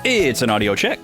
It's an audio check.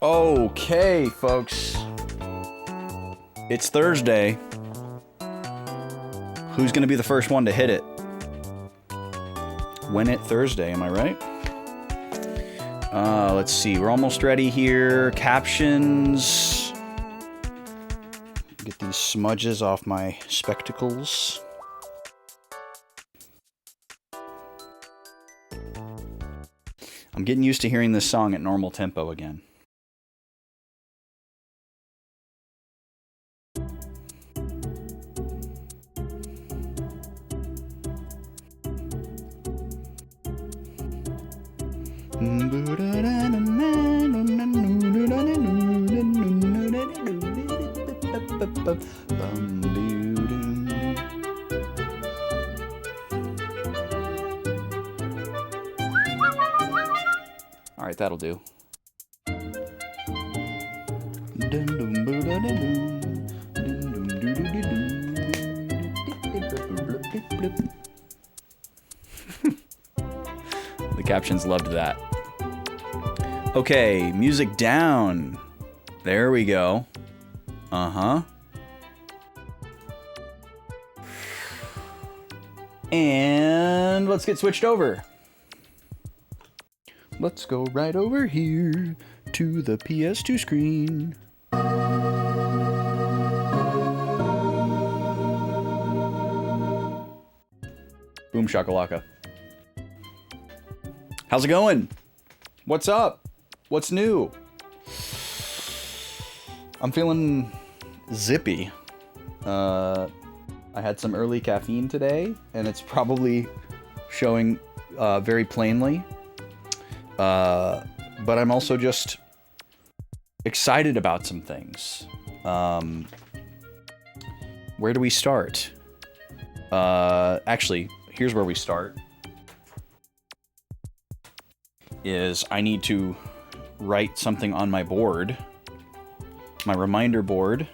Okay, folks. It's Thursday. Who's going to be the first one to hit it? Win it Thursday, am I right? Let's see. We're almost ready here. Captions. Get these smudges off my spectacles. I'm getting used to hearing this song at normal tempo again. Alright, that'll do. The captions loved that. Okay, music down. There we go. Uh-huh. And let's get switched over. Let's go right over here to the PS2 screen. Boom shakalaka. How's it going? What's up? What's new? I'm feeling zippy. I had some early caffeine today, and it's probably showing very plainly. But I'm also just excited about some things. Where do we start? Actually, here's where we start. Is I need to write something on my board. My reminder board.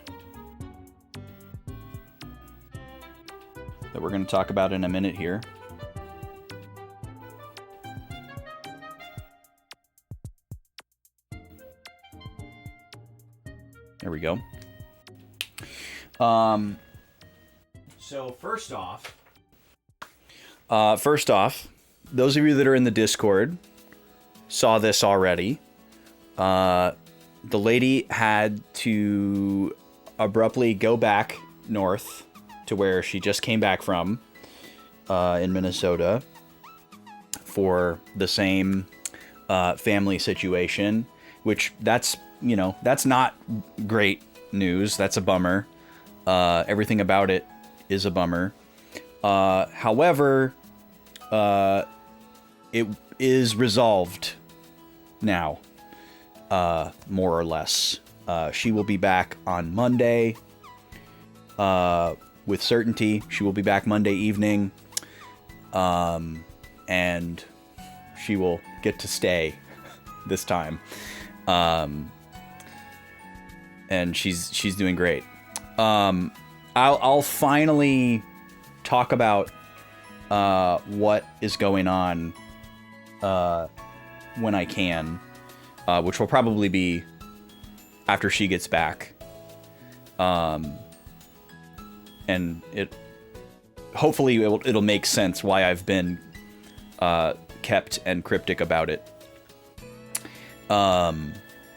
That we're going to talk about in a minute here. There we go. So first off, those of you that are in the Discord saw this already. The lady had to abruptly go back north to where she just came back from in Minnesota for the same family situation, which that's not great news. That's a bummer. Everything about it is a bummer. However, it is resolved now, more or less. She will be back on Monday. With certainty, she will be back Monday evening. And she will get to stay this time. And she's doing great. I'll finally talk about what is going on when I can, which will probably be after she gets back. And hopefully it'll make sense why I've been kept and cryptic about it.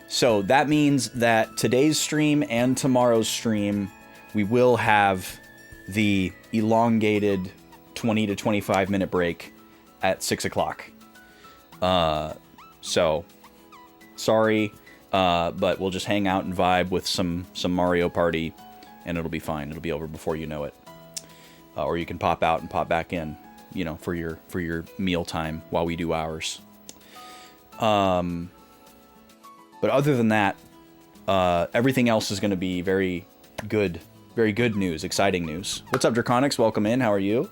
So that means that today's stream and tomorrow's stream, we will have the elongated 20 to 25 minute break at 6 o'clock. So sorry, but we'll just hang out and vibe with some Mario Party, and it'll be fine. It'll be over before you know it. Or you can pop out and pop back in, for your meal time while we do ours. But other than that, everything else is going to be very good news, exciting news. What's up, Draconics? Welcome in. How are you?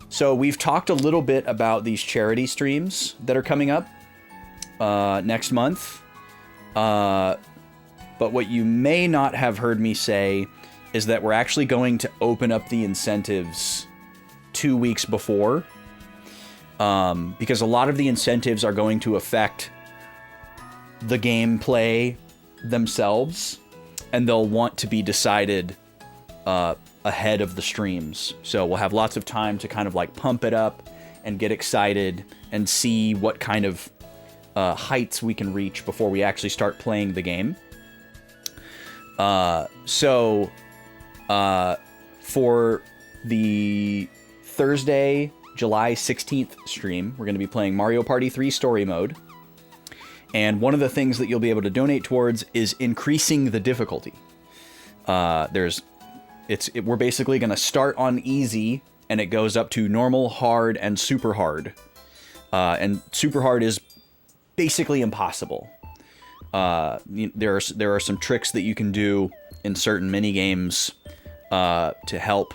So we've talked a little bit about these charity streams that are coming up next month. But what you may not have heard me say is that we're actually going to open up the incentives 2 weeks before. Because a lot of the incentives are going to affect the gameplay themselves, and they'll want to be decided ahead of the streams. So we'll have lots of time to kind of like pump it up and get excited and see what kind of heights we can reach before we actually start playing the game. So for the Thursday, July 16th stream, we're going to be playing Mario Party 3 Story Mode. And one of the things that you'll be able to donate towards is increasing the difficulty. We're basically going to start on easy, and it goes up to normal, hard, and super hard. And super hard is basically impossible. There are some tricks that you can do in certain mini games to help,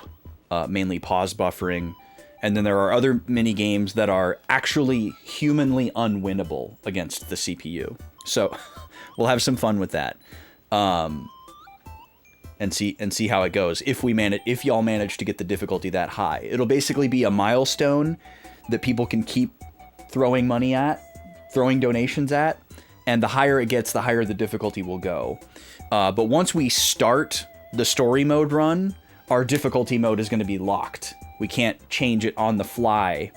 mainly pause buffering And then there are other mini games that are actually humanly unwinnable against the CPU. So we'll have some fun with that, and see how it goes. If y'all manage to get the difficulty that high, it'll basically be a milestone that people can keep throwing donations at, and the higher it gets, the higher the difficulty will go. But once we start the story mode run, our difficulty mode is going to be locked. We can't change it on the fly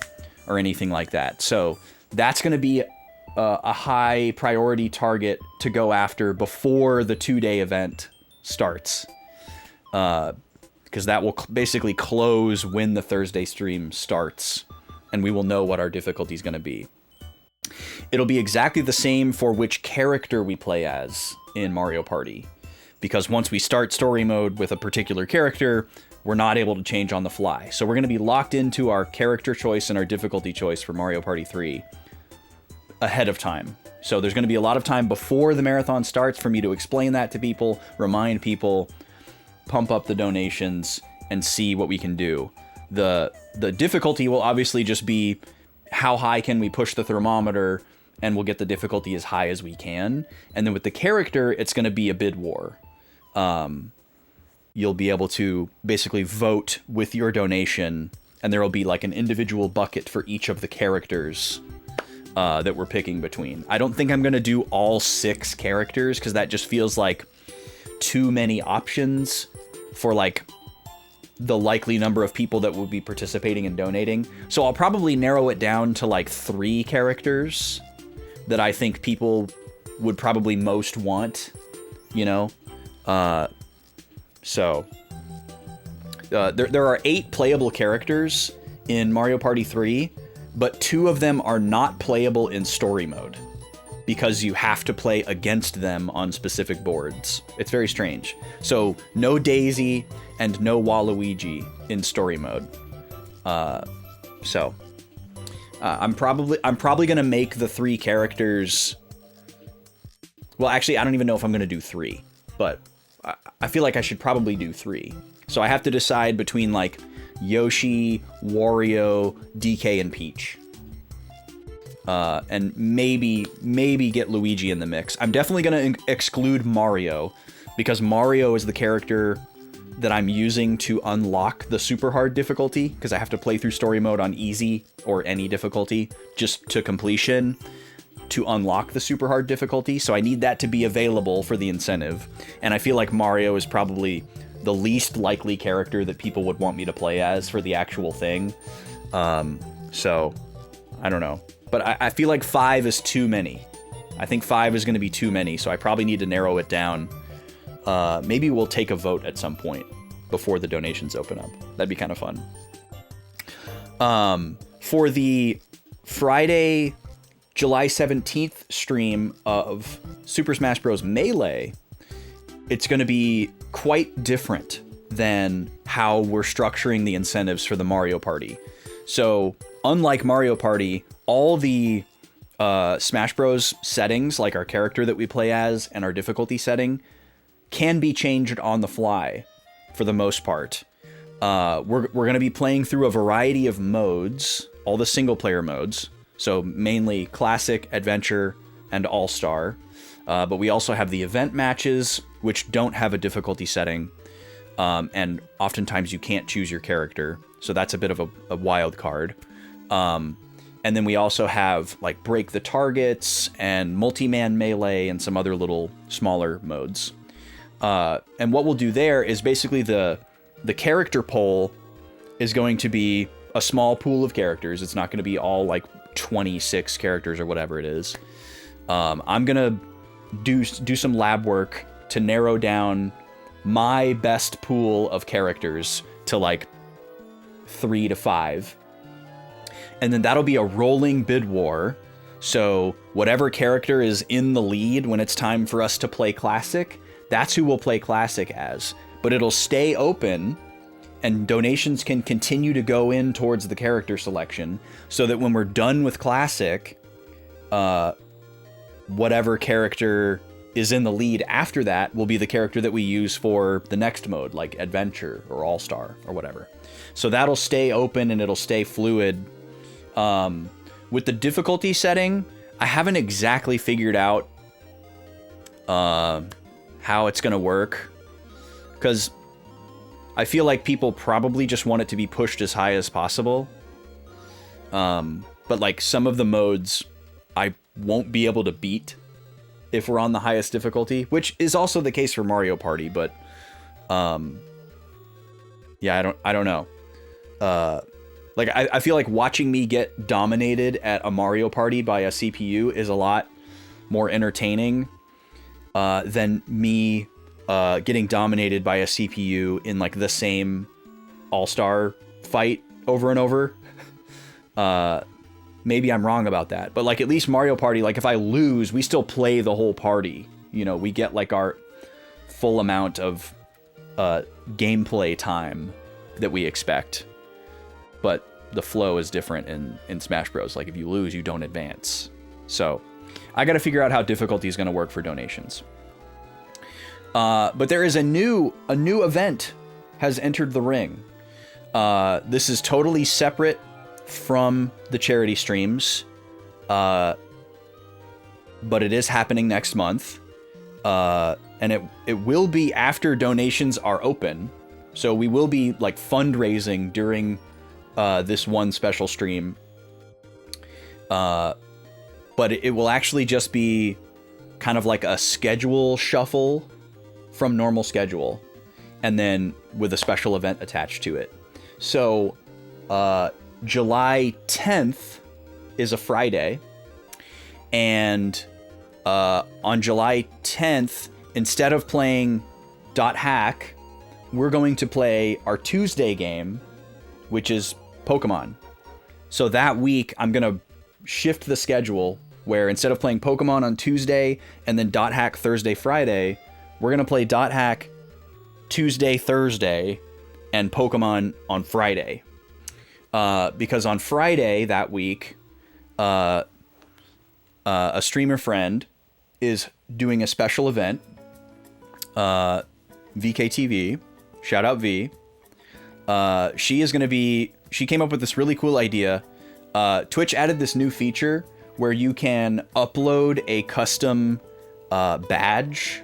or anything like that. So that's going to be a high priority target to go after before the 2-day event starts. Because that will basically close when the Thursday stream starts, and we will know what our difficulty is going to be. It'll be exactly the same for which character we play as in Mario Party. Because once we start story mode with a particular character, we're not able to change on the fly. So we're going to be locked into our character choice and our difficulty choice for Mario Party 3 ahead of time. So there's going to be a lot of time before the marathon starts for me to explain that to people, remind people, pump up the donations, and see what we can do. The difficulty will obviously just be how high can we push the thermometer, and we'll get the difficulty as high as we can. And then with the character, it's going to be a bid war. You'll be able to basically vote with your donation, and there will be like an individual bucket for each of the characters that we're picking between. I don't think I'm going to do all 6 characters, because that just feels like too many options for like the likely number of people that will be participating and donating. So I'll probably narrow it down to like 3 characters that I think people would probably most want, you know? There are 8 playable characters in Mario Party 3, but 2 of them are not playable in story mode because you have to play against them on specific boards. It's very strange. So no Daisy and no Waluigi in story mode. I'm probably gonna make the 3 characters. Well, actually, I don't even know if I'm gonna do 3, but I feel like I should probably do 3. So I have to decide between like Yoshi, Wario, DK, and Peach. And maybe get Luigi in the mix. I'm definitely going to exclude Mario, because Mario is the character that I'm using to unlock the super hard difficulty, because I have to play through story mode on easy or any difficulty just to completion to unlock the super hard difficulty. So I need that to be available for the incentive. And I feel like Mario is probably the least likely character that people would want me to play as for the actual thing. So I don't know. But I feel like 5 is too many. I think 5 is going to be too many, so I probably need to narrow it down. Maybe we'll take a vote at some point before the donations open up. That'd be kind of fun. For the Friday, July 17th stream of Super Smash Bros. Melee, it's going to be quite different than how we're structuring the incentives for the Mario Party. So, unlike Mario Party, all the Smash Bros. Settings, like our character that we play as and our difficulty setting, can be changed on the fly for the most part. We're going to be playing through a variety of modes, all the single-player modes, so mainly Classic, Adventure, and All-Star. But we also have the event matches, which don't have a difficulty setting, and oftentimes you can't choose your character, so that's a bit of a wild card. And then we also have like Break the Targets and Multi-Man Melee and some other little smaller modes. And what we'll do there is basically the character poll is going to be a small pool of characters. It's not going to be all like 26 characters or whatever it is. I'm going to do some lab work to narrow down my best pool of characters to like 3 to 5. And then that'll be a rolling bid war. So whatever character is in the lead when it's time for us to play Classic, that's who we'll play Classic as. But it'll stay open, and donations can continue to go in towards the character selection, so that when we're done with Classic, whatever character is in the lead after that will be the character that we use for the next mode, like Adventure or All-Star or whatever. So that'll stay open and it'll stay fluid. With the difficulty setting, I haven't exactly figured out how it's going to work, because I feel like people probably just want it to be pushed as high as possible. But like some of the modes I won't be able to beat if we're on the highest difficulty, which is also the case for Mario Party, but yeah, I don't know. Like I feel like watching me get dominated at a Mario Party by a CPU is a lot more entertaining than me getting dominated by a CPU in like the same All-Star fight over and over. Maybe I'm wrong about that, but like at least Mario Party, like if I lose, we still play the whole party. You know, we get like our full amount of gameplay time that we expect. But the flow is different in Smash Bros. Like if you lose, you don't advance. So I got to figure out how difficulty is going to work for donations. But there is a new event has entered the ring. This is totally separate from the charity streams, but it is happening next month, and it will be after donations are open, so we will be like fundraising during this one special stream, but it will actually just be kind of like a schedule shuffle from normal schedule, and then with a special event attached to it. So July 10th is a Friday, and on July 10th, instead of playing .hack, we're going to play our Tuesday game, which is Pokemon. So that week, I'm going to shift the schedule where instead of playing Pokemon on Tuesday and then .hack Thursday, Friday, we're going to play .hack Tuesday, Thursday, and Pokemon on Friday. Because on Friday that week, a streamer friend is doing a special event, VKTV, shout out V. She came up with this really cool idea. Twitch added this new feature where you can upload a custom badge,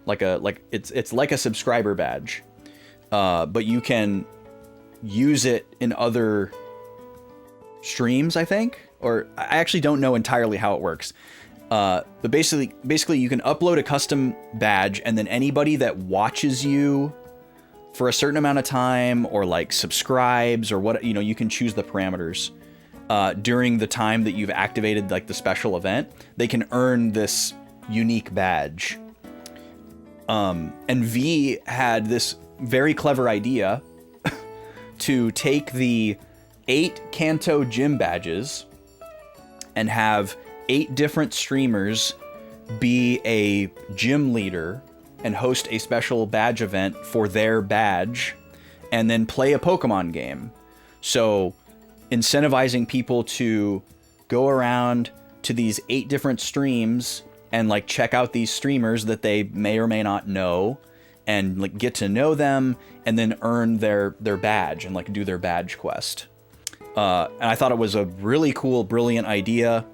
it's like a subscriber badge, but you can use it in other streams, I think, or I actually don't know entirely how it works. But basically you can upload a custom badge, and then anybody that watches you for a certain amount of time or like subscribes or what, you know, you can choose the parameters during the time that you've activated like the special event, they can earn this unique badge. And V had this very clever idea to take the 8 Kanto gym badges and have 8 different streamers be a gym leader and host a special badge event for their badge, and then play a Pokemon game. So incentivizing people to go around to these 8 different streams and like check out these streamers that they may or may not know, and like get to know them, and then earn their badge and like do their badge quest. And I thought it was a really cool, brilliant idea.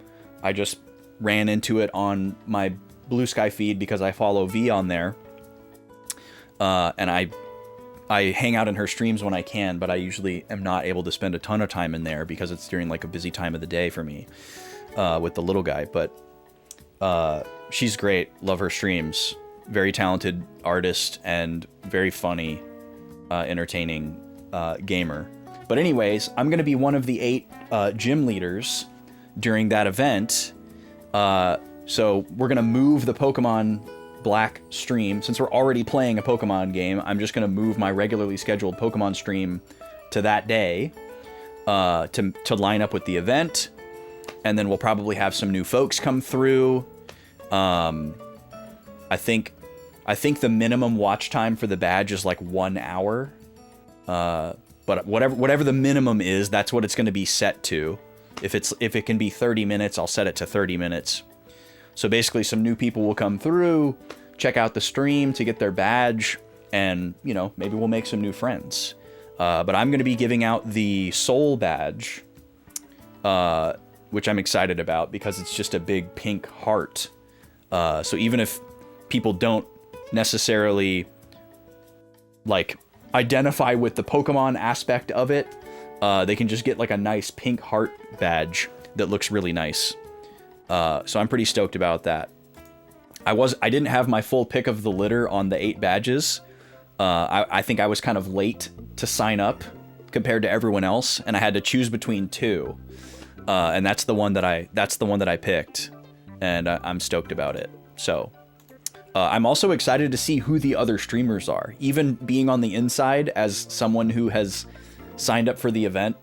I just ran into it on my Blue Sky feed because I follow V on there. And I hang out in her streams when I can, but I usually am not able to spend a ton of time in there because it's during like a busy time of the day for me with the little guy. But she's great. Love her streams. Very talented artist and very funny, entertaining gamer. But anyways, I'm going to be one of the 8 gym leaders during that event. So we're going to move the Pokemon Black stream. Since we're already playing a Pokemon game, I'm just going to move my regularly scheduled Pokemon stream to that day to line up with the event. And then we'll probably have some new folks come through. I think the minimum watch time for the badge is like 1 hour. But whatever the minimum is, that's what it's going to be set to. If it can be 30 minutes, I'll set it to 30 minutes. So basically some new people will come through, check out the stream to get their badge, and, you know, maybe we'll make some new friends. But I'm going to be giving out the soul badge, which I'm excited about because it's just a big pink heart. So even if people don't necessarily like identify with the Pokemon aspect of it, they can just get like a nice pink heart badge that looks really nice. So I'm pretty stoked about that. I didn't have my full pick of the litter on the 8 badges. I think I was kind of late to sign up compared to everyone else, and I had to choose between 2. And that's the one that I picked, and I'm stoked about it. So I'm also excited to see who the other streamers are. Even being on the inside as someone who has signed up for the event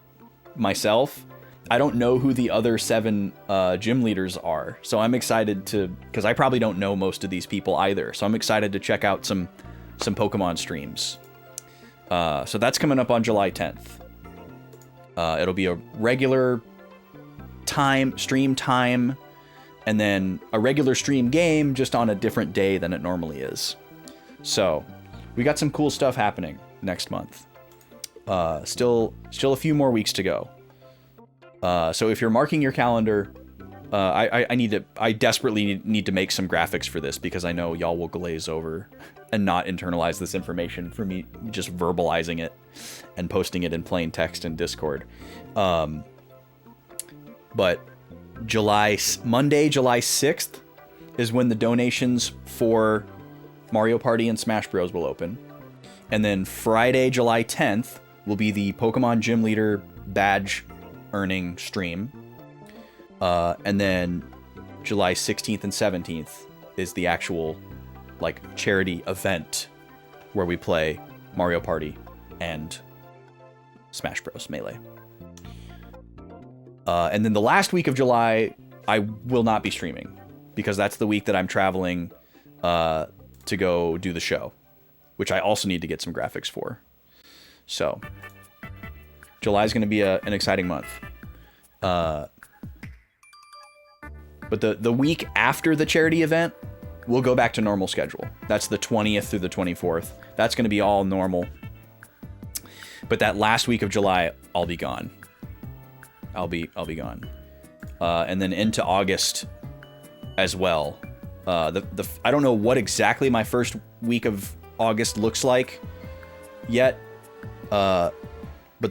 myself, I don't know who the other 7 gym leaders are. So I'm excited because I probably don't know most of these people either. So I'm excited to check out some Pokemon streams. So that's coming up on July 10th. It'll be a regular stream time, and then a regular stream game just on a different day than it normally is. So we got some cool stuff happening next month. Still a few more weeks to go. So if you're marking your calendar, I desperately need to make some graphics for this because I know y'all will glaze over and not internalize this information for me just verbalizing it and posting it in plain text in Discord. But Monday, July 6th is when the donations for Mario Party and Smash Bros. Will open. And then Friday, July 10th will be the Pokemon Gym Leader badge earning stream. And then July 16th and 17th is the actual like charity event where we play Mario Party and Smash Bros. Melee. And then the last week of July, I will not be streaming because that's the week that I'm traveling to go do the show, which I also need to get some graphics for. So July is going to be an exciting month. But the week after the charity event, we'll go back to normal schedule. That's the 20th through the 24th. That's going to be all normal. But that last week of July, I'll be gone. I'll be gone. And then into August as well. I don't know what exactly my first week of August looks like yet. But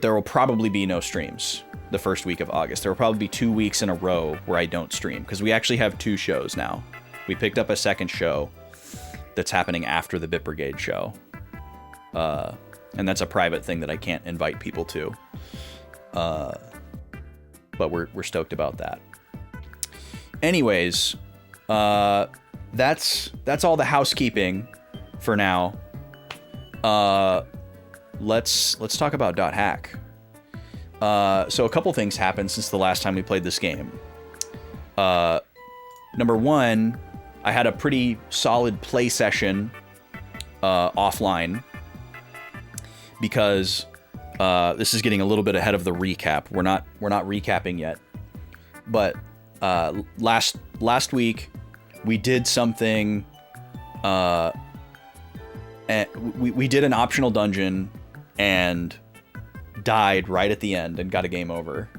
there will probably be no streams the first week of August. There will probably be 2 weeks in a row where I don't stream because we actually have 2 shows now. We picked up a second show that's happening after the Bit Brigade show. And that's a private thing that I can't invite people to. But we're stoked about that. Anyways, that's all the housekeeping for now. Let's talk about .hack. So a couple things happened since the last time we played this game. Number one, I had a pretty solid play session offline because this is getting a little bit ahead of the recap. We're not recapping yet, but last week we did something. And we did an optional dungeon and died right at the end and got a game over.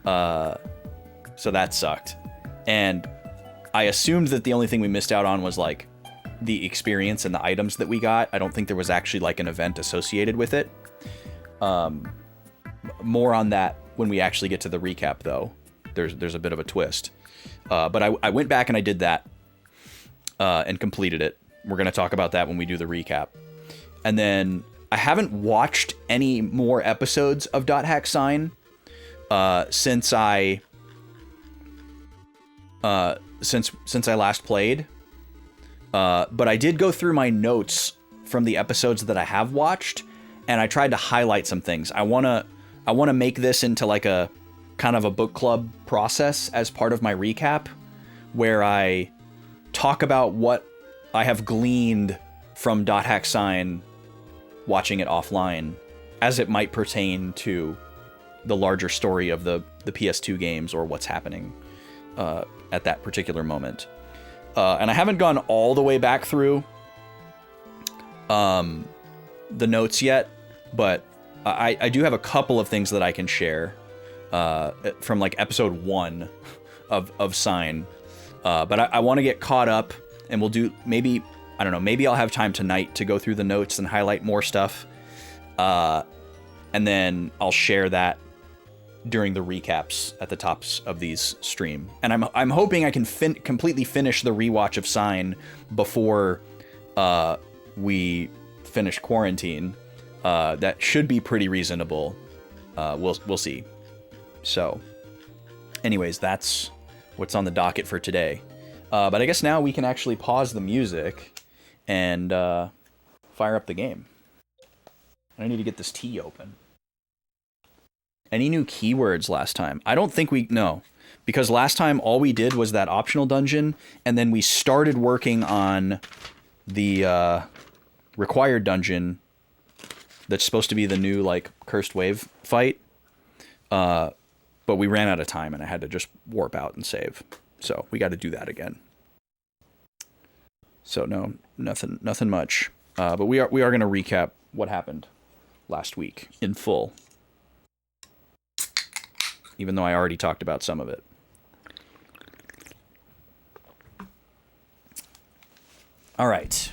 So that sucked. And I assumed that the only thing we missed out on was like the experience and the items that we got. I don't think there was actually like an event associated with it. More on that when we actually get to the recap though. There's a bit of a twist. But I went back and I did that and completed it. We're going to talk about that when we do the recap. And then I haven't watched any more episodes of .hack Sign since I last played. But I did go through my notes from the episodes that I have watched, and I tried to highlight some things. I want to make this into like a kind of a book club process as part of my recap, where I talk about what I have gleaned from .hack Sign watching it offline as it might pertain to the larger story of the PS2 games or what's happening at that particular moment. And I haven't gone all the way back through the notes yet, but I do have a couple of things that I can share from like episode 1 of Sign. But I want to get caught up, and we'll do maybe, I don't know, maybe I'll have time tonight to go through the notes and highlight more stuff. And then I'll share that during the recaps at the tops of these stream. And I'm hoping I can completely finish the rewatch of Sign before we finish quarantine. That should be pretty reasonable. We'll see. So, anyways, that's what's on the docket for today. But I guess now we can actually pause the music and fire up the game. I need to get this tea open. Any new keywords last time? I don't think no. Because last time all we did was that optional dungeon, and then we started working on the required dungeon that's supposed to be the new, like, Cursed Wave fight. But we ran out of time, and I had to just warp out and save. So we got to do that again. So no, nothing much. But we are going to recap what happened last week in full. Even though I already talked about some of it. All right.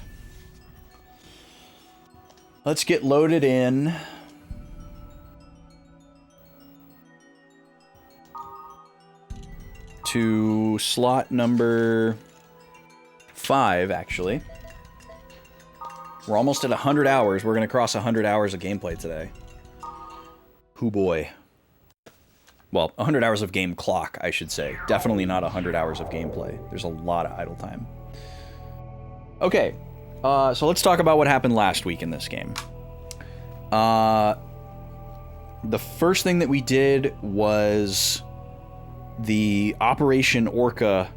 Let's get loaded in. To slot number 5, actually. We're almost at 100 hours. We're going to cross 100 hours of gameplay today. Hoo boy. Well, 100 hours of game clock, I should say. Definitely not 100 hours of gameplay. There's a lot of idle time. Okay, so let's talk about what happened last week in this game. The first thing that we did was the Operation Orca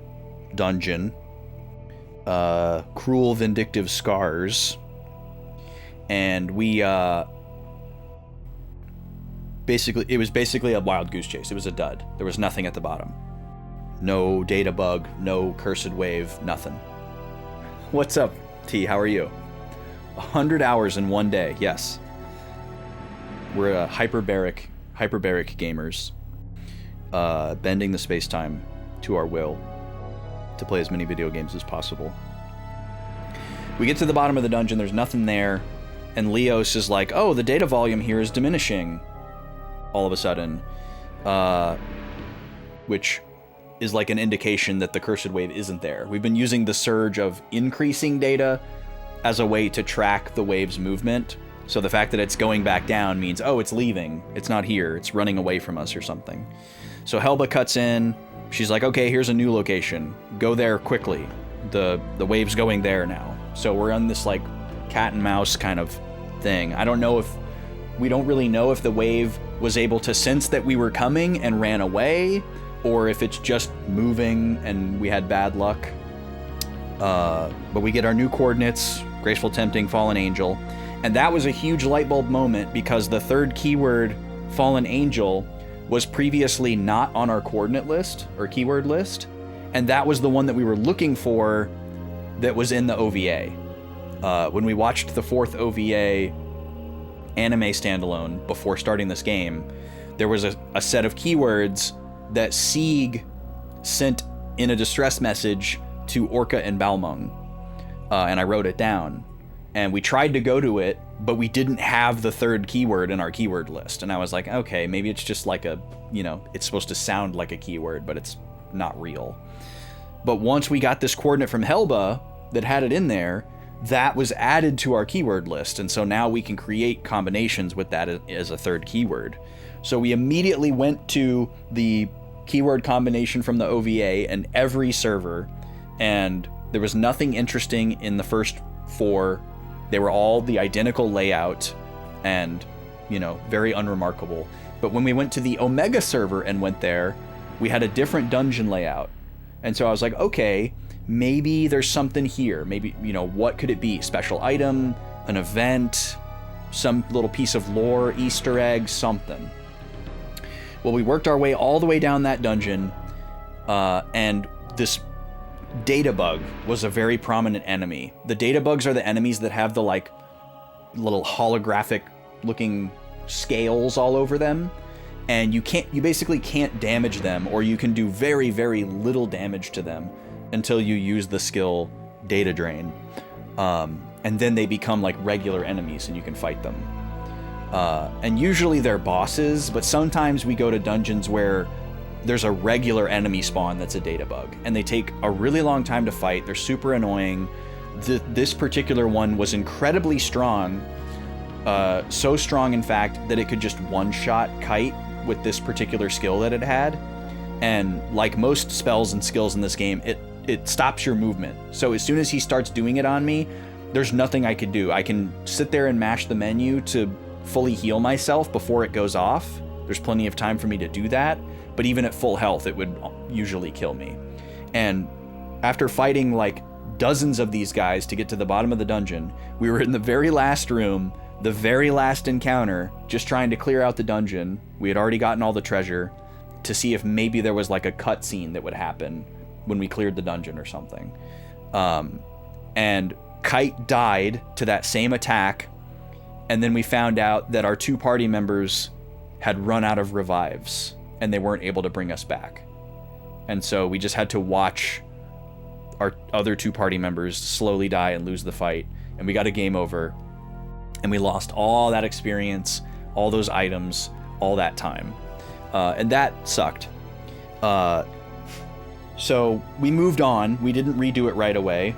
dungeon. Cruel Vindictive Scars. And we, it was basically a wild goose chase. It was a dud. There was nothing at the bottom. No data bug, no cursed wave, nothing. What's up, T? How are you? 100 hours in one day, yes. We're hyperbaric gamers. Bending the space-time to our will to play as many video games as possible. We get to the bottom of the dungeon, there's nothing there, and Leos is like, oh, the data volume here is diminishing. All of a sudden, which is like an indication that the cursed wave isn't there. We've been using the surge of increasing data as a way to track the wave's movement. So the fact that it's going back down means, oh, it's leaving. It's not here. It's running away from us or something. So Helba cuts in. She's like, okay, here's a new location. Go there quickly. The wave's going there now. So we're on this like cat and mouse kind of thing. We don't really know if the wave was able to sense that we were coming and ran away, or if it's just moving and we had bad luck. But we get our new coordinates, Graceful Tempting, Fallen Angel, and that was a huge light bulb moment because the third keyword, Fallen Angel, was previously not on our coordinate list, or keyword list, and that was the one that we were looking for that was in the OVA. When we watched the 4th OVA anime standalone before starting this game, there was a set of keywords that Sieg sent in a distress message to Orca and Balmung, and I wrote it down, and we tried to go to it, but we didn't have the third keyword in our keyword list, and I was like, okay, maybe it's just like it's supposed to sound like a keyword, but it's not real. But once we got this coordinate from Helba that had it in there, that was added to our keyword list, and so now we can create combinations with that as a third keyword. So we immediately went to the keyword combination from the OVA and every server, and there was nothing interesting in the first 4. They were all the identical layout and, very unremarkable. But when we went to the Omega server and went there, we had a different dungeon layout. And so I was like, okay, maybe there's something here. Maybe, what could it be? Special item, an event, some little piece of lore, Easter egg, something. Well, we worked our way all the way down that dungeon, and this Databug was a very prominent enemy. The Databugs are the enemies that have the like little holographic looking scales all over them, and you basically can't damage them, or you can do very, very little damage to them until you use the skill Data Drain. And then they become like regular enemies and you can fight them. And usually they're bosses, but sometimes we go to dungeons where there's a regular enemy spawn that's a Databug, and they take a really long time to fight. They're super annoying. This particular one was incredibly strong, so strong in fact that it could just one-shot Kite with this particular skill that it had. And like most spells and skills in this game, it stops your movement. So as soon as he starts doing it on me, there's nothing I could do. I can sit there and mash the menu to fully heal myself before it goes off. There's plenty of time for me to do that, but even at full health, it would usually kill me. And after fighting like dozens of these guys to get to the bottom of the dungeon, we were in the very last room, the very last encounter, just trying to clear out the dungeon. We had already gotten all the treasure to see if maybe there was like a cutscene that would happen when we cleared the dungeon or something. And Kite died to that same attack, and then we found out that our 2 party members had run out of revives and they weren't able to bring us back. And so we just had to watch our other 2 party members slowly die and lose the fight, and we got a game over, and we lost all that experience, all those items, all that time. And that sucked. So we moved on. We didn't redo it right away.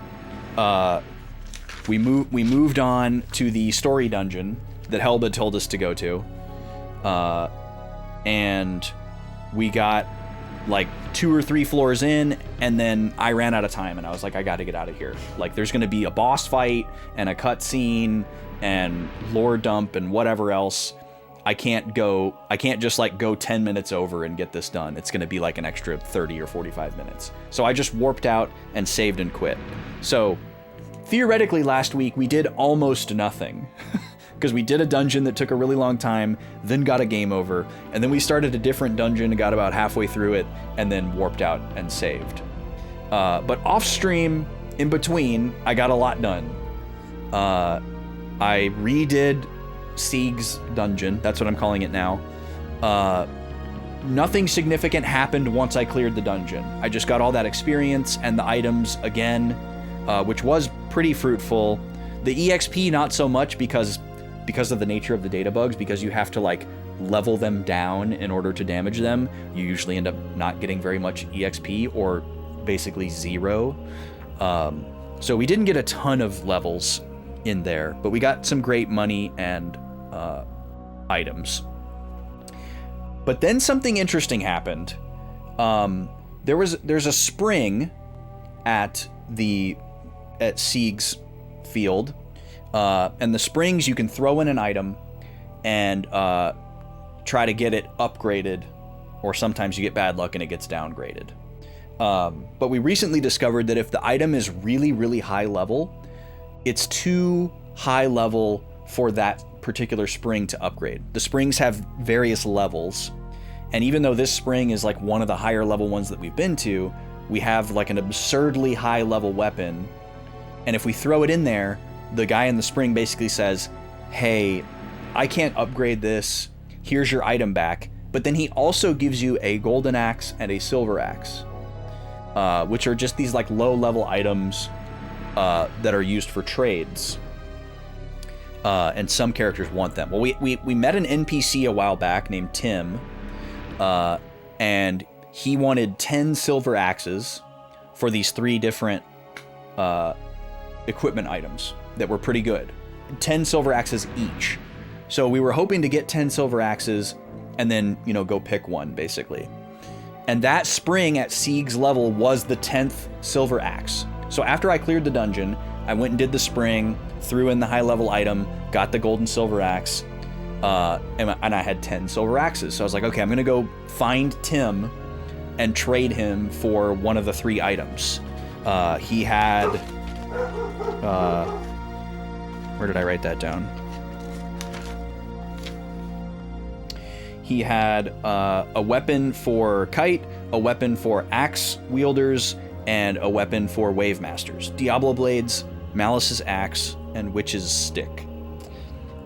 We moved on to the story dungeon that Helba told us to go to. And we got like 2 or 3 floors in, and then I ran out of time, and I was like, I gotta get out of here. Like, there's gonna be a boss fight and a cutscene and lore dump and whatever else. I can't just like go 10 minutes over and get this done. It's gonna be like an extra 30 or 45 minutes. So I just warped out and saved and quit. So theoretically last week we did almost nothing because we did a dungeon that took a really long time, then got a game over, and then we started a different dungeon and got about halfway through it and then warped out and saved. But off stream, in between, I got a lot done. I redid Sieg's dungeon, that's what I'm calling it now. Nothing significant happened once I cleared the dungeon. I just got all that experience and the items again, which was pretty fruitful. The EXP not so much because of the nature of the Databugs, because you have to like level them down in order to damage them. You usually end up not getting very much EXP, or basically 0. So we didn't get a ton of levels in there, but we got some great money and items. But then something interesting happened. There's a spring at Sieg's field, and the springs, you can throw in an item and try to get it upgraded, or sometimes you get bad luck and it gets downgraded. But we recently discovered that if the item is really, really high level, it's too high level for that particular spring to upgrade. The springs have various levels, and even though this spring is like one of the higher level ones that we've been to, we have like an absurdly high level weapon, and if we throw it in there, the guy in the spring basically says, hey, I can't upgrade this, here's your item back. But then he also gives you a golden axe and a silver axe, which are just these like low level items that are used for trades. And some characters want them. Well, we met an NPC a while back named Tim, and he wanted 10 silver axes for these 3 different equipment items that were pretty good. 10 silver axes each. So we were hoping to get 10 silver axes and then, go pick one, basically. And that spring at Sieg's level was the 10th silver axe. So after I cleared the dungeon, I went and did the spring, threw in the high level item, got the golden silver axe, and I had 10 silver axes. So I was like, okay, I'm gonna go find Tim and trade him for one of the 3 items. He had, where did I write that down? He had a weapon for Kite, a weapon for axe wielders, and a weapon for Wave Masters. Diablo Blades, Malice's Axe, and Witch's Stick.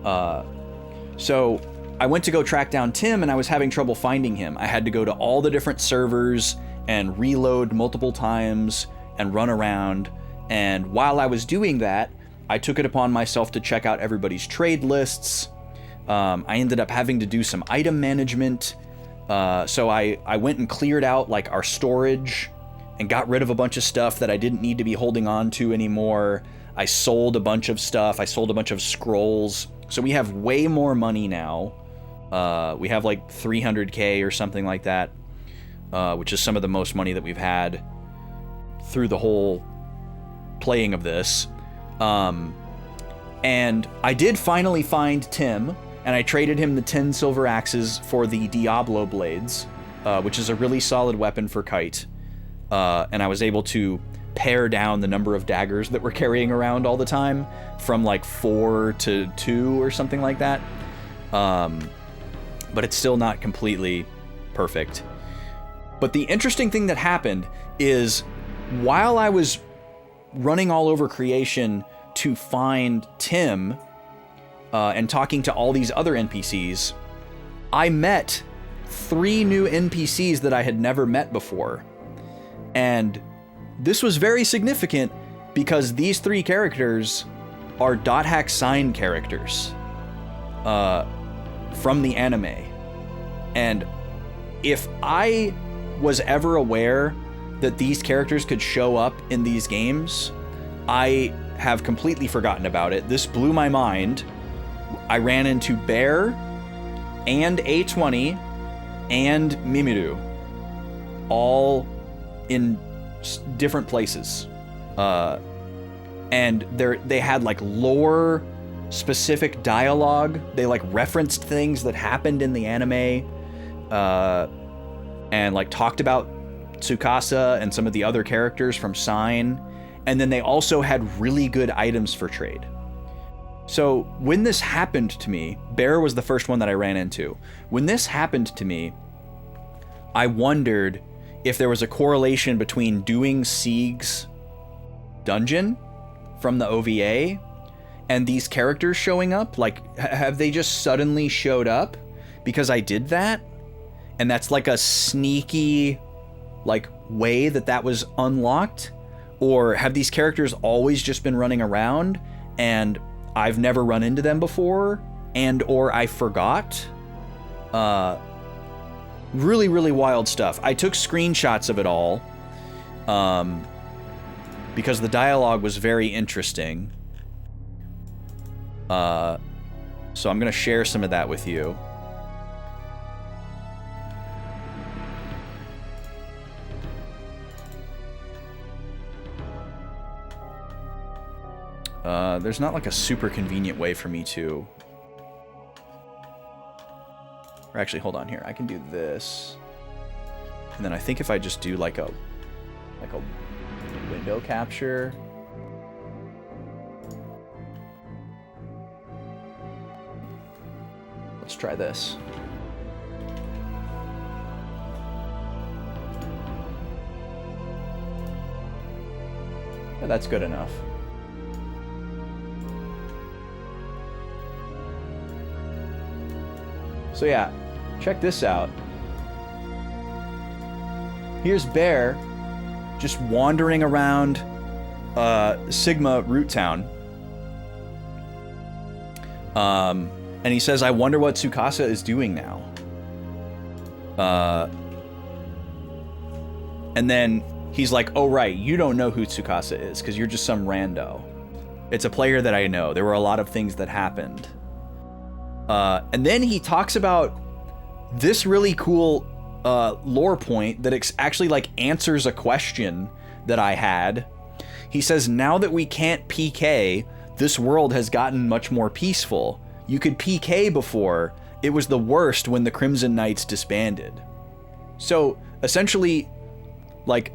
So I went to go track down Tim, and I was having trouble finding him. I had to go to all the different servers and reload multiple times and run around. And while I was doing that, I took it upon myself to check out everybody's trade lists. I ended up having to do some item management. So I went and cleared out like our storage and got rid of a bunch of stuff that I didn't need to be holding on to anymore. I sold a bunch of stuff. I sold a bunch of scrolls. So we have way more money now. We have like 300K or something like that, which is some of the most money that we've had through the whole playing of this. And I did finally find Tim, and I traded him the 10 silver axes for the Diablo Blades, which is a really solid weapon for Kite. And I was able to pare down the number of daggers that we're carrying around all the time from like 4 to 2 or something like that. But it's still not completely perfect. But the interesting thing that happened is while I was running all over creation to find Tim and talking to all these other NPCs, I met 3 new NPCs that I had never met before. And this was very significant because these 3 characters are dot hack sign characters from the anime. And if I was ever aware that these characters could show up in these games, I have completely forgotten about it. This blew my mind. I ran into Bear and A20 and Mimiru, all in different places. And they had like lore specific dialogue. They like referenced things that happened in the anime, and like talked about Tsukasa and some of the other characters from Sign. And then they also had really good items for trade. So when this happened to me, Bear was the first one that I ran into. When this happened to me, I wondered if there was a correlation between doing Sieg's dungeon from the OVA and these characters showing up. Like, have they just suddenly showed up because I did that? And that's like a sneaky, like, way that was unlocked? Or have these characters always just been running around and I've never run into them before, and or I forgot? Really, really wild stuff. I took screenshots of it all because the dialogue was very interesting. So I'm going to share some of that with you. There's not like a super convenient way for me to... Or actually, hold on here. I can do this. And then I think if I just do like a window capture. Let's try this. Yeah, that's good enough. So yeah, check this out. Here's Bear just wandering around Sigma Root Town. And he says, I wonder what Tsukasa is doing now. And then he's like, oh right, you don't know who Tsukasa is because you're just some rando. It's a player that I know. There were a lot of things that happened. And then he talks about this really cool lore point that actually like answers a question that I had. He says, now that we can't PK, this world has gotten much more peaceful. You could PK before. It was the worst when the Crimson Knights disbanded. So essentially, like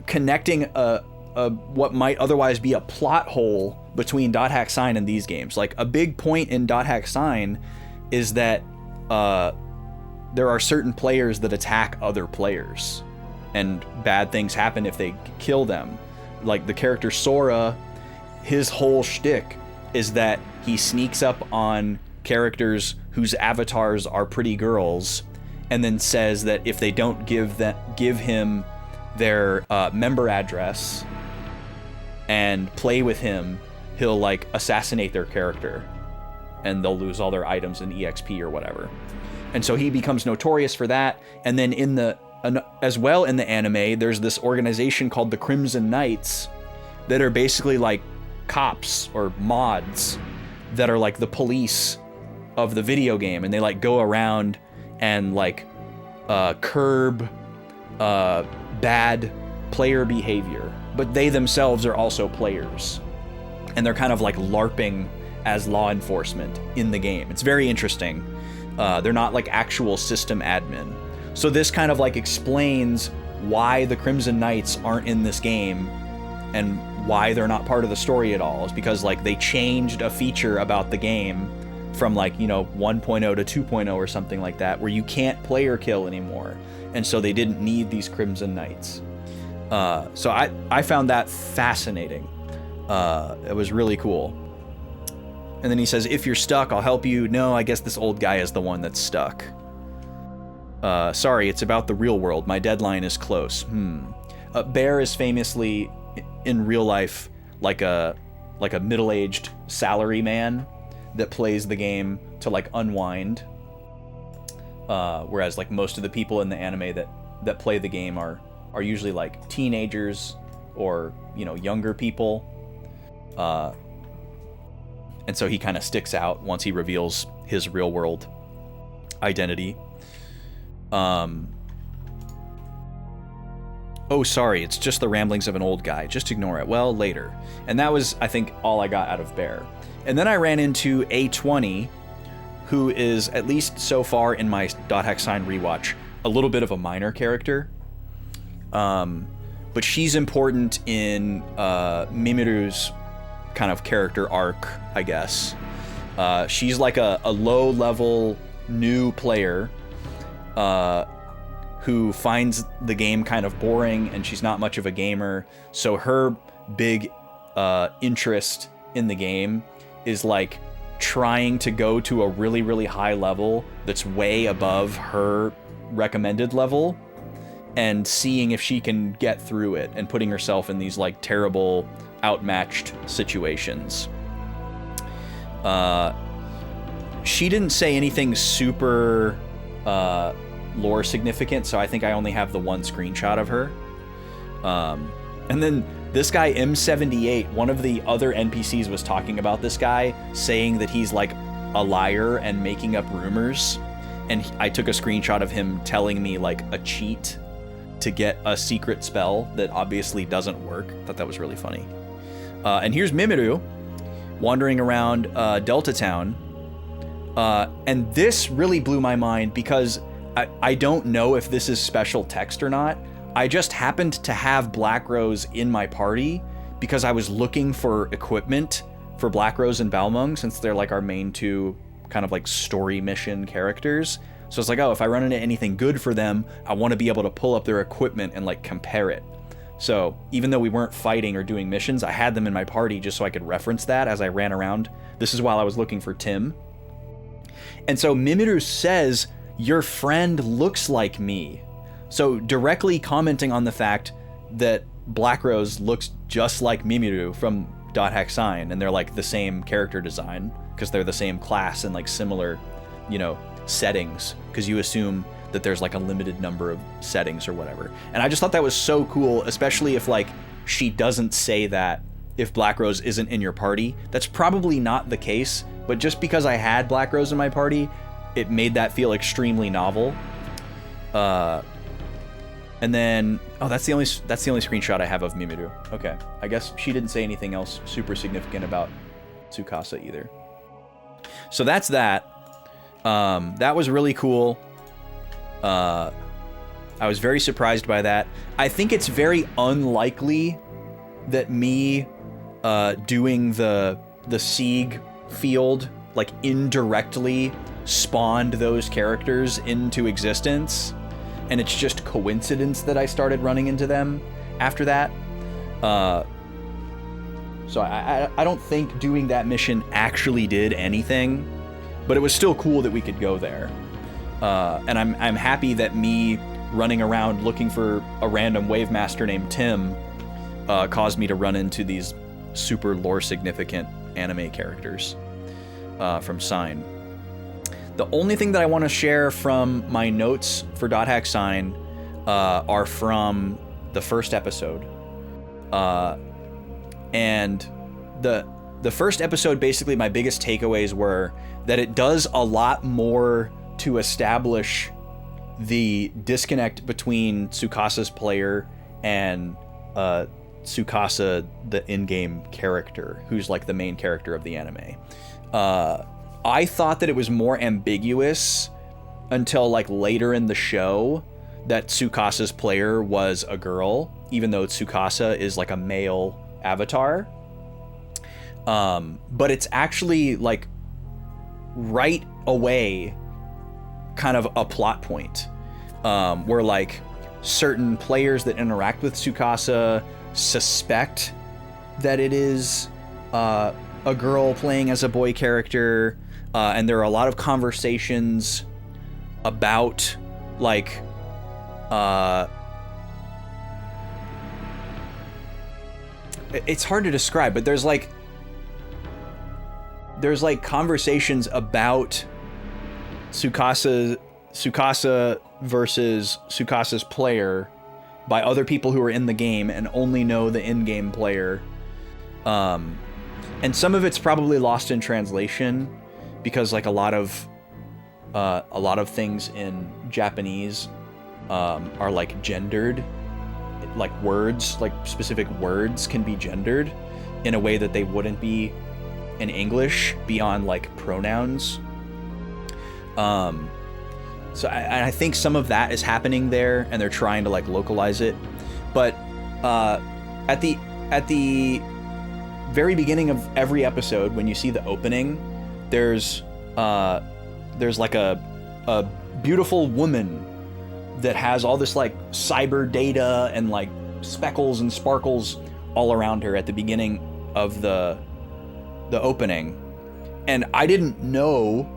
connecting what might otherwise be a plot hole between Dot Hack Sign and these games. Like a big point in Dot Hack Sign is that there are certain players that attack other players. and bad things happen if they kill them. Like the character Sora, his whole shtick is that he sneaks up on characters whose avatars are pretty girls, and then says that if they don't give him their member address and play with him, he'll like assassinate their character, and they'll lose all their items and EXP or whatever. And so he becomes notorious for that. And then as well in the anime, there's this organization called the Crimson Knights that are basically like cops or mods that are like the police of the video game, and they like go around and like curb bad player behavior, but they themselves are also players, and they're kind of like LARPing as law enforcement in the game. It's very interesting. They're not like actual system admin. So this kind of like explains why the Crimson Knights aren't in this game and why they're not part of the story at all. Is because like they changed a feature about the game from like, 1.0 to 2.0 or something like that, where you can't player kill anymore. And so they didn't need these Crimson Knights. So I found that fascinating. It was really cool. And then he says, if you're stuck, I'll help you. No, I guess this old guy is the one that's stuck. Sorry, it's about the real world. My deadline is close. Bear is famously, in real life, like a middle-aged salary man that plays the game to like unwind. Whereas like most of the people in the anime that play the game are usually like teenagers or, younger people. And so he kind of sticks out once he reveals his real world identity. Oh, sorry, it's just the ramblings of an old guy. Just ignore it. Well, later. And that was, I think, all I got out of Bear. And then I ran into A20, who is, at least so far in my .hexsign rewatch, a little bit of a minor character. But she's important in Mimiru's kind of character arc, I guess. She's like a low-level new player who finds the game kind of boring, and she's not much of a gamer. So her big interest in the game is like trying to go to a really, really high level that's way above her recommended level, and seeing if she can get through it, and putting herself in these like terrible outmatched situations. She didn't say anything super lore significant, so I think I only have the one screenshot of her. And then this guy M78, one of the other NPCs was talking about this guy, saying that he's like a liar and making up rumors, and I took a screenshot of him telling me like a cheat to get a secret spell that obviously doesn't work. I thought that was really funny. And here's Mimiru wandering around Delta Town. And this really blew my mind because I don't know if this is special text or not. I just happened to have Black Rose in my party because I was looking for equipment for Black Rose and Balmung, since they're like our main two kind of like story mission characters. So it's like, oh, if I run into anything good for them, I want to be able to pull up their equipment and like compare it. So even though we weren't fighting or doing missions, I had them in my party just so I could reference that as I ran around. This is while I was looking for Tim. And so Mimiru says, your friend looks like me. So directly commenting on the fact that Black Rose looks just like Mimiru from .hexsign, and they're like the same character design because they're the same class and like similar, settings, because you assume that there's like a limited number of settings or whatever. And I just thought that was so cool, especially if like she doesn't say that if Black Rose isn't in your party. That's probably not the case, but just because I had Black Rose in my party, it made that feel extremely novel. And then, that's the only screenshot I have of Mimiru. Okay, I guess she didn't say anything else super significant about Tsukasa either. So that's that. That was really cool. I was very surprised by that. I think it's very unlikely that me doing the Sieg field like indirectly spawned those characters into existence. and it's just coincidence that I started running into them after that. So I don't think doing that mission actually did anything, but it was still cool that we could go there. And I'm happy that me running around looking for a random wave master named Tim caused me to run into these super lore significant anime characters from Sign. The only thing that I want to share from my notes for Dot Hack Sign are from the first episode. And the first episode, basically my biggest takeaways were that it does a lot more to establish the disconnect between Tsukasa's player and Tsukasa, the in-game character, who's like the main character of the anime. I thought that it was more ambiguous until like later in the show that Tsukasa's player was a girl, even though Tsukasa is like a male avatar. But it's actually like right away kind of a plot point, where like certain players that interact with Tsukasa suspect that it is a girl playing as a boy character, and there are a lot of conversations about like it's hard to describe, but there's like conversations about Tsukasa versus Tsukasa's player by other people who are in the game and only know the in-game player. And some of it's probably lost in translation because like a lot of things in Japanese are like gendered, like words, like specific words can be gendered in a way that they wouldn't be in English beyond like pronouns. So I think some of that is happening there, and they're trying to like localize it. But at the very beginning of every episode, when you see the opening, there's like a beautiful woman that has all this like cyber data and like speckles and sparkles all around her at the beginning of the opening. And I didn't know,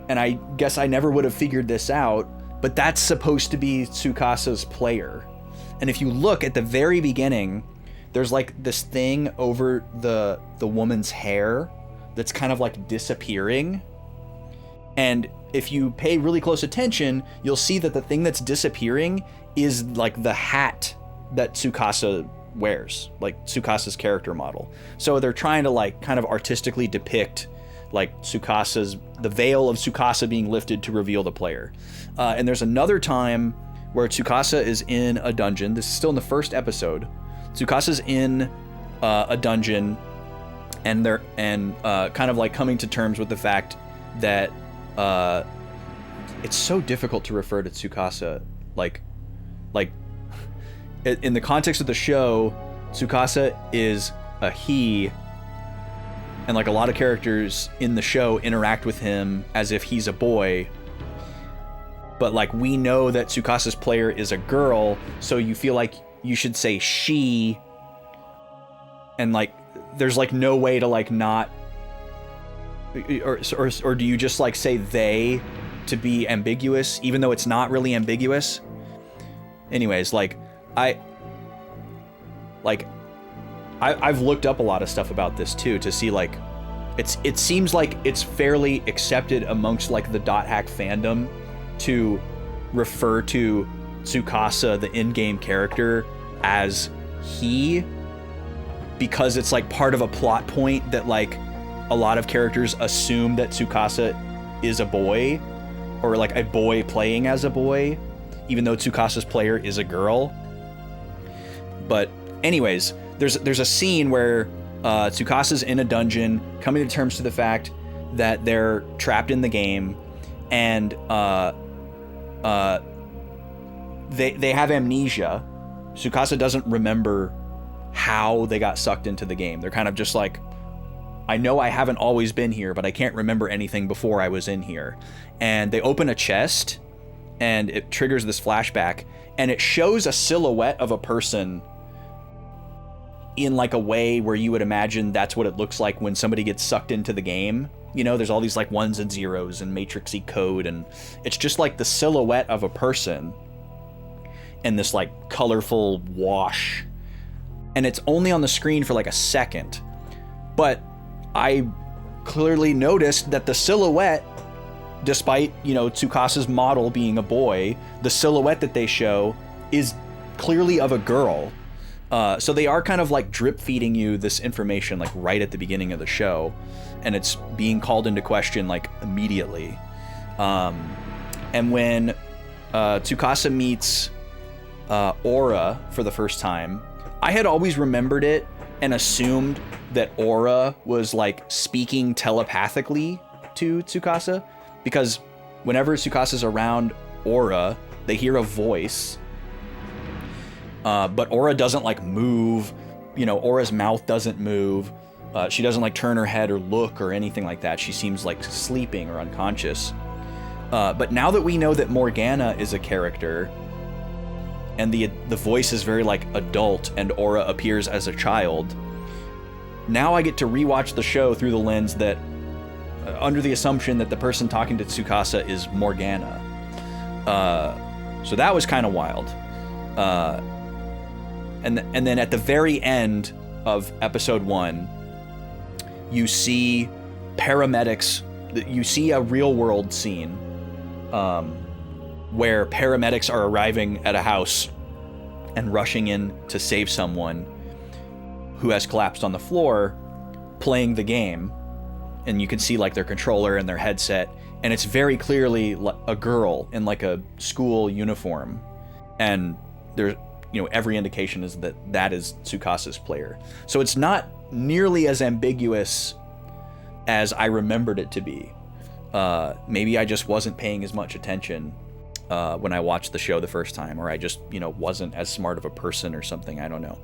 and I guess I never would have figured this out, but that's supposed to be Tsukasa's player. And if you look at the very beginning, there's like this thing over the woman's hair that's kind of like disappearing. And if you pay really close attention, you'll see that the thing that's disappearing is like the hat that Tsukasa wears, like Tsukasa's character model. So they're trying to like kind of artistically depict like the veil of Tsukasa being lifted to reveal the player. And there's another time where Tsukasa is in a dungeon. This is still in the first episode. Tsukasa's in a dungeon, and they're kind of like coming to terms with the fact that it's so difficult to refer to Tsukasa like in the context of the show. Tsukasa is a he, and like a lot of characters in the show interact with him as if he's a boy, but like we know that Tsukasa's player is a girl, so you feel like you should say she, and like there's like no way to like not, or do you just like say they to be ambiguous even though it's not really ambiguous? Anyways, I've looked up a lot of stuff about this too to see like it seems like it's fairly accepted amongst like the Dot Hack fandom to refer to Tsukasa, the in-game character, as he, because it's like part of a plot point that like a lot of characters assume that Tsukasa is a boy, or like a boy playing as a boy, even though Tsukasa's player is a girl. But anyways, there's a scene where Tsukasa's in a dungeon, coming to terms to the fact that they're trapped in the game, and they have amnesia. Tsukasa doesn't remember how they got sucked into the game. They're kind of just like, I know I haven't always been here, but I can't remember anything before I was in here. And they open a chest, and it triggers this flashback, and it shows a silhouette of a person in like a way where you would imagine that's what it looks like when somebody gets sucked into the game. You know, there's all these like ones and zeros and matrixy code, and it's just like the silhouette of a person in this like colorful wash. And it's only on the screen for like a second. But I clearly noticed that the silhouette, despite, you know, Tsukasa's model being a boy, the silhouette that they show is clearly of a girl. So they are kind of like drip feeding you this information like right at the beginning of the show, and it's being called into question like immediately. And when Tsukasa meets Aura for the first time, I had always remembered it and assumed that Aura was like speaking telepathically to Tsukasa, because whenever Tsukasa's around Aura, they hear a voice. But Aura doesn't like move, you know, Aura's mouth doesn't move. She doesn't like turn her head or look or anything like that. She seems like sleeping or unconscious. But now that we know that Morgana is a character, and the voice is very like adult, and Aura appears as a child, now I get to rewatch the show through the lens that, under the assumption that the person talking to Tsukasa is Morgana. So that was kind of wild. And then at the very end of episode 1, you see paramedics. You see a real world scene where paramedics are arriving at a house and rushing in to save someone who has collapsed on the floor, playing the game. And you can see like their controller and their headset, and it's very clearly a girl in like a school uniform. And there's, you know, every indication is that that is Tsukasa's player. So it's not nearly as ambiguous as I remembered it to be. Maybe I just wasn't paying as much attention when I watched the show the first time, or I just, you know, wasn't as smart of a person or something. I don't know.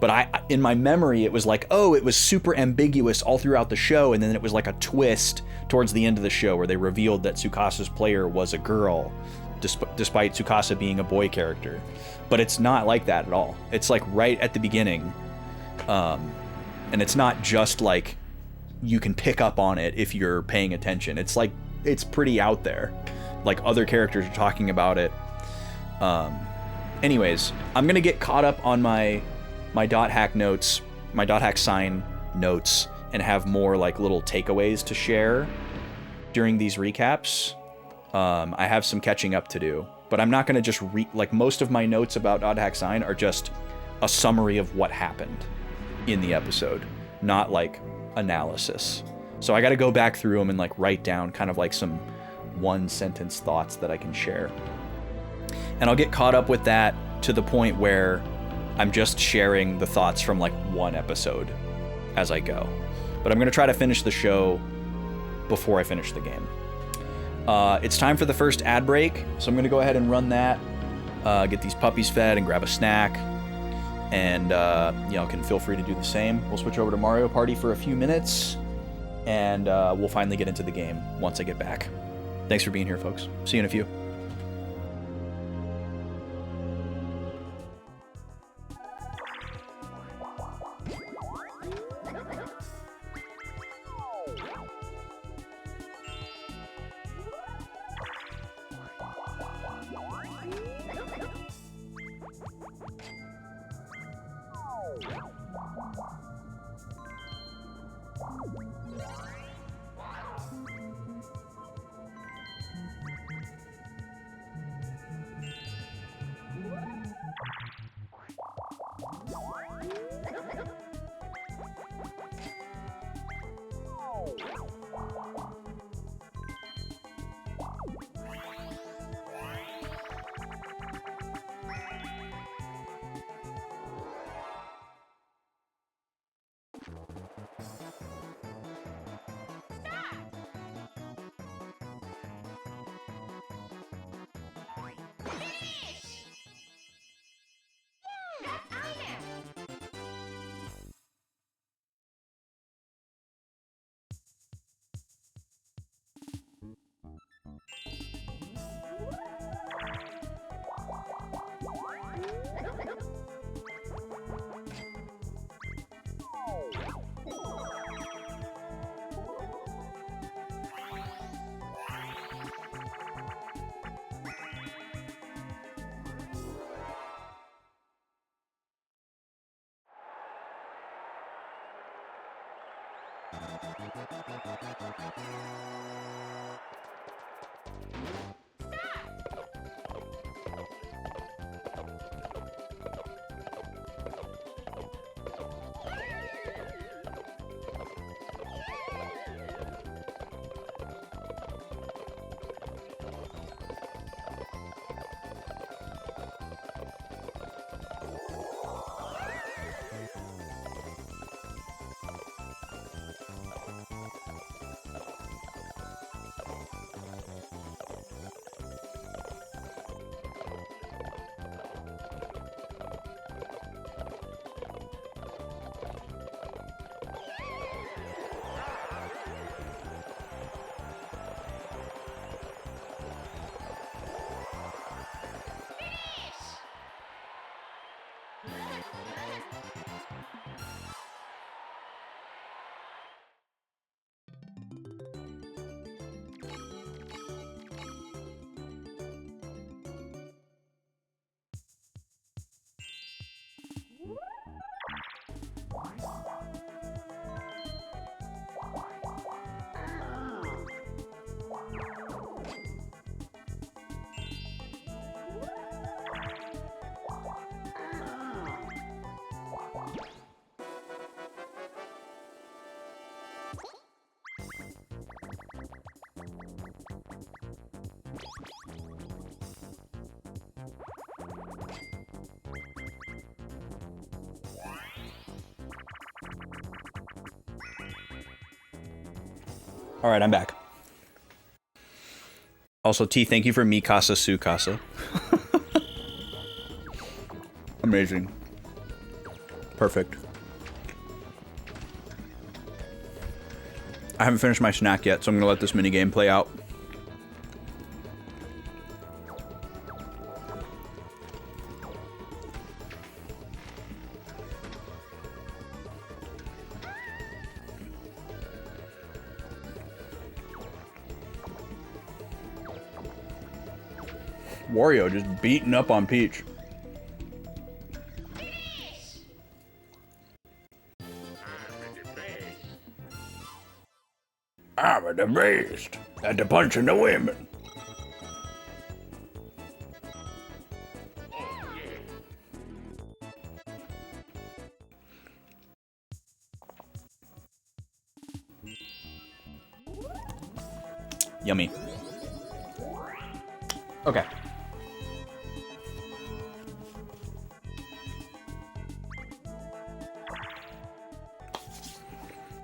But in my memory, it was like, oh, it was super ambiguous all throughout the show, and then it was like a twist towards the end of the show where they revealed that Tsukasa's player was a girl, despite Tsukasa being a boy character. But it's not like that at all. It's like right at the beginning, and it's not just like you can pick up on it if you're paying attention. It's like, it's pretty out there. Like other characters are talking about it. Anyways, I'm gonna get caught up on my dot hack notes, my dot hack sign notes, and have more like little takeaways to share during these recaps. I have some catching up to do, but I'm not gonna just like most of my notes about dot hack sign are just a summary of what happened in the episode, not like analysis. So I got to go back through them and like write down kind of like some one sentence thoughts that I can share. And I'll get caught up with that to the point where I'm just sharing the thoughts from like one episode as I go. But I'm going to try to finish the show before I finish the game. It's time for the first ad break, so I'm going to go ahead and run that, get these puppies fed and grab a snack, and you know, can feel free to do the same. We'll switch over to Mario Party for a few minutes, and we'll finally get into the game once I get back. Thanks for being here, folks. See you in a few. All right, I'm back. Also, T, thank you for mi casa su casa. Amazing. Perfect. I haven't finished my snack yet, so I'm gonna let this minigame play out. Wario just beating up on Peach. I'm the beast at the punching the women. Yummy. Okay.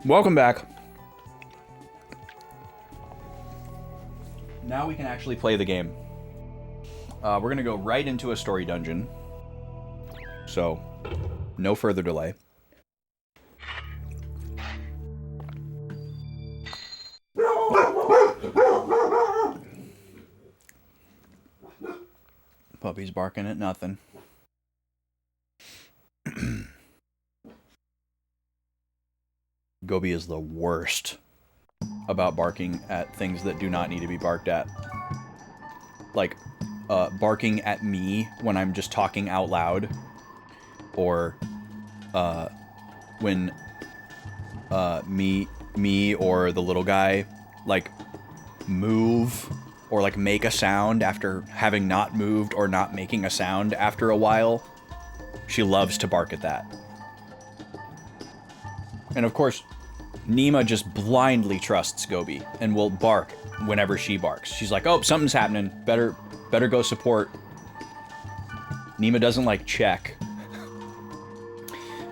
Welcome back. Now we can actually play the game. We're going to go right into a story dungeon. So, no further delay. Puppy's barking at nothing. Gobi is the worst about barking at things that do not need to be barked at. Like, barking at me when I'm just talking out loud. Or, when, me or the little guy, like, move or, like, make a sound after having not moved or not making a sound after a while. She loves to bark at that. And of course, Nima just blindly trusts Gobi and will bark whenever she barks. She's like, oh, something's happening. Better go support. Nima doesn't, like, check.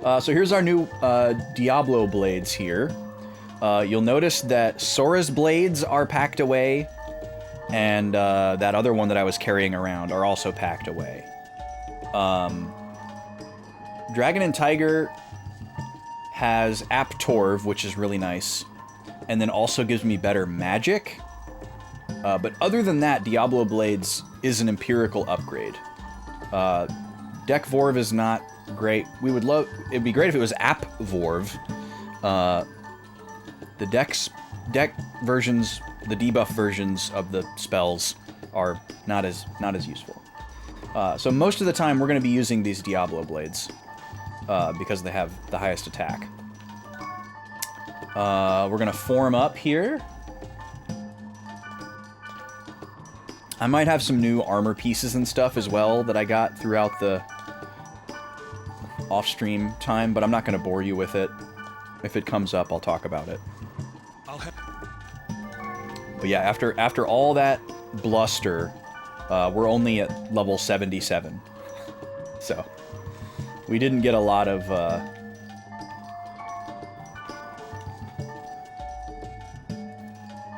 So here's our new Diablo blades here. You'll notice that Sora's blades are packed away, and that other one that I was carrying around are also packed away. Dragon and Tiger has Aptorv, which is really nice, and then also gives me better magic. But other than that, Diablo Blades is an empirical upgrade. Deck Vorv is not great. It'd be great if it was App Vorv. The deck versions, the debuff versions of the spells are not as useful. So most of the time we're going to be using these Diablo Blades. Because they have the highest attack. We're gonna form up here. I might have some new armor pieces and stuff as well that I got throughout the off-stream time, but I'm not gonna bore you with it. If it comes up, I'll talk about it. But yeah, after all that bluster, we're only at level 77. So, we didn't get a lot of,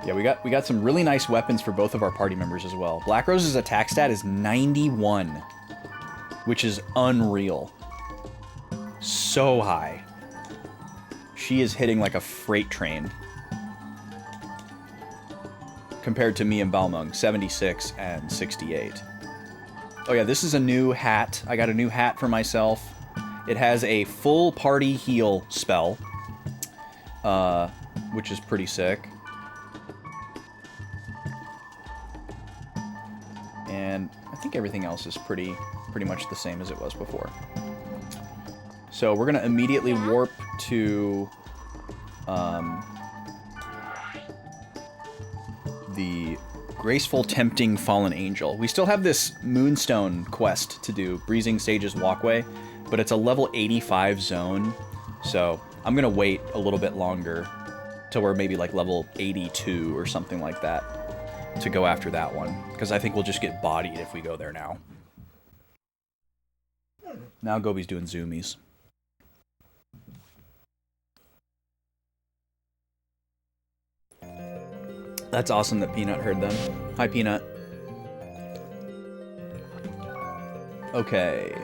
yeah, we got some really nice weapons for both of our party members as well. Black Rose's attack stat is 91, which is unreal. So high. She is hitting like a freight train. Compared to me and Balmung, 76 and 68. Oh yeah, this is a new hat. I got a new hat for myself. It has a full party heal spell, which is pretty sick. And I think everything else is pretty much the same as it was before. So we're gonna immediately warp to the Graceful Tempting Fallen Angel. We still have this Moonstone quest to do, Breezing Sage's Walkway, but it's a level 85 zone, so I'm gonna wait a little bit longer till we're maybe like level 82 or something like that to go after that one, because I think we'll just get bodied if we go there now. Now Gobi's doing zoomies. That's awesome that Peanut heard them. Hi, Peanut. Okay.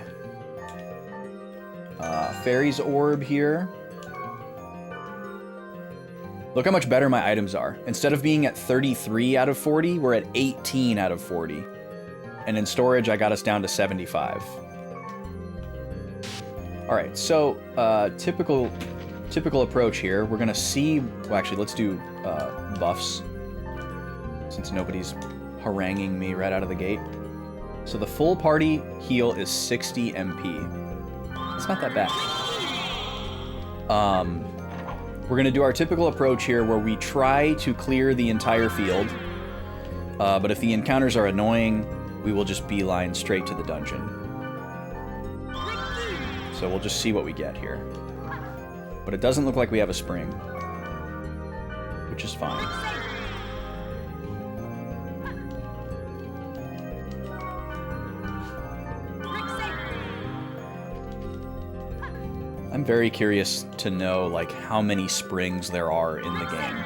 Fairy's Orb here. Look how much better my items are. Instead of being at 33 out of 40, we're at 18 out of 40. And in storage, I got us down to 75. Alright, so, typical approach here. We're gonna see... Well, actually, let's do, buffs. Since nobody's haranguing me right out of the gate. So the full party heal is 60 MP. It's not that bad. We're gonna do our typical approach here where we try to clear the entire field. But if the encounters are annoying, we will just beeline straight to the dungeon. So we'll just see what we get here. But it doesn't look like we have a spring. Which is fine. I'm very curious to know, like, how many springs there are in the game.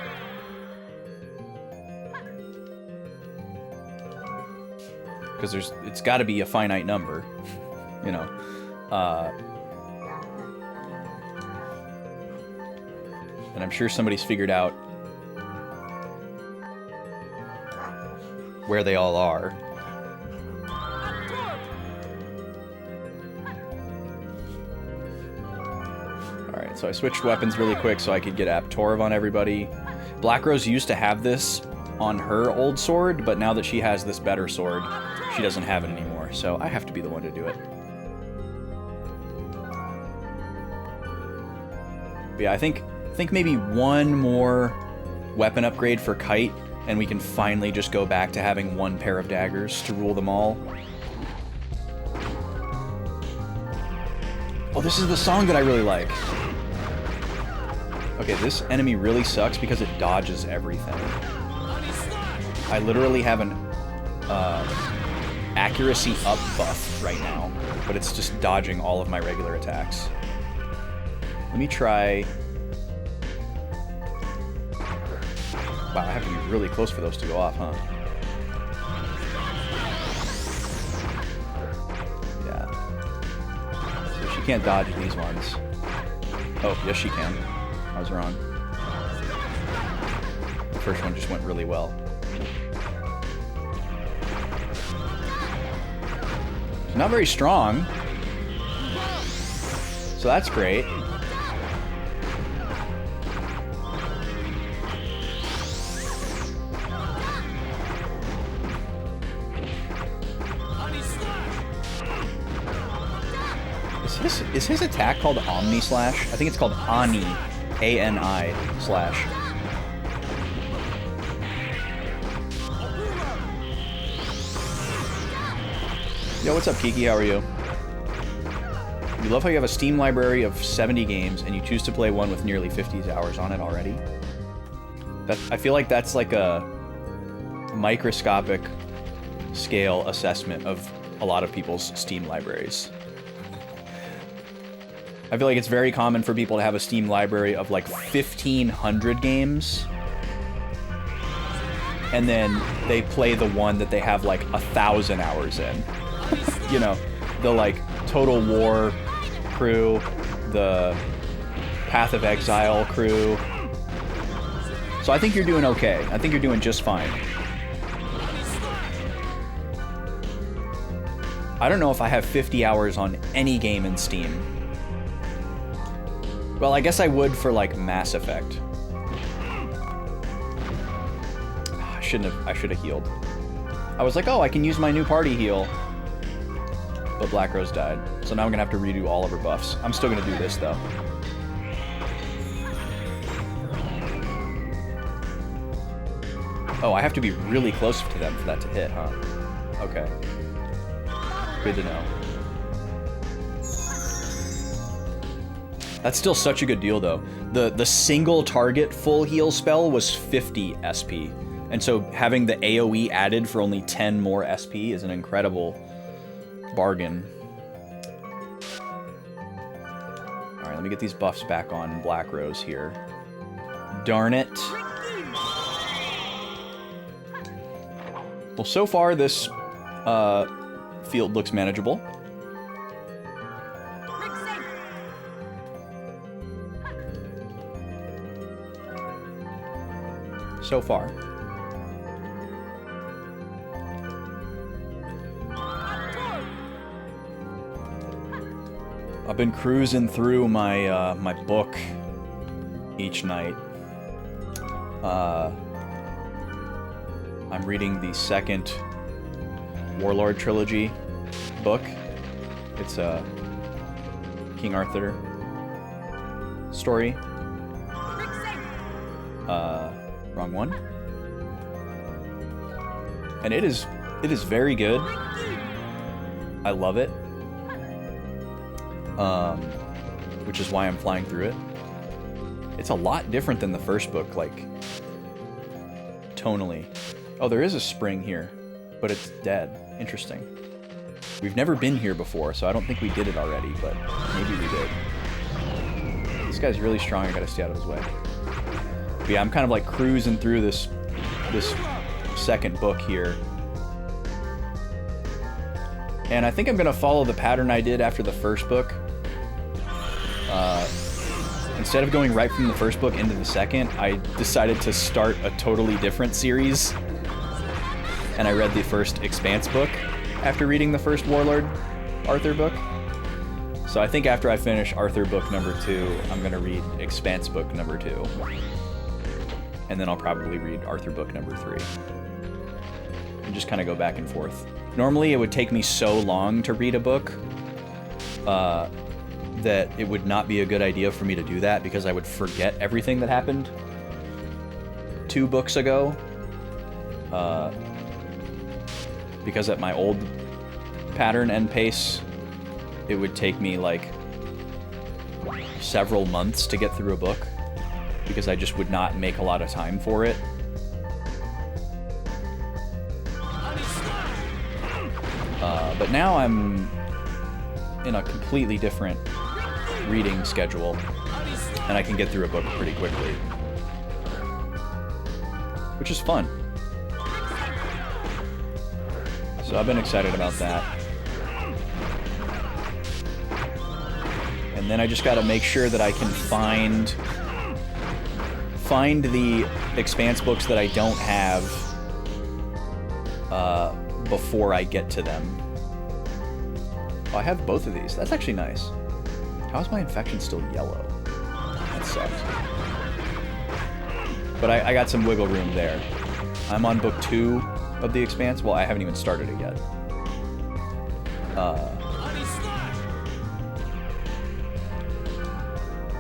Because it's got to be a finite number, you know. And I'm sure somebody's figured out where they all are. So I switched weapons really quick so I could get Aptorv on everybody. Black Rose used to have this on her old sword, but now that she has this better sword, she doesn't have it anymore. So I have to be the one to do it. But yeah, I think maybe one more weapon upgrade for Kite, and we can finally just go back to having one pair of daggers to rule them all. Oh, this is the song that I really like. Okay, this enemy really sucks because it dodges everything. I literally have an accuracy up buff right now, but it's just dodging all of my regular attacks. Let me try... Wow, I have to be really close for those to go off, huh? Yeah. So she can't dodge these ones. Oh, yes she can. I was wrong. The first one just went really well. She's not very strong. So that's great. Is his attack called Omni Slash? I think it's called Ani ANI /. Yo, what's up, Kiki? How are you? You love how you have a Steam library of 70 games and you choose to play one with nearly 50 hours on it already. I feel like that's like a microscopic scale assessment of a lot of people's Steam libraries. I feel like it's very common for people to have a Steam library of like 1,500 games, and then they play the one that they have like 1,000 hours in. You know, the like Total War crew, the Path of Exile crew. So I think you're doing okay. I think you're doing just fine. I don't know if I have 50 hours on any game in Steam. Well, I guess I would for like Mass Effect. I should have healed. I was like, oh, I can use my new party heal. But Black Rose died. So now I'm gonna have to redo all of her buffs. I'm still gonna do this though. Oh, I have to be really close to them for that to hit, huh? Okay. Good to know. That's still such a good deal, though. The single target full heal spell was 50 SP. And so having the AoE added for only 10 more SP is an incredible bargain. Alright, let me get these buffs back on Black Rose here. Darn it. Well, so far this field looks manageable. So far. I've been cruising through my my book each night. I'm reading the second Warlord trilogy book. It's a King Arthur story. Wrong one. And it is very good. I love it. Which is why I'm flying through it. It's a lot different than the first book, like tonally. Oh, there is a spring here, but it's dead. Interesting. We've never been here before, so I don't think we did it already, but maybe we did. This guy's really strong. I gotta stay out of his way. But yeah, I'm kind of like cruising through this second book here. And I think I'm gonna follow the pattern I did after the first book. Instead of going right from the first book into the second, I decided to start a totally different series. And I read the first Expanse book after reading the first Warlord Arthur book. So I think after I finish Arthur book number 2, I'm gonna read Expanse book number 2. And then I'll probably read Arthur book number 3. And just kind of go back and forth. Normally it would take me so long to read a book that it would not be a good idea for me to do that because I would forget everything that happened 2 books ago. Because at my old pattern and pace, it would take me like several months to get through a book because I just would not make a lot of time for it. But now I'm in a completely different reading schedule, and I can get through a book pretty quickly, which is fun. So I've been excited about that. And then I just gotta make sure that I can find the Expanse books that I don't have before I get to them. Oh, I have both of these. That's actually nice. How is my infection still yellow? That sucks. But I got some wiggle room there. I'm on book 2 of the Expanse. Well, I haven't even started it yet.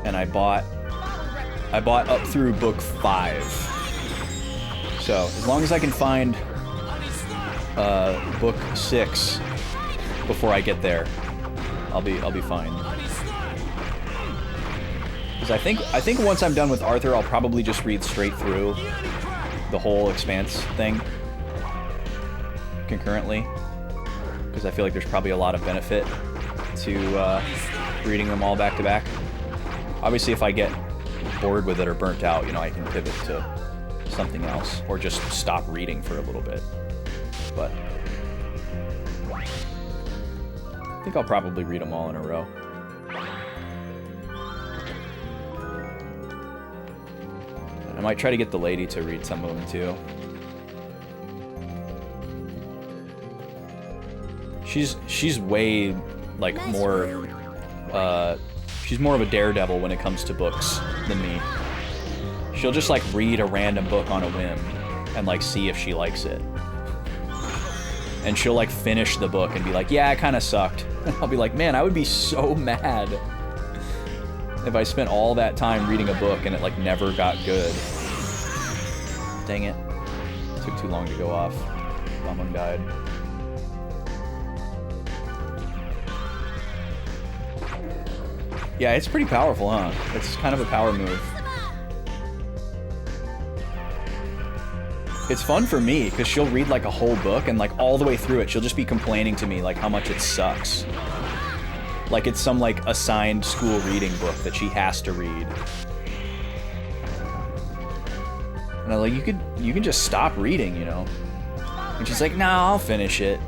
And I bought I bought up through book 5. So, as long as I can find book 6 before I get there, I'll be fine. Because I think once I'm done with Arthur, I'll probably just read straight through the whole Expanse thing concurrently. Because I feel like there's probably a lot of benefit to reading them all back to back. Obviously, if I get bored with it or burnt out, you know, I can pivot to something else or just stop reading for a little bit. But I think I'll probably read them all in a row. I might try to get the lady to read some of them too. She's way like more she's more of a daredevil when it comes to books than me. She'll just like read a random book on a whim and like see if she likes it. And she'll like finish the book and be like, yeah, it kind of sucked. And I'll be like, man, I would be so mad if I spent all that time reading a book and it like never got good. Dang it. Took too long to go off. Someone died. Yeah, it's pretty powerful, huh? It's kind of a power move. It's fun for me, because she'll read like a whole book, and like all the way through it, she'll just be complaining to me like how much it sucks. Like it's some like assigned school reading book that she has to read. And I'm like, you can just stop reading, you know? And she's like, nah, I'll finish it.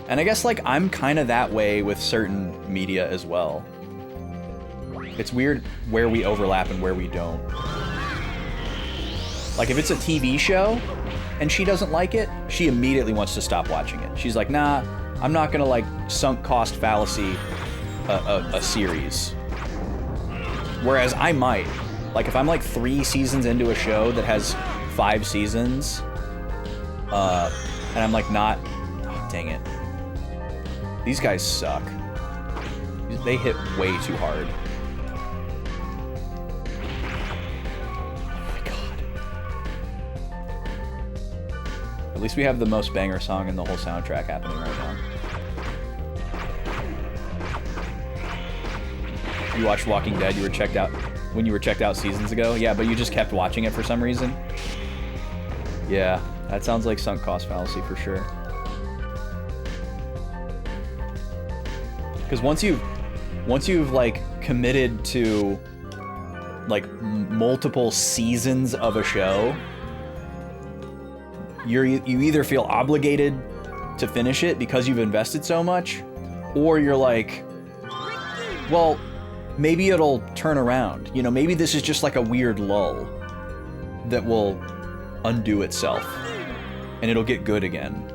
And I guess, like, I'm kind of that way with certain media as well. It's weird where we overlap and where we don't. Like, if it's a TV show and she doesn't like it, she immediately wants to stop watching it. She's like, nah, I'm not gonna, like, sunk cost fallacy a series. Whereas I might. Like, if I'm, like, 3 seasons into a show that has 5 seasons, and I'm, like, not... Oh, dang it. These guys suck. They hit way too hard. Oh my god. At least we have the most banger song in the whole soundtrack happening right now. You watched Walking Dead, you were checked out when you were checked out seasons ago? Yeah, but you just kept watching it for some reason? Yeah, that sounds like sunk cost fallacy for sure. Because once you've like committed to like multiple seasons of a show, you either feel obligated to finish it because you've invested so much, or you're like, well, maybe it'll turn around. You know, maybe this is just like a weird lull that will undo itself and it'll get good again.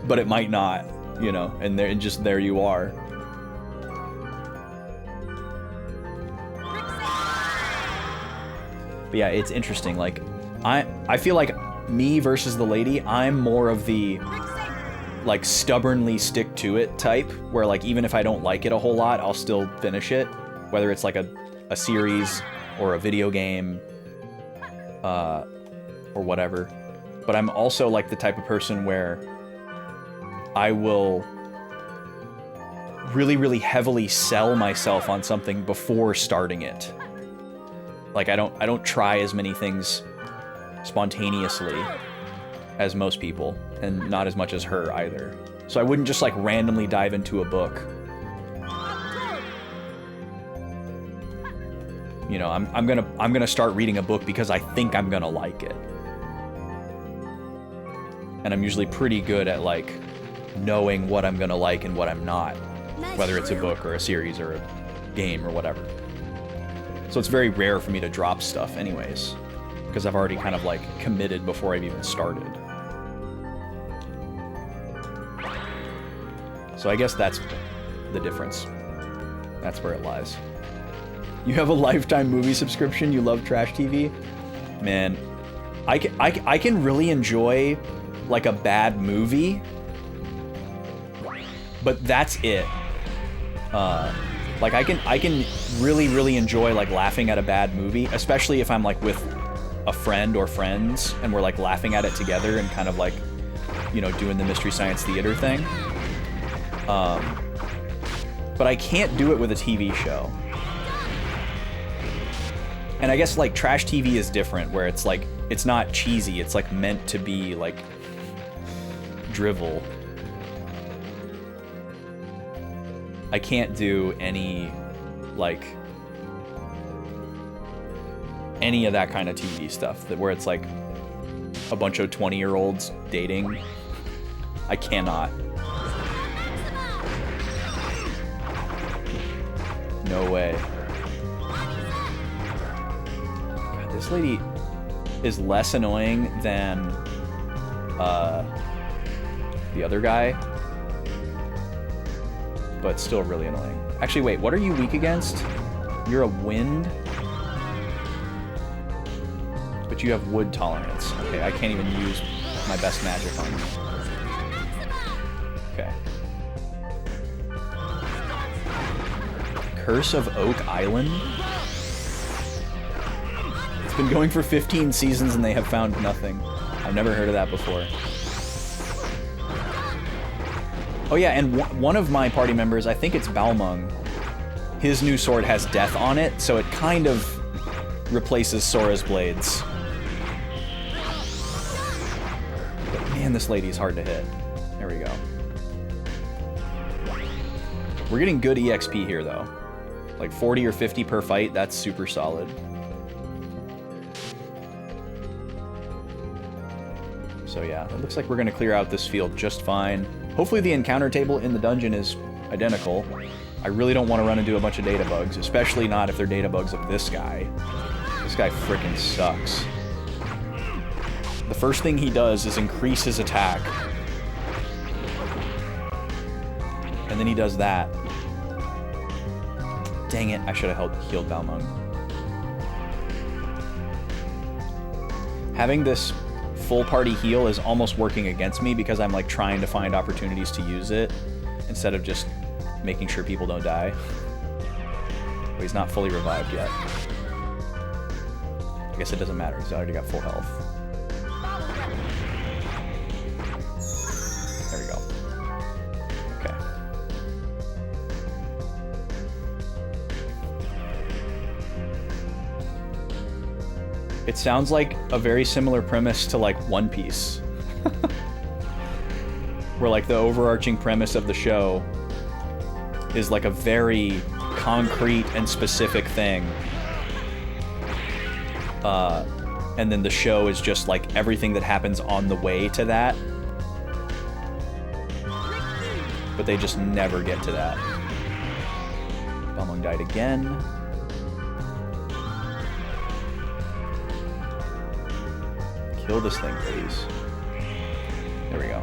But it might not. You know, and there you are. But yeah, it's interesting. Like, I feel like me versus the lady, I'm more of the like stubbornly stick to it type, where like even if I don't like it a whole lot, I'll still finish it, whether it's like a series or a video game, or whatever. But I'm also like the type of person where I will really, really heavily sell myself on something before starting it. Like I don't try as many things spontaneously as most people, and not as much as her either. So I wouldn't just like randomly dive into a book. You know, I'm gonna start reading a book because I think I'm gonna like it. And I'm usually pretty good at like knowing what I'm gonna like and what I'm not, whether it's a book or a series or a game or whatever. So it's very rare for me to drop stuff anyways, because I've already kind of like committed before I've even started. So I guess that's the difference. That's where it lies. You have a lifetime movie subscription, you love trash TV? Man, I can really enjoy like a bad movie, but that's it. Like I can really enjoy like laughing at a bad movie, especially if I'm like with a friend or friends and we're like laughing at it together and kind of like, you know, doing the Mystery Science Theater thing. But I can't do it with a TV show. And I guess like trash TV is different, where it's like, it's not cheesy, it's like meant to be like drivel. I can't do any like any of that kind of TV stuff that where it's like a bunch of 20-year-olds dating. I cannot. No way. God, this lady is less annoying than the other guy, but still really annoying. Actually, wait, what are you weak against? You're a wind? But you have wood tolerance. Okay, I can't even use my best magic on you. Okay. Curse of Oak Island? It's been going for 15 seasons and they have found nothing. I've never heard of that before. Oh yeah, and one of my party members, I think it's Balmung, his new sword has death on it, so it kind of replaces Sora's blades. But man, this lady's hard to hit. There we go. We're getting good EXP here, though. Like 40 or 50 per fight, that's super solid. So yeah, it looks like we're going to clear out this field just fine. Hopefully the encounter table in the dungeon is identical. I really don't want to run into a bunch of data bugs, especially not if they're data bugs of this guy. This guy frickin' sucks. The first thing he does is increase his attack. And then he does that. Dang it, I should have healed Balmung. Having this full party heal is almost working against me because I'm like trying to find opportunities to use it instead of just making sure people don't die. But he's not fully revived yet. I guess it doesn't matter, he's already got full health. There we go. Okay. It sounds like a very similar premise to like One Piece. Where like the overarching premise of the show is like a very concrete and specific thing. And then the show is just like everything that happens on the way to that. But they just never get to that. Balmung died again. Kill this thing, please. There we go.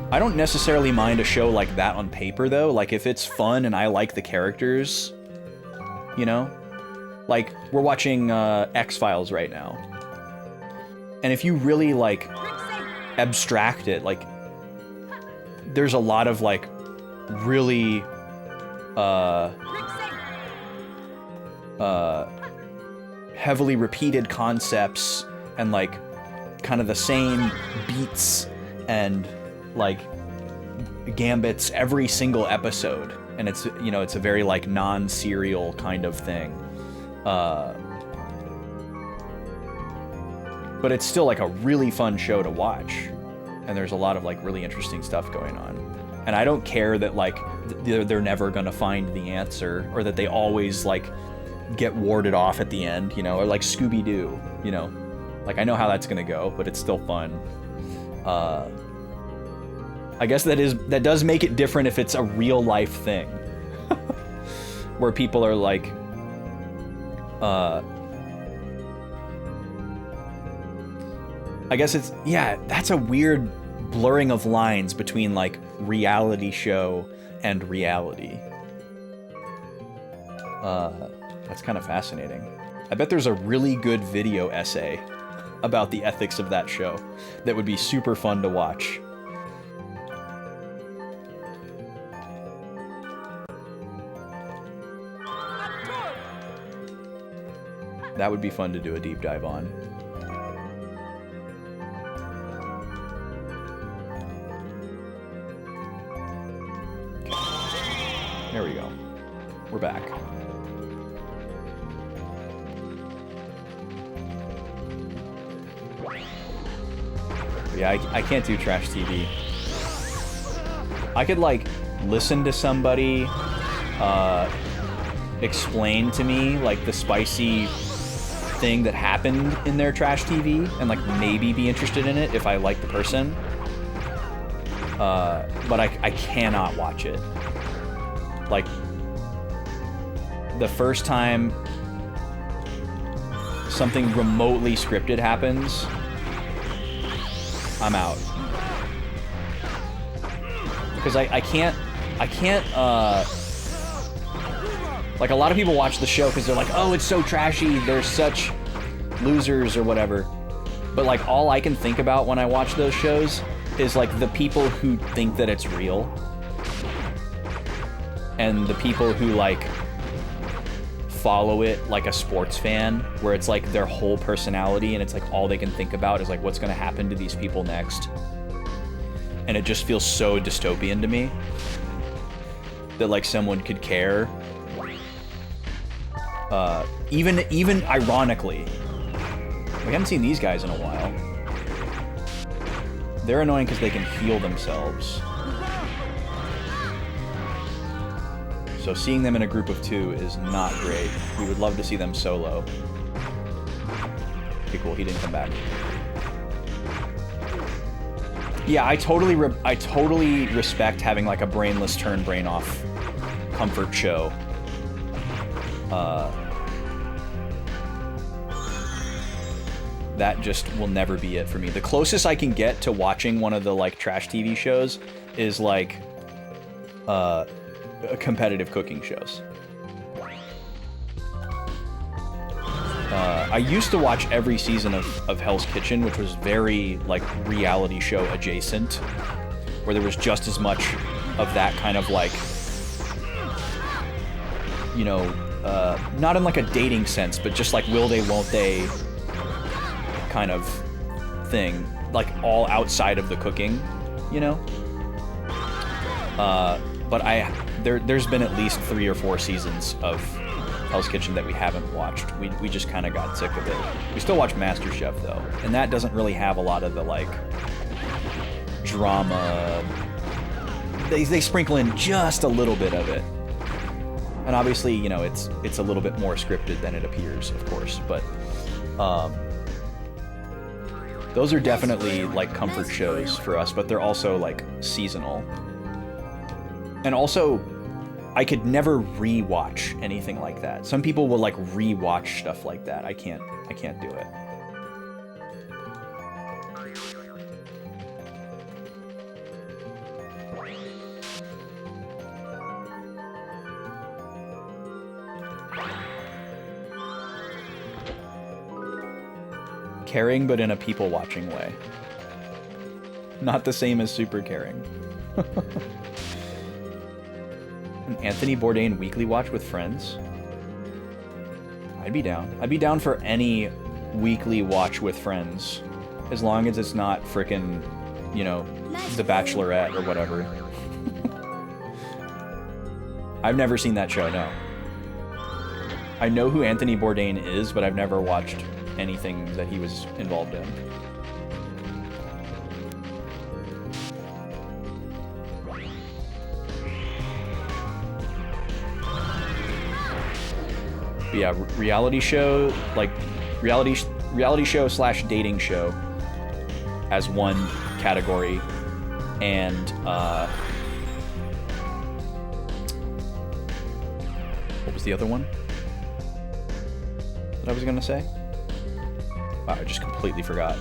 I don't necessarily mind a show like that on paper, though. Like, if it's fun and I like the characters, you know? Like, we're watching X-Files right now. And if you really, like, abstract it, like, there's a lot of, like, really, heavily repeated concepts and, like, kind of the same beats and, like, gambits every single episode. And it's, you know, it's a very, like, non-serial kind of thing. But it's still, like, a really fun show to watch. And there's a lot of, like, really interesting stuff going on. And I don't care that, like, they're never gonna find the answer, or that they always, like, get warded off at the end, you know, or like Scooby-Doo, you know. Like, I know how that's gonna go, but it's still fun. I guess that does make it different if it's a real-life thing. Where people are, like, I guess it's, yeah, that's a weird blurring of lines between, like, reality show and reality. That's kind of fascinating. I bet there's a really good video essay about the ethics of that show that would be super fun to watch. That would be fun to do a deep dive on. Okay. There we go. We're back. Yeah, I can't do trash TV. I could, like, listen to somebody explain to me, like, the spicy thing that happened in their trash TV and, like, maybe be interested in it if I like the person. But I cannot watch it. Like, the first time something remotely scripted happens, I'm out. Because I can't, like, a lot of people watch the show because they're like, oh, it's so trashy, they're such losers or whatever. But, like, all I can think about when I watch those shows is, like, the people who think that it's real. And the people who, like, follow it like a sports fan, where it's like their whole personality and it's like all they can think about is like what's going to happen to these people next. And it just feels so dystopian to me that, like, someone could care. Even ironically, we haven't seen these guys in a while. They're annoying because they can heal themselves. So seeing them in a group of 2 is not great. We would love to see them solo. Okay, cool. He didn't come back. Yeah, I totally respect having, like, a brainless turn brain off comfort show. That just will never be it for me. The closest I can get to watching one of the, like, trash TV shows is, like, competitive cooking shows. I used to watch every season of Hell's Kitchen, which was very, like, reality show adjacent, where there was just as much of that kind of, like, you know, not in, like, a dating sense, but just, like, will they, won't they kind of thing, like, all outside of the cooking, you know? But there's been at least 3 or 4 seasons of Hell's Kitchen that we haven't watched. We just kind of got sick of it. We still watch MasterChef, though, and that doesn't really have a lot of the, like, drama. They sprinkle in just a little bit of it. And obviously, you know, it's a little bit more scripted than it appears, of course, but those are definitely, like, comfort shows for us, but they're also, like, seasonal. And also, I could never re-watch anything like that. Some people will, like, re-watch stuff like that. I can't do it. Caring, but in a people-watching way. Not the same as super caring. An Anthony Bourdain weekly watch with friends? I'd be down. I'd be down for any weekly watch with friends. As long as it's not frickin', you know, The Bachelorette or whatever. I've never seen that show, no. I know who Anthony Bourdain is, but I've never watched anything that he was involved in. But yeah, reality show, like reality show / dating show as one category, and what was the other one that I was gonna say? Wow, I just completely forgot.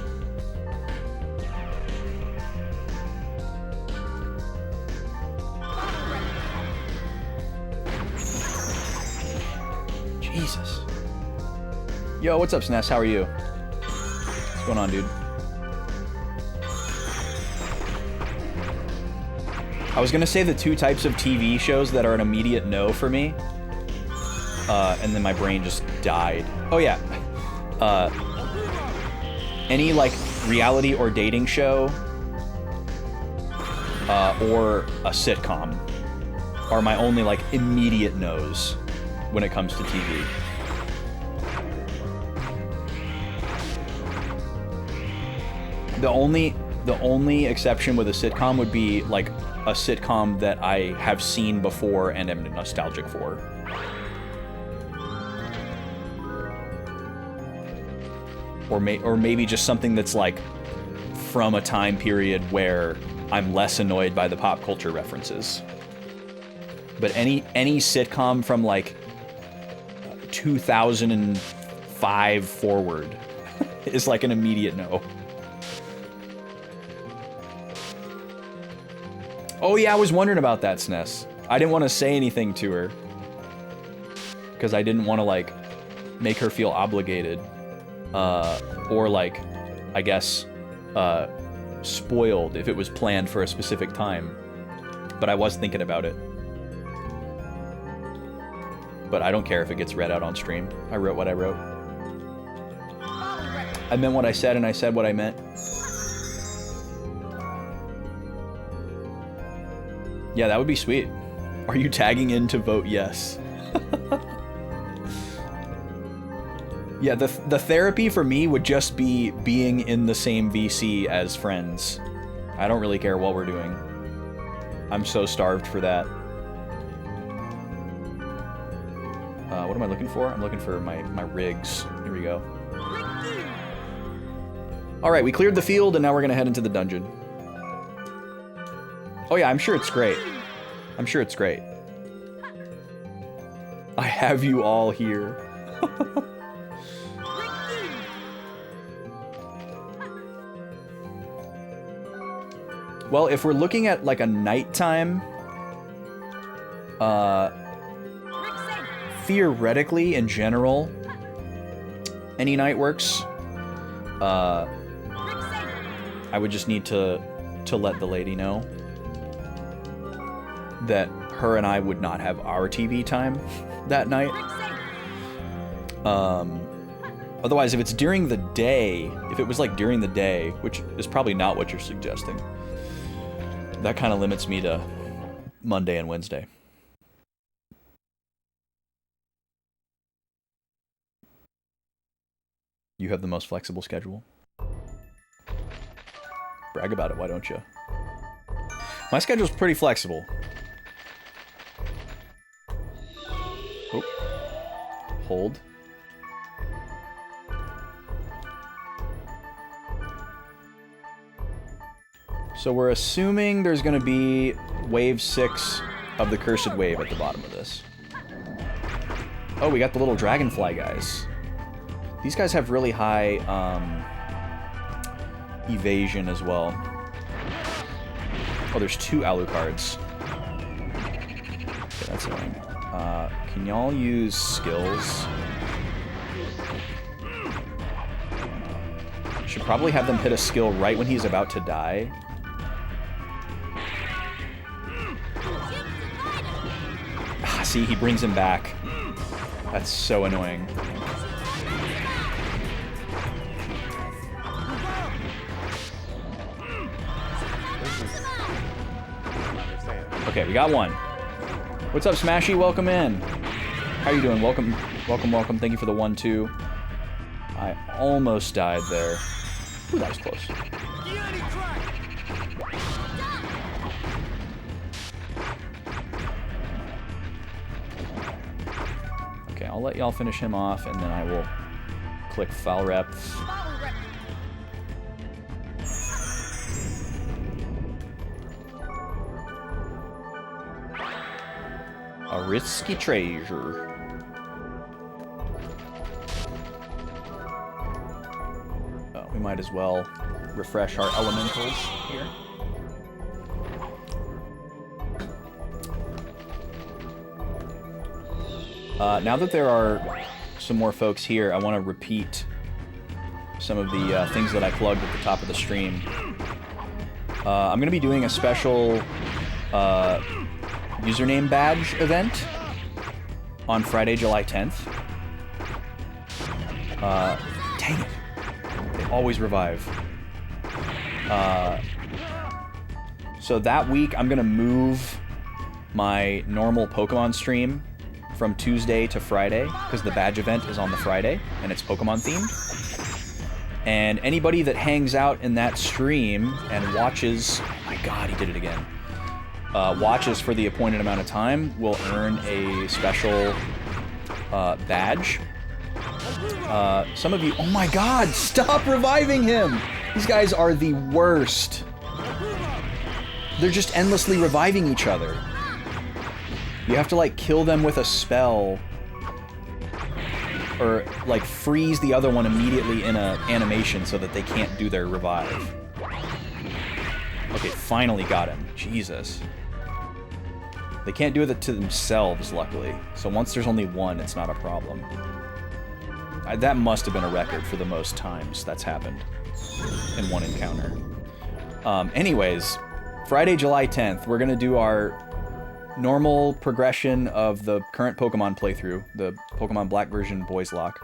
Jesus. Yo, what's up, Sness? How are you? What's going on, dude? I was gonna say the two types of TV shows that are an immediate no for me, and then my brain just died. Oh yeah, any like reality or dating show, or a sitcom are my only like immediate no's when it comes to TV. The only exception with a sitcom would be like a sitcom that I have seen before and am nostalgic for. Or maybe just something that's like from a time period where I'm less annoyed by the pop culture references. But any sitcom from like 2005 forward is like an immediate no. Oh yeah, I was wondering about that, SNES. I didn't want to say anything to her because I didn't want to like make her feel obligated, or like, I guess, spoiled if it was planned for a specific time. But I was thinking about it. But I don't care if it gets read out on stream. I wrote what I wrote. I meant what I said, and I said what I meant. Yeah, that would be sweet. Are you tagging in to vote yes? Yeah, the therapy for me would just be being in the same VC as friends. I don't really care what we're doing. I'm so starved for that. What am I looking for? I'm looking for my rigs. Here we go. Alright, we cleared the field and now we're gonna head into the dungeon. Oh yeah, I'm sure it's great. I'm sure it's great. I have you all here. Well, if we're looking at like a nighttime, theoretically, in general, any night works. I would just need to let the lady know that her and I would not have our TV time that night. Otherwise, if it's during the day, if it was like during the day, which is probably not what you're suggesting, that kind of limits me to Monday and Wednesday. You have the most flexible schedule. Brag about it, why don't you? My schedule's pretty flexible. Oh. Hold. So we're assuming there's going to be wave 6 of the Cursed Wave at the bottom of this. Oh, we got the little dragonfly guys. These guys have really high evasion as well. Oh, there's 2 Alucards. Okay, that's annoying. Can y'all use skills? Should probably have them hit a skill right when he's about to die. Ah, see, he brings him back. That's so annoying. Okay, we got one. What's up, Smashy? Welcome in. How you doing? Welcome, welcome, welcome. Thank you for the 1-2. I almost died there. Ooh, that was close. Okay, I'll let y'all finish him off, and then I will click file rep. A risky treasure. Oh, we might as well refresh our elementals here. Now that there are some more folks here, I want to repeat some of the things that I plugged at the top of the stream. I'm going to be doing a special username badge event on Friday, July 10th. Dang it. They always revive. So that week, I'm going to move my normal Pokemon stream from Tuesday to Friday, because the badge event is on the Friday, and it's Pokemon themed. And anybody that hangs out in that stream and watches... Oh my god, he did it again. Watches for the appointed amount of time will earn a special badge. Some of you... Oh my god, stop reviving him! These guys are the worst. They're just endlessly reviving each other. You have to, like, kill them with a spell. Or, like, freeze the other one immediately in an animation so that they can't do their revive. Okay, finally got him. Jesus. They can't do it to themselves, luckily. So once there's only one, it's not a problem. That must have been a record for the most times that's happened in one encounter. Anyways, Friday, July 10th, we're going to do our normal progression of the current Pokemon playthrough, the Pokemon Black version Boys Lock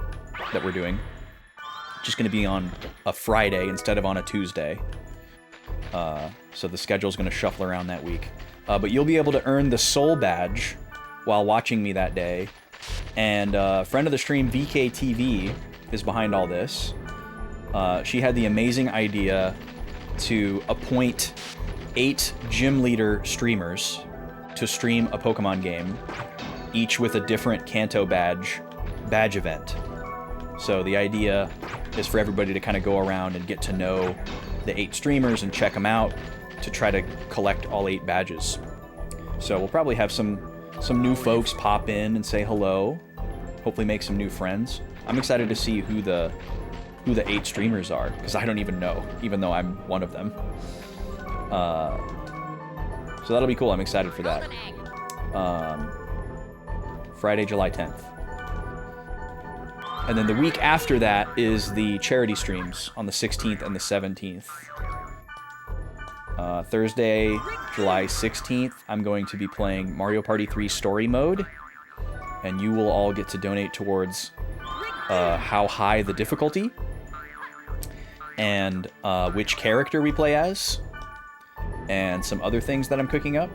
that we're doing. Just going to be on a Friday instead of on a Tuesday. So the schedule's going to shuffle around that week. But you'll be able to earn the Soul Badge while watching me that day. And friend of the stream, VKTV, is behind all this. She had the amazing idea to appoint 8 gym leader streamers to stream a Pokemon game, each with a different Kanto badge event. So the idea is for everybody to kind of go around and get to know the 8 streamers and check them out to try to collect all 8 badges. So we'll probably have some new folks pop in and say hello, hopefully make some new friends. I'm excited to see who the 8 streamers are, because I don't even know, even though I'm one of them. So that'll be cool. I'm excited for that. Friday, July 10th. And then the week after that is the charity streams on the 16th and the 17th. Thursday, July 16th, I'm going to be playing Mario Party 3 Story Mode. And you will all get to donate towards how high the difficulty and which character we play as, and some other things that I'm cooking up.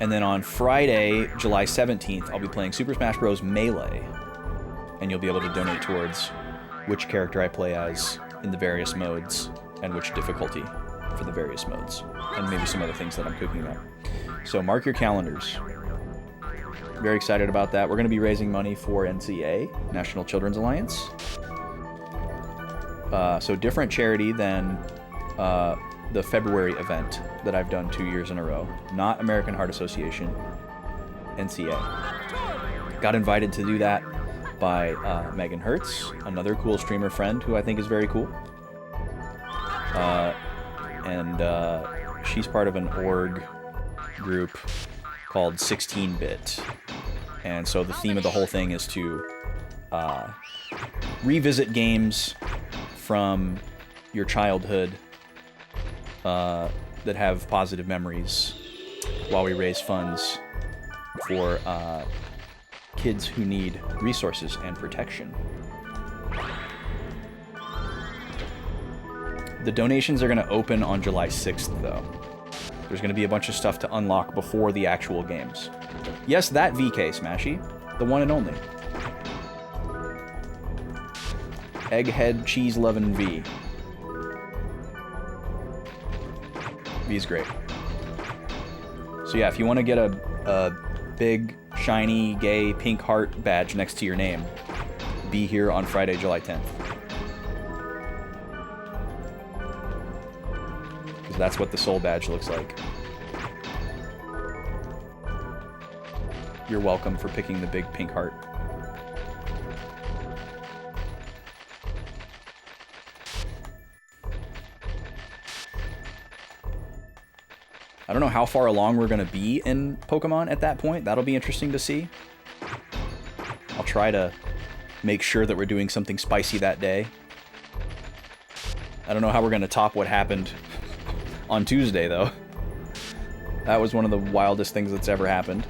And then on Friday, July 17th, I'll be playing Super Smash Bros. Melee, and you'll be able to donate towards which character I play as in the various modes, and which difficulty for the various modes, and maybe some other things that I'm cooking up. So mark your calendars. Very excited about that. We're going to be raising money for NCA, National Children's Alliance. So different charity than the February event that I've done 2 years in a row. Not American Heart Association, NCA. Got invited to do that by Megan Hertz, another cool streamer friend who I think is very cool. And she's part of an org group called 16-Bit. And so the theme of the whole thing is to revisit games from your childhood that have positive memories while we raise funds for kids who need resources and protection. The donations are going to open on July 6th, though. There's going to be a bunch of stuff to unlock before the actual games. Yes, that VK, Smashy. The one and only. Egghead Cheese Lovin' V. V's great. So yeah, if you want to get a big, shiny, gay, pink heart badge next to your name, be here on Friday, July 10th. Because that's what the soul badge looks like. You're welcome for picking the big pink heart. I don't know how far along we're going to be in Pokemon at that point. That'll be interesting to see. I'll try to make sure that we're doing something spicy that day. I don't know how we're going to top what happened on Tuesday, though. That was one of the wildest things that's ever happened.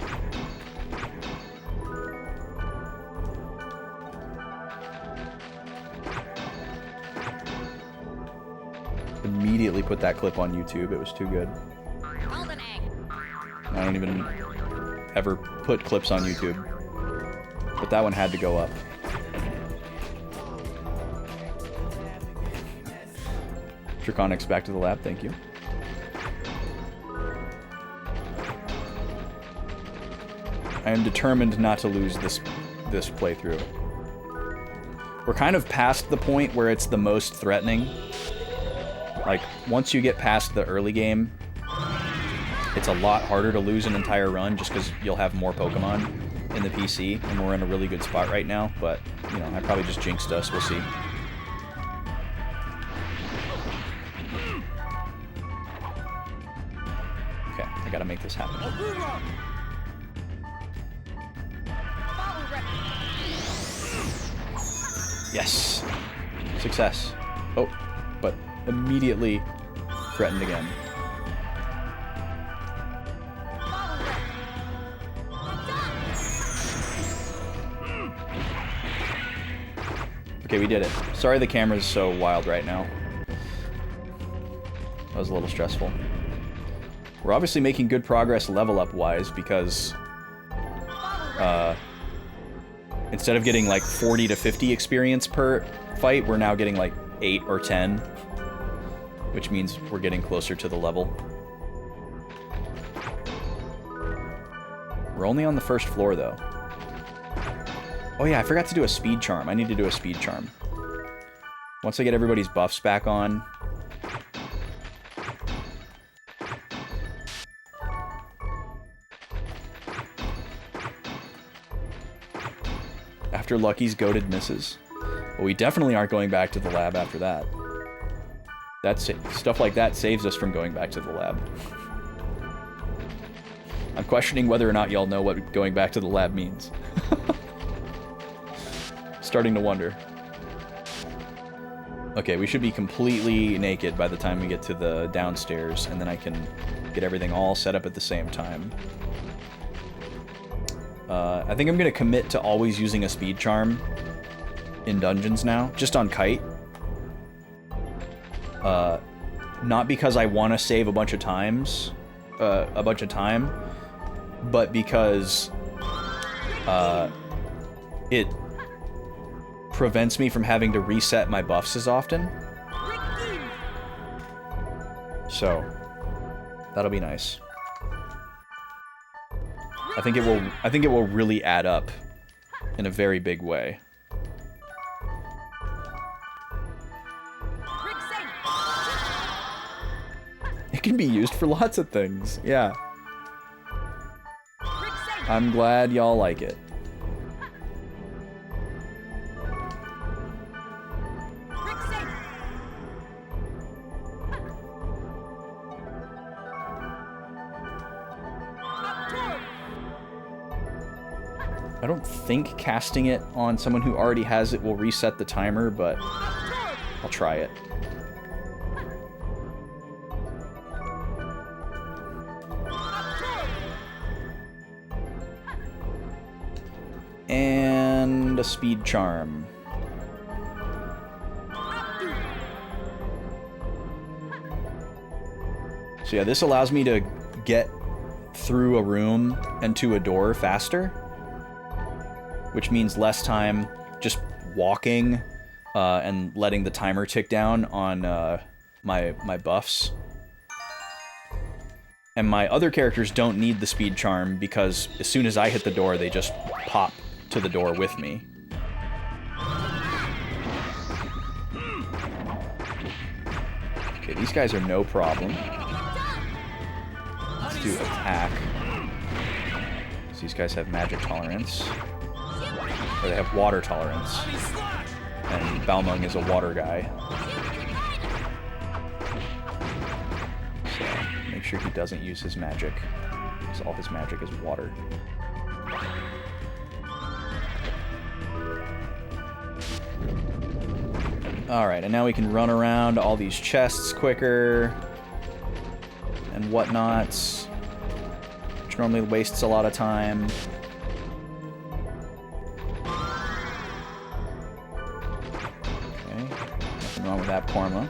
Immediately put that clip on YouTube. It was too good. I don't even ever put clips on YouTube. But that one had to go up. Draconics back to the lab, thank you. I am determined not to lose this playthrough. We're kind of past the point where it's the most threatening. Like, once you get past the early game, it's a lot harder to lose an entire run just because you'll have more Pokemon in the PC, and we're in a really good spot right now, but, you know, I probably just jinxed us, we'll see. Okay, I gotta make this happen. Yes! Success. Oh, but immediately threatened again. Okay, we did it. Sorry the camera's so wild right now. That was a little stressful. We're obviously making good progress level up wise because instead of getting like 40 to 50 experience per fight, we're now getting like 8 or 10, which means we're getting closer to the level. We're only on the first floor though. Oh yeah, I forgot to do a speed charm. I need to do a speed charm. Once I get everybody's buffs back on. After Lucky's goated misses. Well, we definitely aren't going back to the lab after that. That's stuff like that saves us from going back to the lab. I'm questioning whether or not y'all know what going back to the lab means. Starting to wonder. Okay, we should be completely naked by the time we get to the downstairs, and then I can get everything all set up at the same time. I think I'm going to commit to always using a speed charm in dungeons now, just on Kite. Not because I want to save a bunch of time, but because it prevents me from having to reset my buffs as often. So, that'll be nice. I think it will really add up in a very big way. It can be used for lots of things. Yeah. I'm glad y'all like it. I don't think casting it on someone who already has it will reset the timer, but I'll try it. And a speed charm. So yeah, this allows me to get through a room and to a door faster, which means less time just walking and letting the timer tick down on my buffs. And my other characters don't need the speed charm because as soon as I hit the door, they just pop to the door with me. Okay, these guys are no problem. Let's do attack. So these guys have magic tolerance. Or they have water tolerance. And Balmung is a water guy. So, make sure he doesn't use his magic. Because all his magic is water. Alright, and now we can run around all these chests quicker and whatnot, which normally wastes a lot of time. Okay, nothing wrong with that korma.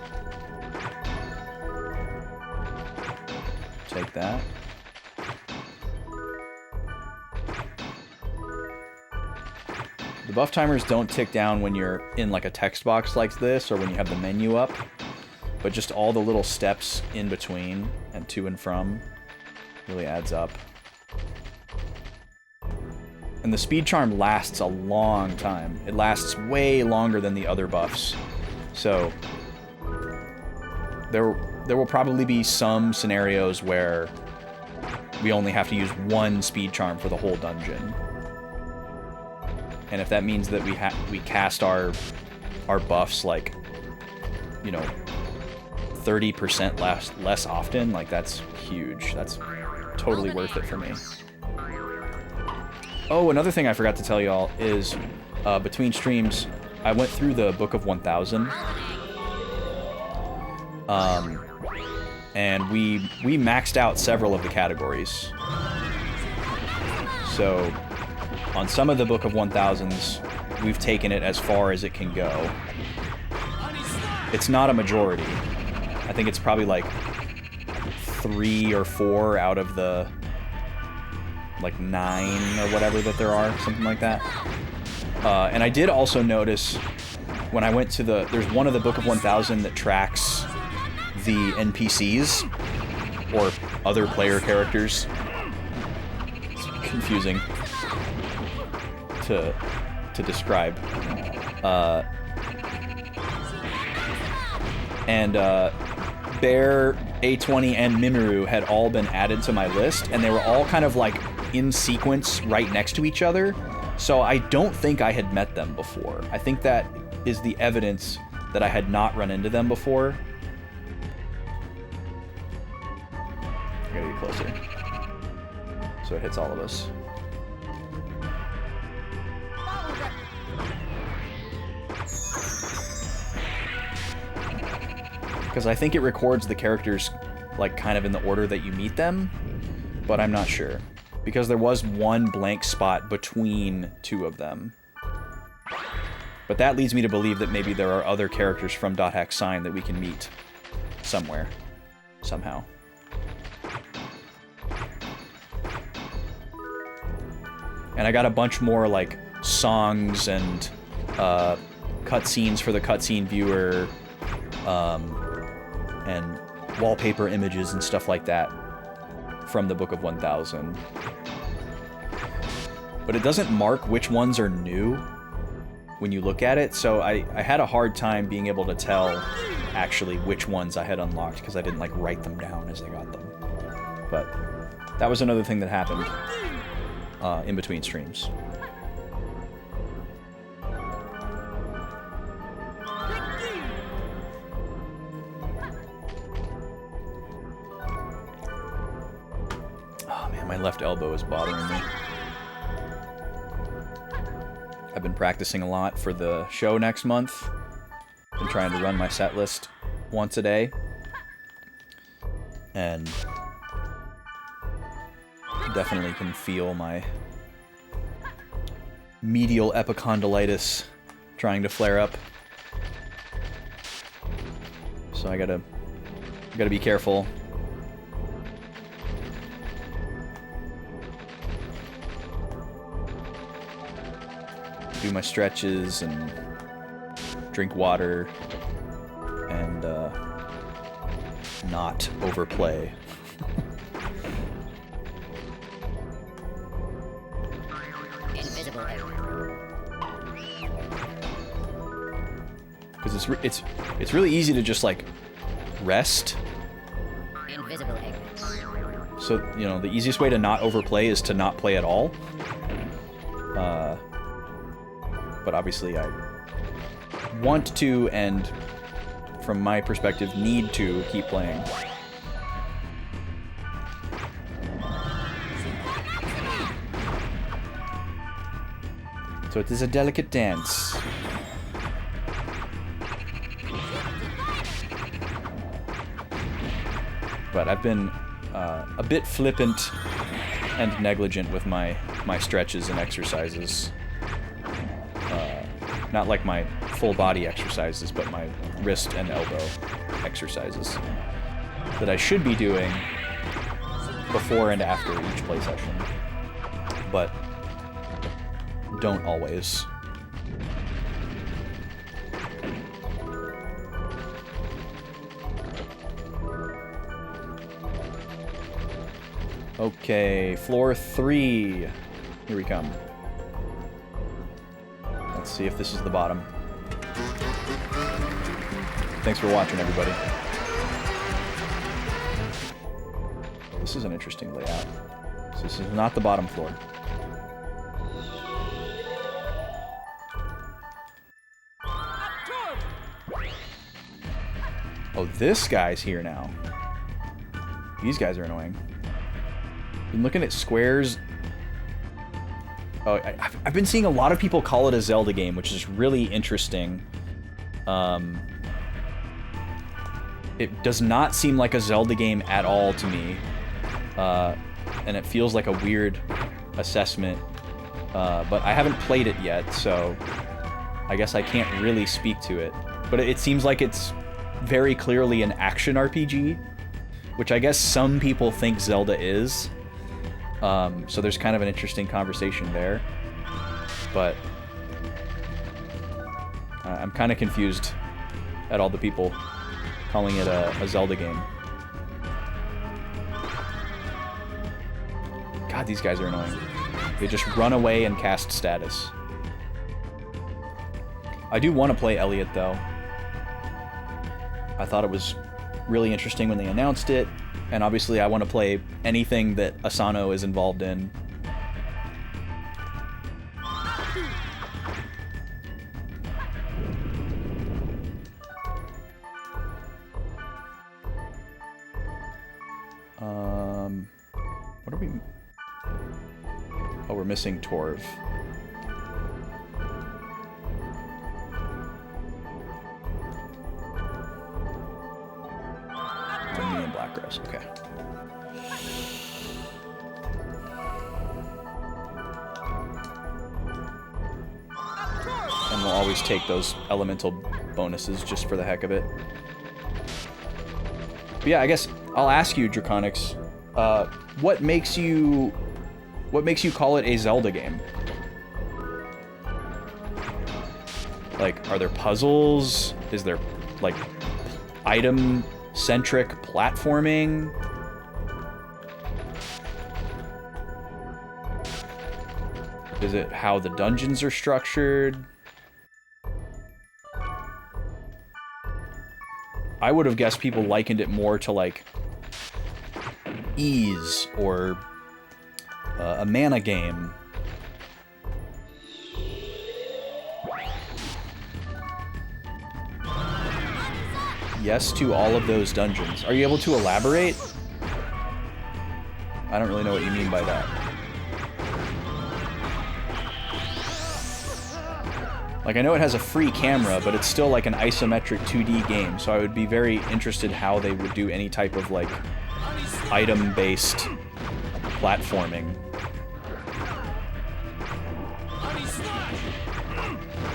Take that. The buff timers don't tick down when you're in like a text box like this or when you have the menu up, but just all the little steps in between and to and from really adds up. And the speed charm lasts a long time. It lasts way longer than the other buffs. So there will probably be some scenarios where we only have to use one speed charm for the whole dungeon. And if that means that we cast our buffs like, you know, 30% less often, like that's huge. That's totally worth it for me. Oh, another thing I forgot to tell y'all is between streams, I went through the Book of 1000. And we maxed out several of the categories. So on some of the Book of 1000s, we've taken it as far as it can go. It's not a majority. I think it's probably like 3 or 4 out of the like 9 or whatever that there are, something like that. And I did also notice when I went to there's one of the Book of 1000 that tracks the NPCs or other player characters. It's confusing to describe. Bear, A20, and Mimiru had all been added to my list, and they were all kind of like in sequence right next to each other. So I don't think I had met them before. I think that is the evidence that I had not run into them before. I gotta get closer so it hits all of us. Because I think it records the characters like kind of in the order that you meet them, but I'm not sure. Because there was one blank spot between 2 of them. But that leads me to believe that maybe there are other characters from .hack Sign that we can meet somewhere, somehow. And I got a bunch more like songs and cutscenes for the cutscene viewer, and wallpaper images and stuff like that from the Book of 1000. But it doesn't mark which ones are new when you look at it, so I had a hard time being able to tell actually which ones I had unlocked because I didn't like write them down as I got them. But that was another thing that happened in between streams. My left elbow is bothering me. I've been practicing a lot for the show next month. Been trying to run my set list once a day. And definitely can feel my medial epicondylitis trying to flare up. So I gotta be careful. Do my stretches and drink water and not overplay. Invisible Because it's really easy to just like rest. Invisible egg. So, you know, the easiest way to not overplay is to not play at all. But obviously I want to, and from my perspective, need to keep playing. So it is a delicate dance. but I've been a bit flippant and negligent with my stretches and exercises. Not like my full body exercises, but my wrist and elbow exercises that I should be doing before and after each play session, but don't always. Okay, floor 3. Here we come. Let's see if this is the bottom. Thanks for watching, everybody. This is an interesting layout. So this is not the bottom floor. Oh, this guy's here now. These guys are annoying. Been looking at squares. Oh, I've been seeing a lot of people call it a Zelda game, which is really interesting. It does not seem like a Zelda game at all to me. And it feels like a weird assessment. But I haven't played it yet, so I guess I can't really speak to it. But it seems like it's very clearly an action RPG, which I guess some people think Zelda is. So there's kind of an interesting conversation there. But I'm kind of confused at all the people calling it a Zelda game. God, these guys are annoying. They just run away and cast status. I do want to play Elliot, though. I thought it was really interesting when they announced it, and obviously I want to play anything that Asano is involved in. What are we... Oh, we're missing Torv. Me and Black Rose, okay. And we'll always take those elemental bonuses just for the heck of it. But yeah, I guess I'll ask you, Draconics, what makes you call it a Zelda game? Like, are there puzzles? Is there, like, item-centric platforming? Is it how the dungeons are structured? I would have guessed people likened it more to, like, Ease or a mana game. Yes to all of those dungeons. Are you able to elaborate? I don't really know what you mean by that. Like, I know it has a free camera, but it's still like an isometric 2D game, so I would be very interested how they would do any type of, like, item-based platforming.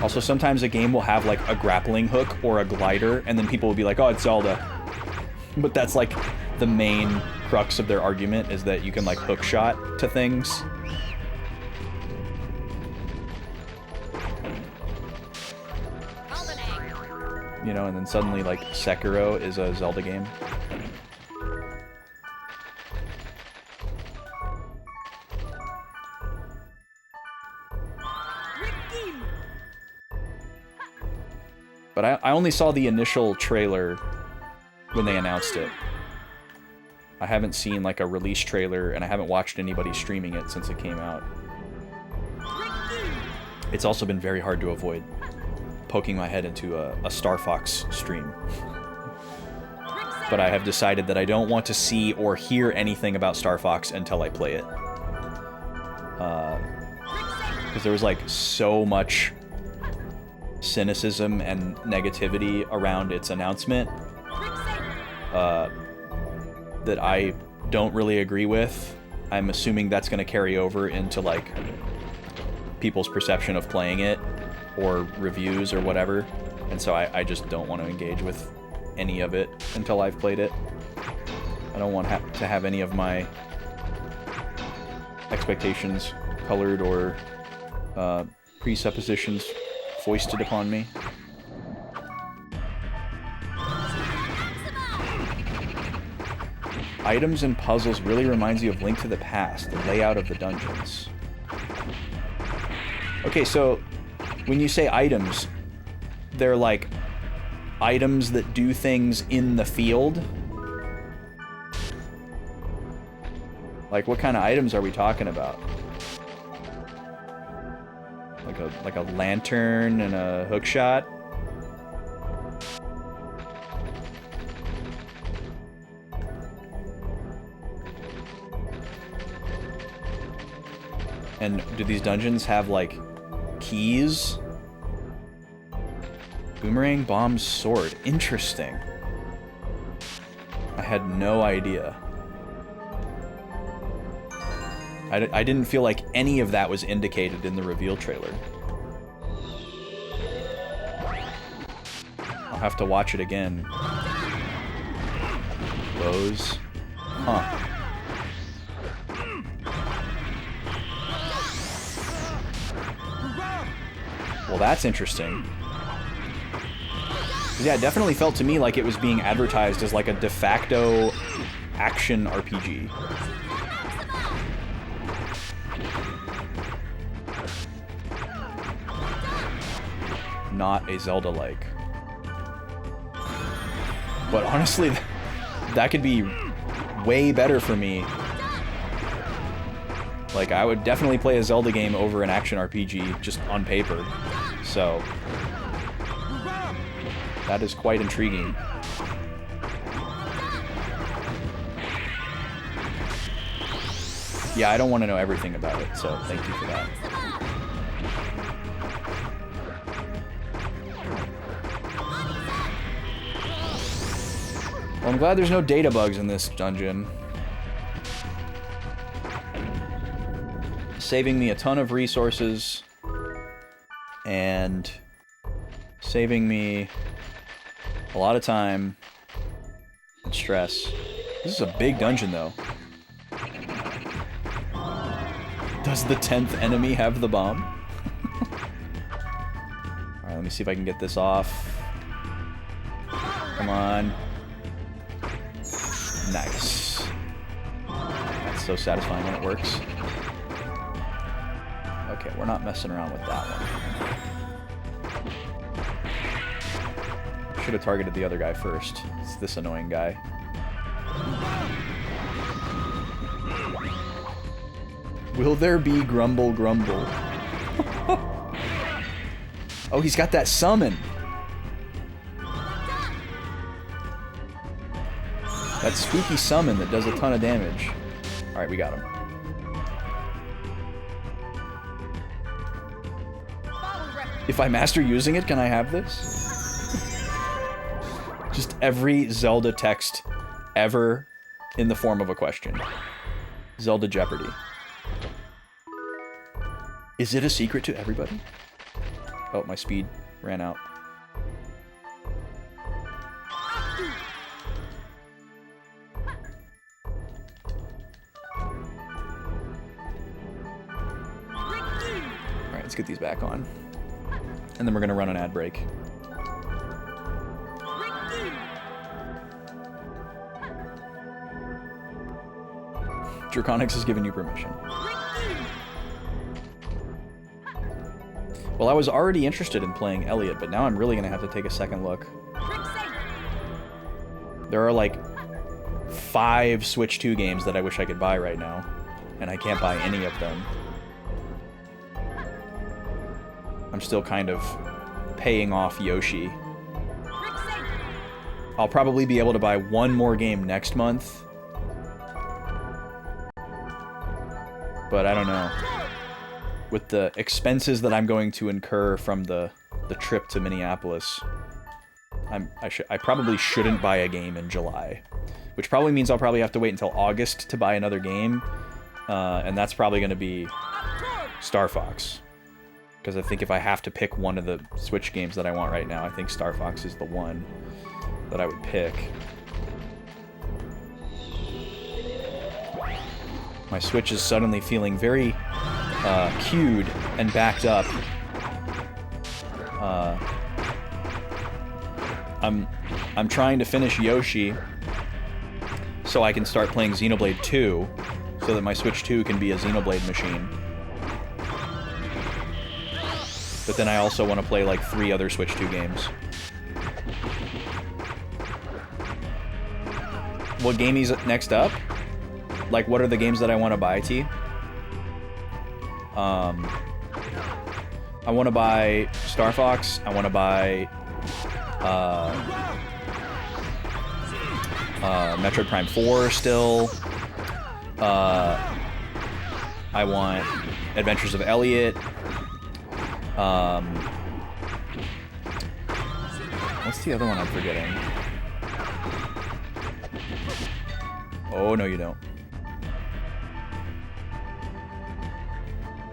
Also, sometimes a game will have, like, a grappling hook or a glider, and then people will be like, oh, it's Zelda. But that's, like, the main crux of their argument, is that you can, like, hook shot to things. You know, and then suddenly, like, Sekiro is a Zelda game. But I only saw the initial trailer when they announced it. I haven't seen, like, a release trailer, and I haven't watched anybody streaming it since it came out. It's also been very hard to avoid poking my head into a Star Fox stream. But I have decided that I don't want to see or hear anything about Star Fox until I play it. Because there was, like, so much cynicism and negativity around its announcement. that I don't really agree with, I'm assuming that's going to carry over into, like, people's perception of playing it, or reviews, or whatever. And so I just don't want to engage with any of it until I've played it. I don't want to have any of my expectations colored or presuppositions foisted upon me. Items and puzzles really reminds you of Link to the Past, the layout of the dungeons. Okay, so when you say items, they're like items that do things in the field? Like, what kind of items are we talking about? Like a lantern and a hookshot? And do these dungeons have, like, keys? Boomerang, bomb, sword. Interesting. I had no idea. I didn't feel like any of that was indicated in the reveal trailer. I'll have to watch it again. Bows. Huh. Well, that's interesting. Yeah, it definitely felt to me like it was being advertised as like a de facto action RPG. Not a Zelda-like. But honestly, that could be way better for me. Like, I would definitely play a Zelda game over an action RPG, just on paper. So, that is quite intriguing. Yeah, I don't want to know everything about it, so thank you for that. Well, I'm glad there's no data bugs in this dungeon. Saving me a ton of resources, and saving me a lot of time and stress. This is a big dungeon, though. Does the 10th enemy have the bomb? Alright, let me see if I can get this off. Come on. Nice. That's so satisfying when it works. Okay, we're not messing around with that one. Should have targeted the other guy first. It's this annoying guy. Will there be grumble grumble? Oh, he's got that summon. That spooky summon that does a ton of damage. Alright, we got him. If I master using it, can I have this? Just every Zelda text ever in the form of a question. Zelda Jeopardy. Is it a secret to everybody? Oh, my speed ran out. Alright, let's get these back on. And then we're gonna run an ad break. Draconics has given you permission. Well, I was already interested in playing Elliot, but now I'm really gonna have to take a second look. There are like 5 Switch 2 games that I wish I could buy right now, and I can't buy any of them. I'm still kind of paying off Yoshi. I'll probably be able to buy one more game next month. But I don't know. With the expenses that I'm going to incur from the trip to Minneapolis, I probably shouldn't buy a game in July. which probably means I'll probably have to wait until August to buy another game, and that's probably going to be Star Fox. Because I think if I have to pick one of the Switch games that I want right now, I think Star Fox is the one that I would pick. My Switch is suddenly feeling very queued and backed up. I'm trying to finish Yoshi so I can start playing Xenoblade 2 so that my Switch 2 can be a Xenoblade machine. But then I also want to play like 3 other Switch 2 games. What game is next up? Like, what are the games that I want to buy, T? I want to buy Star Fox. I want to buy Metroid Prime 4 still. I want Adventures of Elliot. What's the other one I'm forgetting? Oh, no, you don't.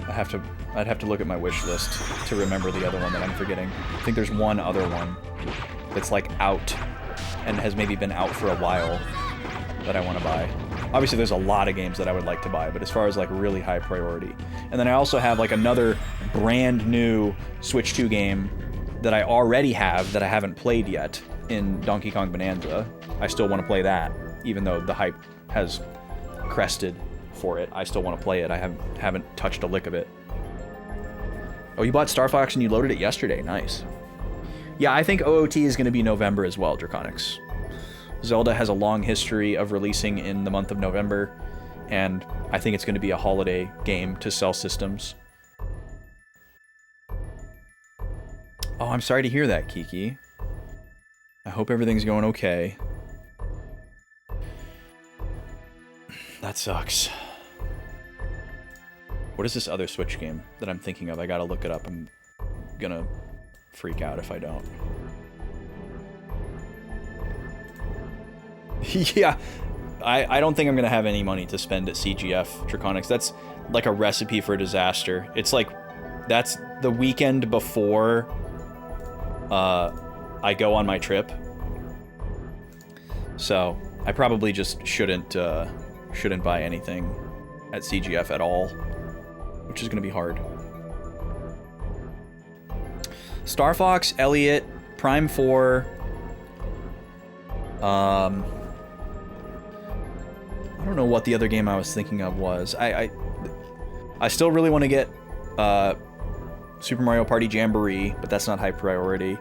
I'd have to look at my wish list to remember the other one that I'm forgetting. I think there's one other one that's like out and has maybe been out for a while that I want to buy. Obviously, there's a lot of games that I would like to buy, but as far as like really high priority. And then I also have like another brand new Switch 2 game that I already have that I haven't played yet in Donkey Kong Bonanza. I still want to play that, even though the hype has crested for it. I still want to play it. I haven't touched a lick of it. Oh, you bought Star Fox and you loaded it yesterday. Nice. Yeah, I think OOT is going to be November as well, Draconics. Zelda has a long history of releasing in the month of November, and I think it's going to be a holiday game to sell systems. Oh, I'm sorry to hear that, Kiki. I hope everything's going okay. That sucks. What is this other Switch game that I'm thinking of? I gotta look it up. I'm gonna freak out if I don't. Yeah, I don't think I'm gonna have any money to spend at CGF Draconics. That's like a recipe for disaster. It's like, that's the weekend before I go on my trip. So I probably just shouldn't buy anything at CGF at all, which is gonna be hard. Star Fox, Elliot, Prime 4. I don't know what the other game I was thinking of was. I still really want to get Super Mario Party Jamboree, but that's not high priority.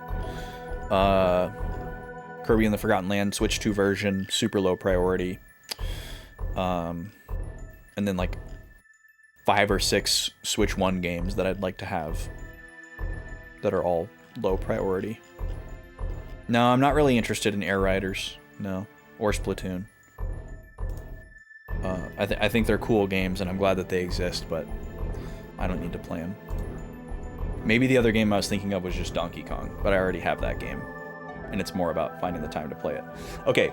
Kirby and the Forgotten Land Switch 2 version, super low priority. And then like 5 or 6 Switch 1 games that I'd like to have that are all low priority. No, I'm not really interested in Air Riders. No. Or Splatoon. I think they're cool games, and I'm glad that they exist, but I don't need to play them. Maybe the other game I was thinking of was just Donkey Kong, but I already have that game, and it's more about finding the time to play it. Okay,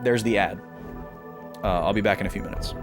there's the ad. I'll be back in a few minutes.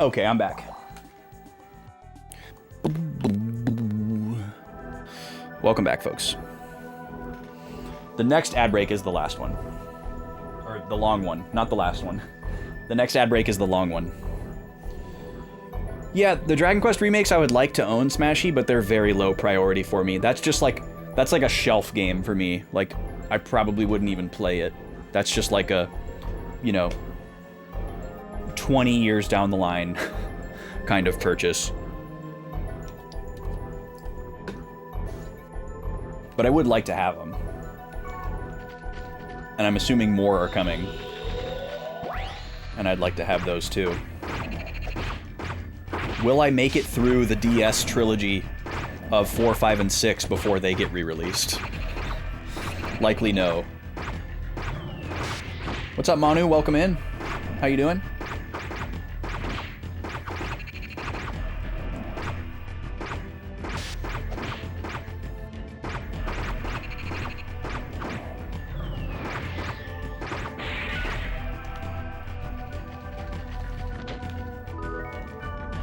Okay, I'm back. Welcome back, folks. The next ad break is the last one. Or the long one, not the last one. The next ad break is the long one. Yeah, the Dragon Quest remakes I would like to own, Smashy, but they're very low priority for me. That's just like, that's like a shelf game for me. Like, I probably wouldn't even play it. That's just like a, you know, 20 years down the line kind of purchase. But I would like to have them. And I'm assuming more are coming. And I'd like to have those too. Will I make it through the DS trilogy of 4, 5, and 6 before they get re-released? Likely no. What's up, Manu? Welcome in. How you doing?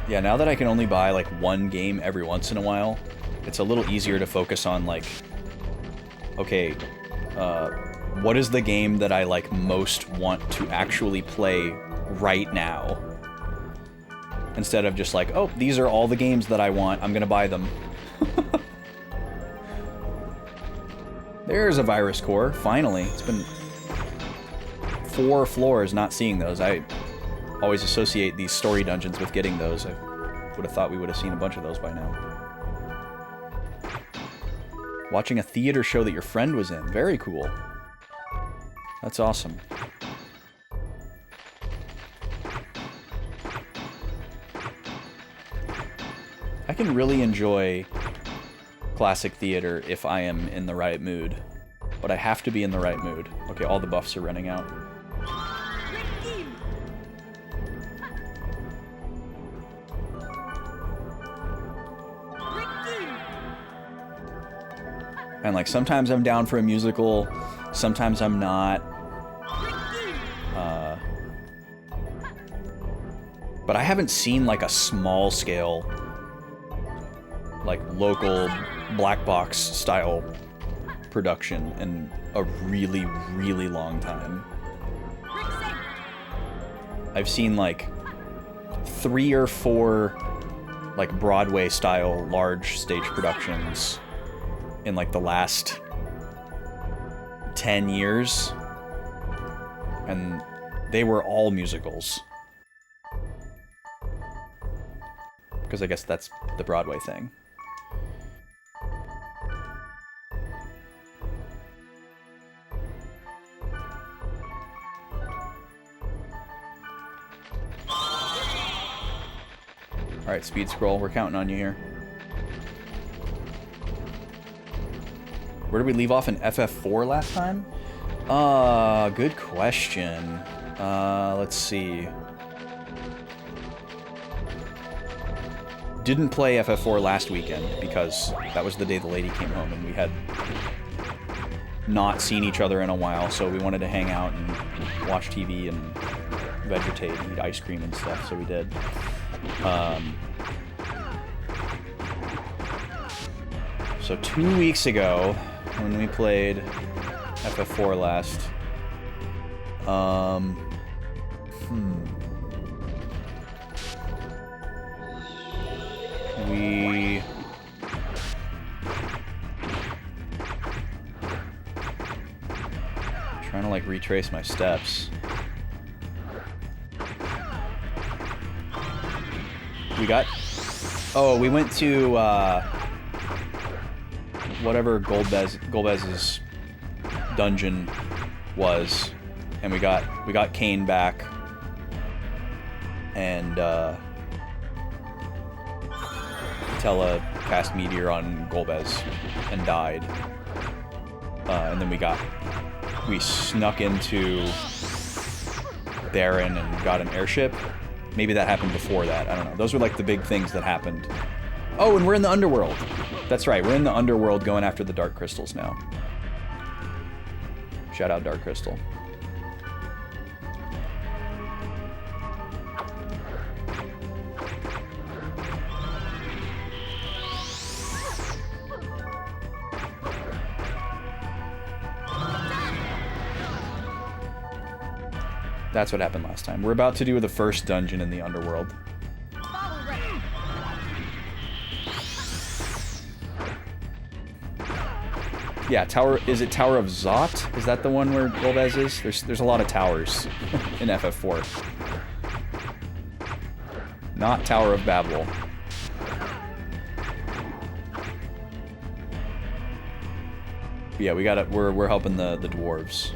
Yeah, now that I can only buy, like, one game every once in a while, it's a little easier to focus on, like, okay, what is the game that I, like, most want to actually play right now? Instead of just like, oh, these are all the games that I want, I'm gonna buy them. There's a virus core, finally. It's been 4 floors not seeing those. I always associate these story dungeons with getting those. I would have thought we would have seen a bunch of those by now. Watching a theater show that your friend was in. Very cool. That's awesome. I can really enjoy classic theater if I am in the right mood. But I have to be in the right mood. Okay, all the buffs are running out. And, like, sometimes I'm down for a musical, sometimes I'm not. But I haven't seen, like, a small-scale, like, local black box style production in a really, really long time. I've seen, like, 3 or 4, like, Broadway-style large stage productions in, like, the last 10 years, and they were all musicals. Because I guess that's the Broadway thing. Alright, speed scroll, we're counting on you here. Where did we leave off in FF4 last time? Good question. Let's see. Didn't play FF4 last weekend because that was the day the lady came home and we had not seen each other in a while, so we wanted to hang out and watch TV and vegetate and eat ice cream and stuff, so we did. So 2 weeks ago, when we played FF4 last, we trying to, like, retrace my steps. We got, oh, we went to whatever Golbez's dungeon was, and we got Kane back, and Tella cast Meteor on Golbez and died, and then we snuck into Baron and got an airship. Maybe that happened before that, I don't know. Those were, like, the big things that happened. Oh, and we're in the underworld. That's right, we're in the underworld going after the Dark Crystals now. Shout out Dark Crystal. That's what happened last time. We're about to do the first dungeon in the underworld. Yeah, Tower... Is it Tower of Zot? Is that the one where Golbez is? There's a lot of towers in FF4. Not Tower of Babel. But yeah, we gotta... We're helping the dwarves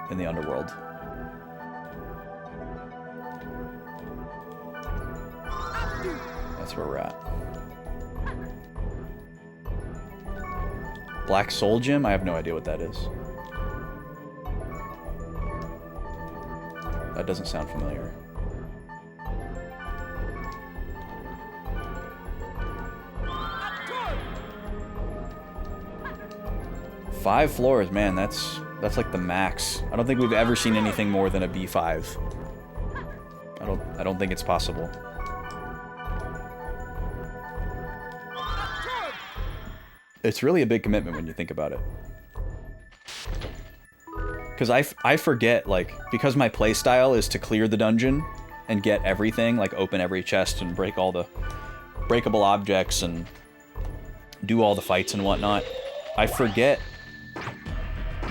in the underworld. That's where we're at. Black Soul Gym? I have no idea what that is. That doesn't sound familiar. Five floors, man, that's like the max. I don't think we've ever seen anything more than a B5. I don't think it's possible. It's really a big commitment when you think about it. Because I forget, like, because my playstyle is to clear the dungeon and get everything, like open every chest and break all the breakable objects and do all the fights and whatnot, I forget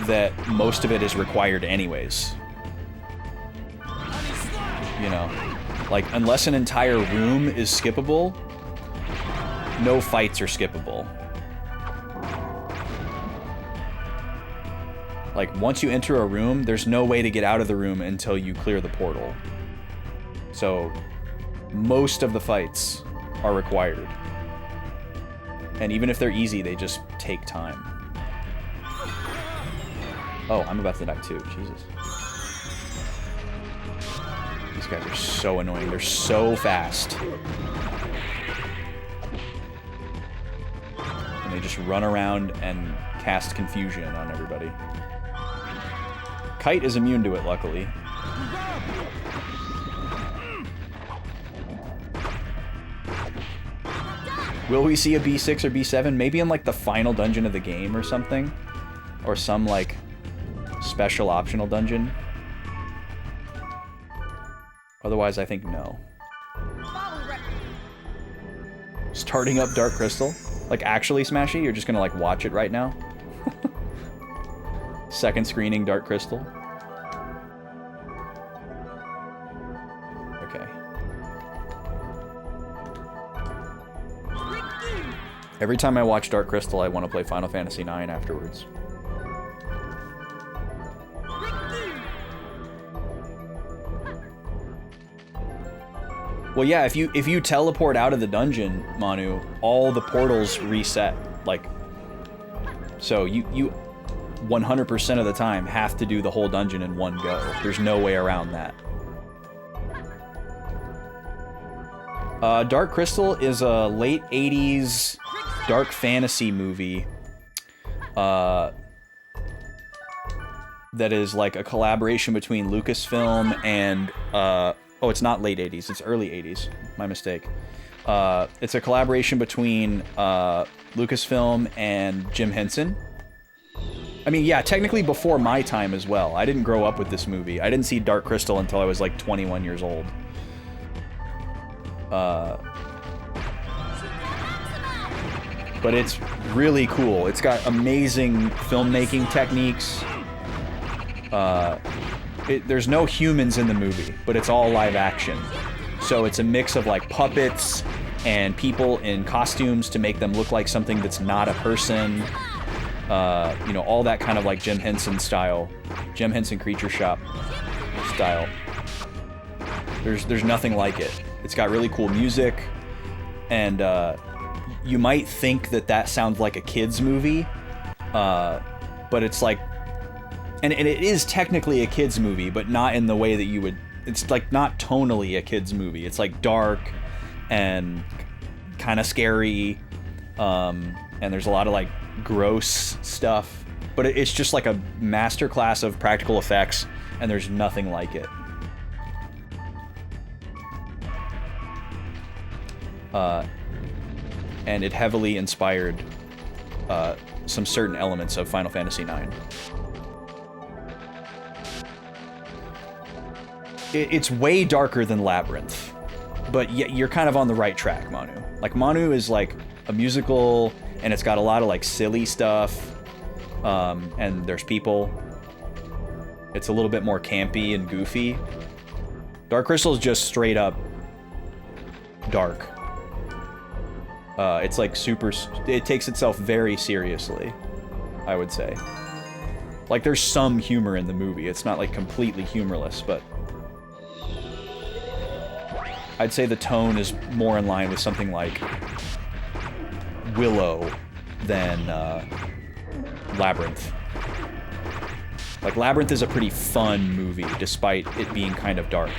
that most of it is required anyways. You know? Like, unless an entire room is skippable, no fights are skippable. Like, once you enter a room, there's no way to get out of the room until you clear the portal. So, most of the fights are required. And even if they're easy, they just take time. Oh, I'm about to die too. Jesus. These guys are so annoying. They're so fast. And they just run around and cast confusion on everybody. Kite is immune to it, luckily. Will we see a B6 or B7? Maybe in, like, the final dungeon of the game or something? Or some, like, special optional dungeon? Otherwise, I think no. Starting up Dark Crystal? Like, actually, Smashy? You're just gonna, like, watch it right now? Second screening Dark Crystal. Okay. Every time I watch Dark Crystal, I want to play Final Fantasy IX afterwards. Well, yeah, if you teleport out of the dungeon, Manu, all the portals reset. Like, so you 100% of the time have to do the whole dungeon in one go. There's no way around that. Dark Crystal is a late 80s dark fantasy movie that is like a collaboration between Lucasfilm and oh, it's not late 80s, it's early 80s. My mistake. It's a collaboration between Lucasfilm and Jim Henson. I mean, yeah, technically before my time as well. I didn't grow up with this movie. I didn't see Dark Crystal until I was like 21 years old. But it's really cool. It's got amazing filmmaking techniques. There's no humans in the movie, but it's all live action. So it's a mix of like puppets and people in costumes to make them look like something that's not a person. You know, all that kind of like Jim Henson style. Jim Henson Creature Shop style. There's nothing like it. It's got really cool music, and you might think that sounds like a kid's movie, but it's like, and it is technically a kid's movie, but not in the way that you would, it's like not tonally a kid's movie. It's like dark and kind of scary, and there's a lot of like gross stuff, but it's just like a masterclass of practical effects, and there's nothing like it. And it heavily inspired some certain elements of Final Fantasy IX. it's way darker than Labyrinth, but you're kind of on the right track, Manu. Like, Manu is like a musical, and it's got a lot of like silly stuff, and there's people. It's a little bit more campy and goofy. Dark Crystal is just straight up dark. It's like super, it takes itself very seriously, I would say. Like, there's some humor in the movie. It's not like completely humorless, but I'd say the tone is more in line with something like Willow than Labyrinth. Like, Labyrinth is a pretty fun movie, despite it being kind of dark.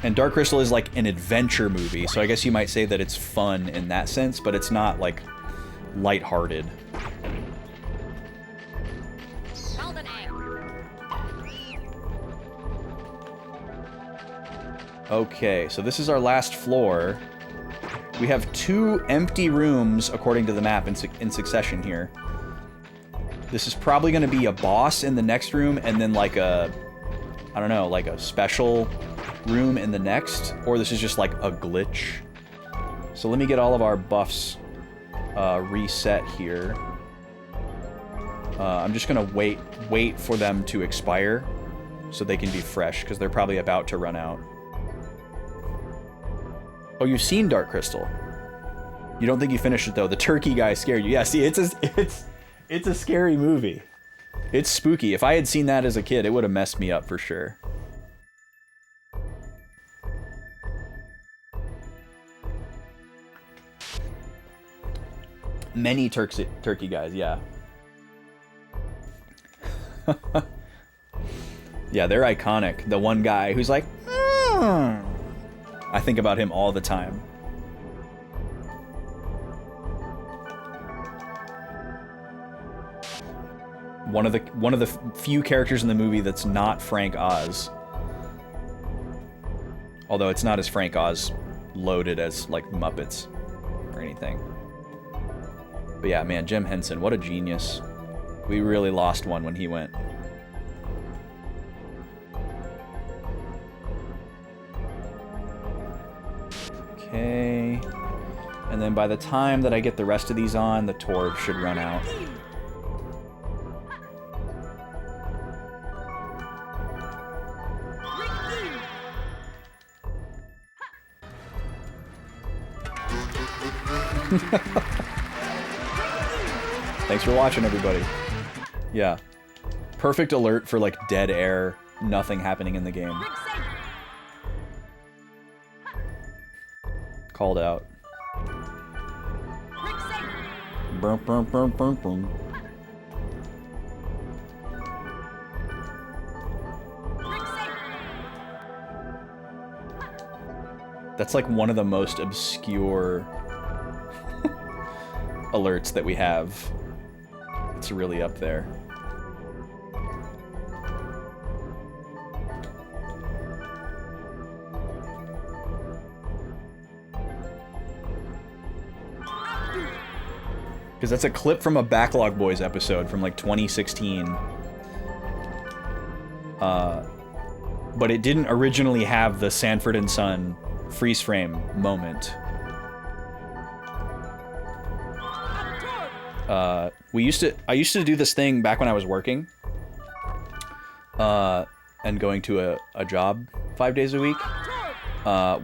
And Dark Crystal is like an adventure movie, so I guess you might say that it's fun in that sense, but it's not like lighthearted. Okay, so this is our last floor. We have 2 empty rooms, according to the map, in succession here. This is probably going to be a boss in the next room, and then like a, I don't know, like a special room in the next, or this is just like a glitch. So let me get all of our buffs reset here. I'm just gonna wait for them to expire so they can be fresh, because they're probably about to run out. Oh, you've seen Dark Crystal. You don't think you finished it though. The turkey guy scared you. Yeah, see, it's a scary movie. It's spooky. If I had seen that as a kid, it would have messed me up for sure. Many turkey guys, yeah. Yeah, they're iconic. The one guy who's like, I think about him all the time. One of the few characters in the movie that's not Frank Oz. Although it's not as Frank Oz loaded as like Muppets or anything. But yeah, man, Jim Henson, what a genius. We really lost one when he went. Okay. And then by the time that I get the rest of these on, the Torb should run out. Thanks for watching, everybody. Yeah. Perfect alert for, like, dead air, nothing happening in the game. Called out. Burp, burp, burp, burp, burp. That's like one of the most obscure alerts that we have. It's really up there. Because that's a clip from a Backlog Boys episode from like 2016. But it didn't originally have the Sanford and Son freeze frame moment. I used to do this thing back when I was working, and going to a job 5 days a week,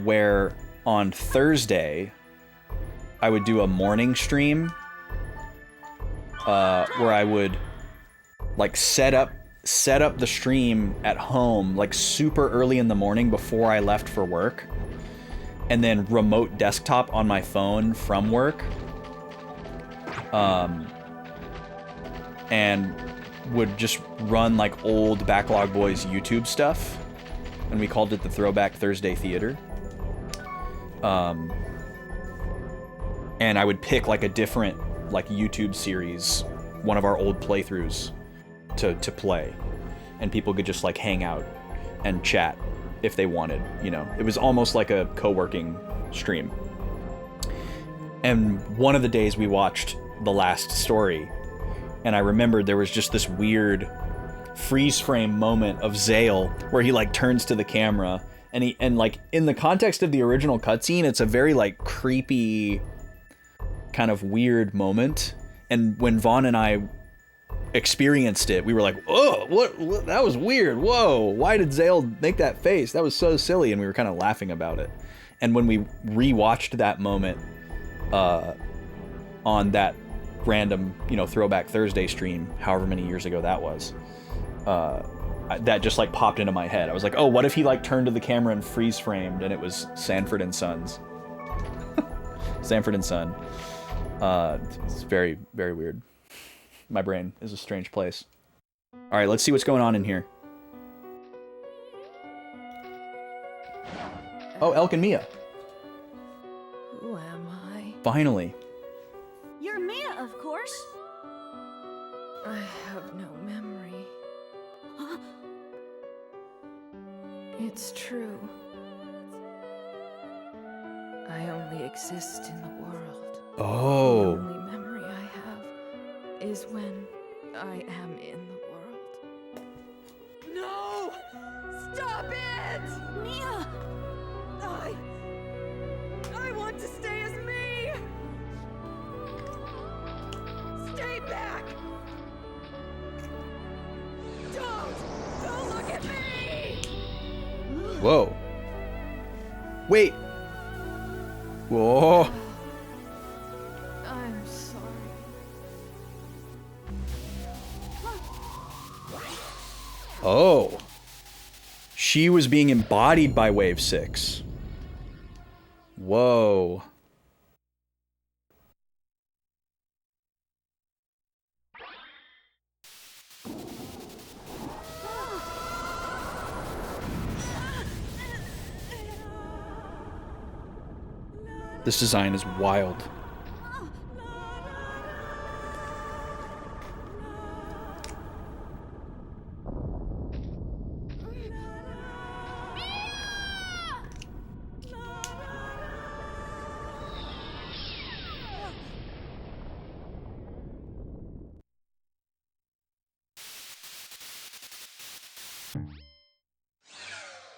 where on Thursday I would do a morning stream, where I would like set up the stream at home like super early in the morning before I left for work, and then remote desktop on my phone from work. And would just run like old Backlog Boys YouTube stuff, and we called it the Throwback Thursday Theater. And I would pick like a different like YouTube series, one of our old playthroughs, to play, and people could just like hang out and chat if they wanted, you know. It was almost like a co-working stream. And one of the days we watched The Last Story, And I remembered there was just this weird freeze frame moment of Zale where he like turns to the camera and like in the context of the original cutscene, it's a very like creepy kind of weird moment. And when Vaughn and I experienced it, we were like, oh, what that was weird. Whoa, why did Zale make that face? That was so silly. And we were kind of laughing about it. And when we rewatched that moment on that random, you know, Throwback Thursday stream, however many years ago that was, that just like popped into my head. I was like, oh, what if he like turned to the camera and freeze framed and it was Sanford and Sons? Sanford and Son. It's very, very weird. My brain is a strange place. All right, let's see what's going on in here. Oh, Elk and Mia. Who am I? Finally. You're Mia, of course. I have no memory. Huh? It's true. I only exist in the world. Oh. The only memory I have is when I am in the world. No! Stop it! Mia! I want to stay as me! Stay back! Don't look at me! Whoa. Wait. Whoa. I'm sorry. Oh. She was being embodied by Wave 6. Whoa. This design is wild.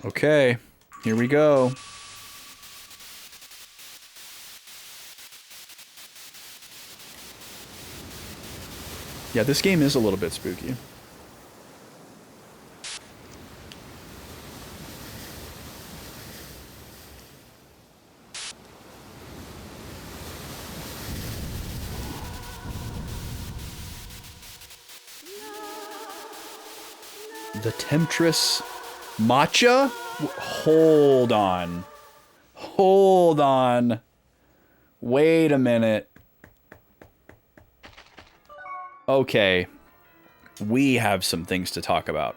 Okay, here we go. Yeah, this game is a little bit spooky. The Temptress Matcha? Hold on. Hold on. Wait a minute. Okay. We have some things to talk about.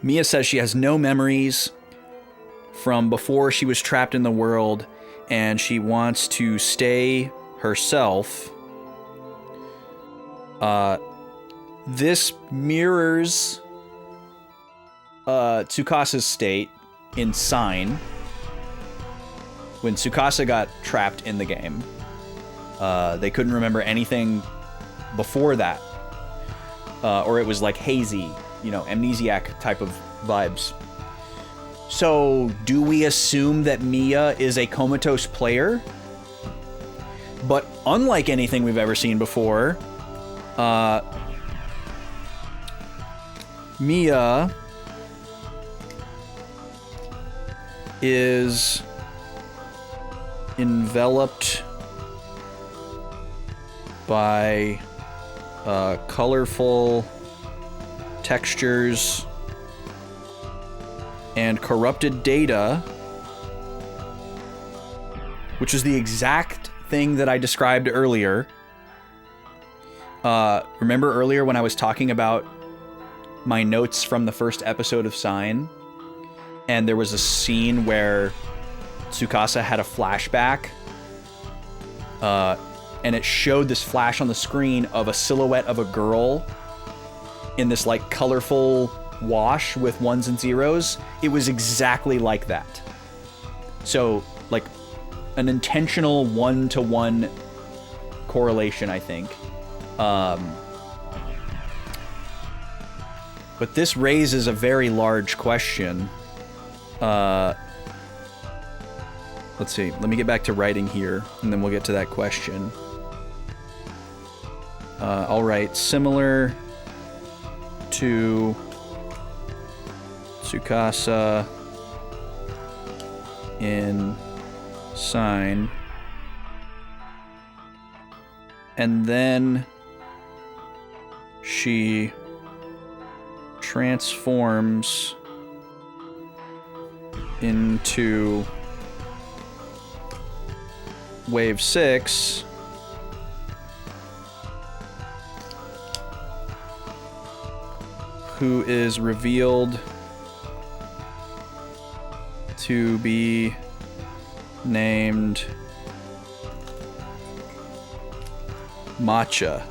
Mia says she has no memories from before she was trapped in the world, and she wants to stay herself. This mirrors Tsukasa's state in Sign when Tsukasa got trapped in the game. They couldn't remember anything before that, or it was like hazy, you know, amnesiac type of vibes. So do we assume that Mia is a comatose player? But unlike anything we've ever seen before, Mia is enveloped by colorful textures and corrupted data, which is the exact thing that I described earlier. Remember earlier when I was talking about my notes from the first episode of Sign, and there was a scene where Tsukasa had a flashback, and it showed this flash on the screen of a silhouette of a girl in this like colorful wash with ones and zeros. It was exactly like that. So like an intentional one-to-one correlation, I think. But this raises a very large question. Let's see. Let me get back to writing here, and then we'll get to that question. All right. Similar to Tsukasa in Sign. And then she transforms into Wave 6, who is revealed to be named Matcha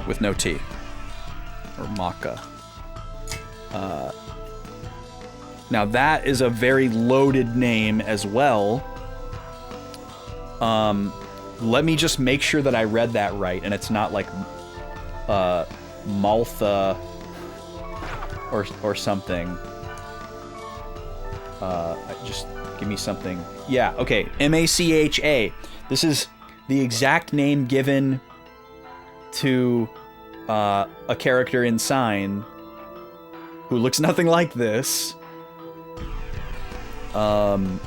with no T, or Maca. Now that is a very loaded name as well. Let me just make sure that I read that right, and it's not like Maltha or something. Just give me something. Yeah, okay. Macha. This is the exact name given to a character in Sign who looks nothing like this. And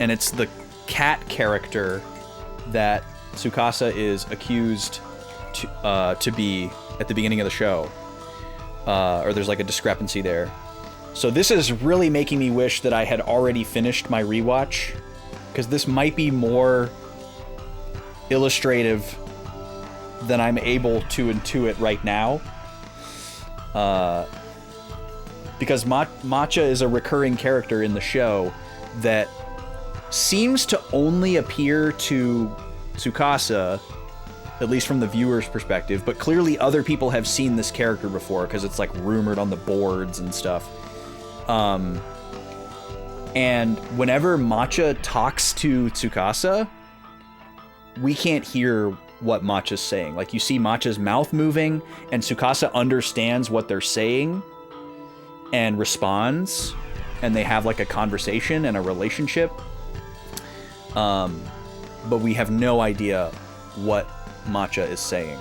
it's the cat character that Tsukasa is accused to be at the beginning of the show. Or there's like a discrepancy there. So this is really making me wish that I had already finished my rewatch, because this might be more illustrative than I'm able to intuit right now. Because Matcha is a recurring character in the show that seems to only appear to Tsukasa, at least from the viewer's perspective, but clearly other people have seen this character before because it's like rumored on the boards and stuff. And whenever Matcha talks to Tsukasa, we can't hear what Matcha's saying. Like, you see Matcha's mouth moving, and Tsukasa understands what they're saying and responds, and they have like a conversation and a relationship. But we have no idea what Matcha is saying.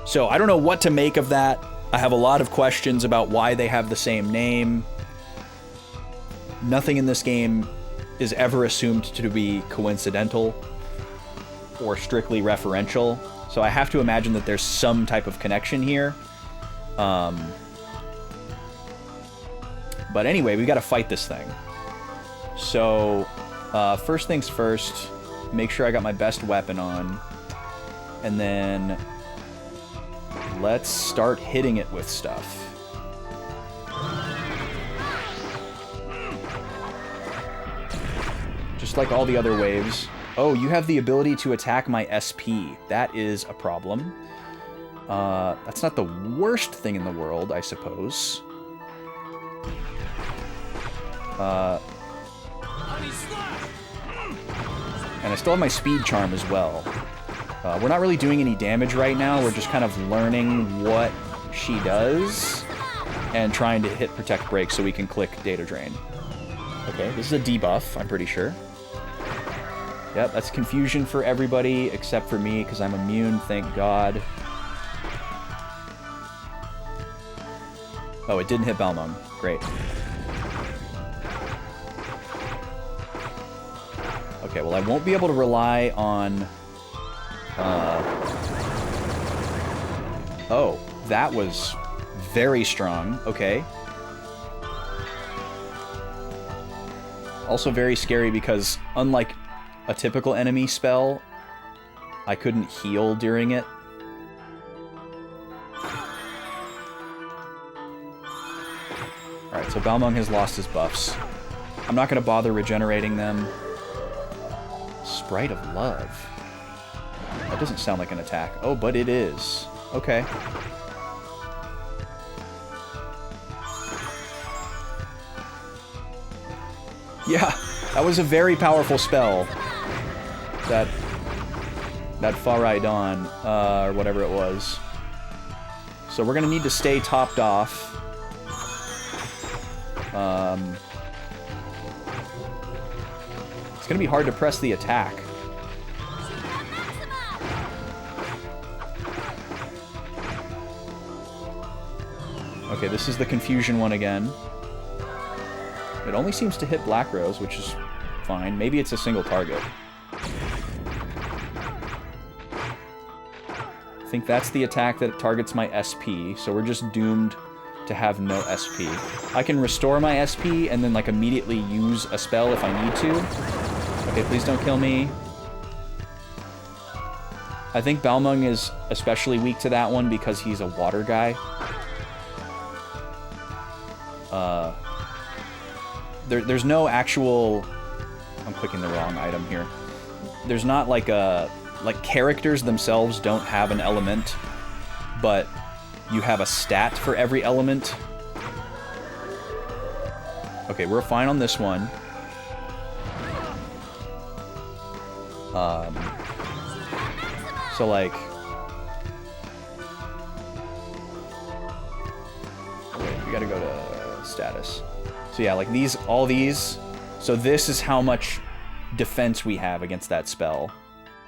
So I don't know what to make of that. I have a lot of questions about why they have the same name. Nothing in this game is ever assumed to be coincidental or strictly referential. So I have to imagine that there's some type of connection here. But anyway, we got to fight this thing. So first things first, make sure I got my best weapon on. And then let's start hitting it with stuff. Just like all the other waves. Oh, you have the ability to attack my SP. That is a problem. That's not the worst thing in the world, I suppose. And I still have my speed charm as well. We're not really doing any damage right now. We're just kind of learning what she does and trying to hit protect break so we can click data drain. Okay, this is a debuff, I'm pretty sure. Yep, that's confusion for everybody except for me because I'm immune, thank God. Oh, it didn't hit Balmung. Great. Okay, well, I won't be able to rely on... Oh, that was very strong. Okay. Also very scary because, unlike a typical enemy spell, I couldn't heal during it. Alright, so Balmung has lost his buffs. I'm not going to bother regenerating them. Sprite of Love. That doesn't sound like an attack. Oh, but it is. Okay. Yeah, that was a very powerful spell. that Faraidon, or whatever it was. So we're gonna need to stay topped off. It's gonna be hard to press the attack. Okay, this is the confusion one again. It only seems to hit Black Rose, which is fine. Maybe it's a single target. I think that's the attack that targets my SP, so we're just doomed to have no SP. I can restore my SP and then like immediately use a spell if I need to. Okay, please don't kill me. I think Balmung is especially weak to that one because he's a water guy. There's no actual... I'm clicking the wrong item here. There's not like a... Like, characters themselves don't have an element, but you have a stat for every element. Okay, we're fine on this one. So, like... Okay, we gotta go to status. So yeah, like these, all these. So this is how much defense we have against that spell.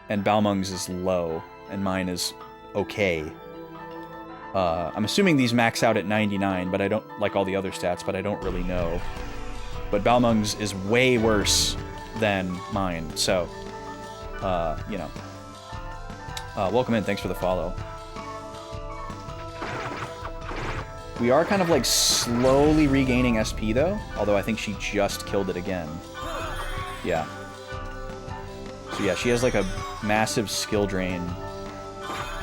And Balmung's is low, and mine is okay. I'm assuming these max out at 99, but I don't, like all the other stats, but I don't really know. But Balmung's is way worse than mine, so, you know. Welcome in, thanks for the follow. We are kind of like slowly regaining SP though, although I think she just killed it again. Yeah. So yeah, she has like a massive skill drain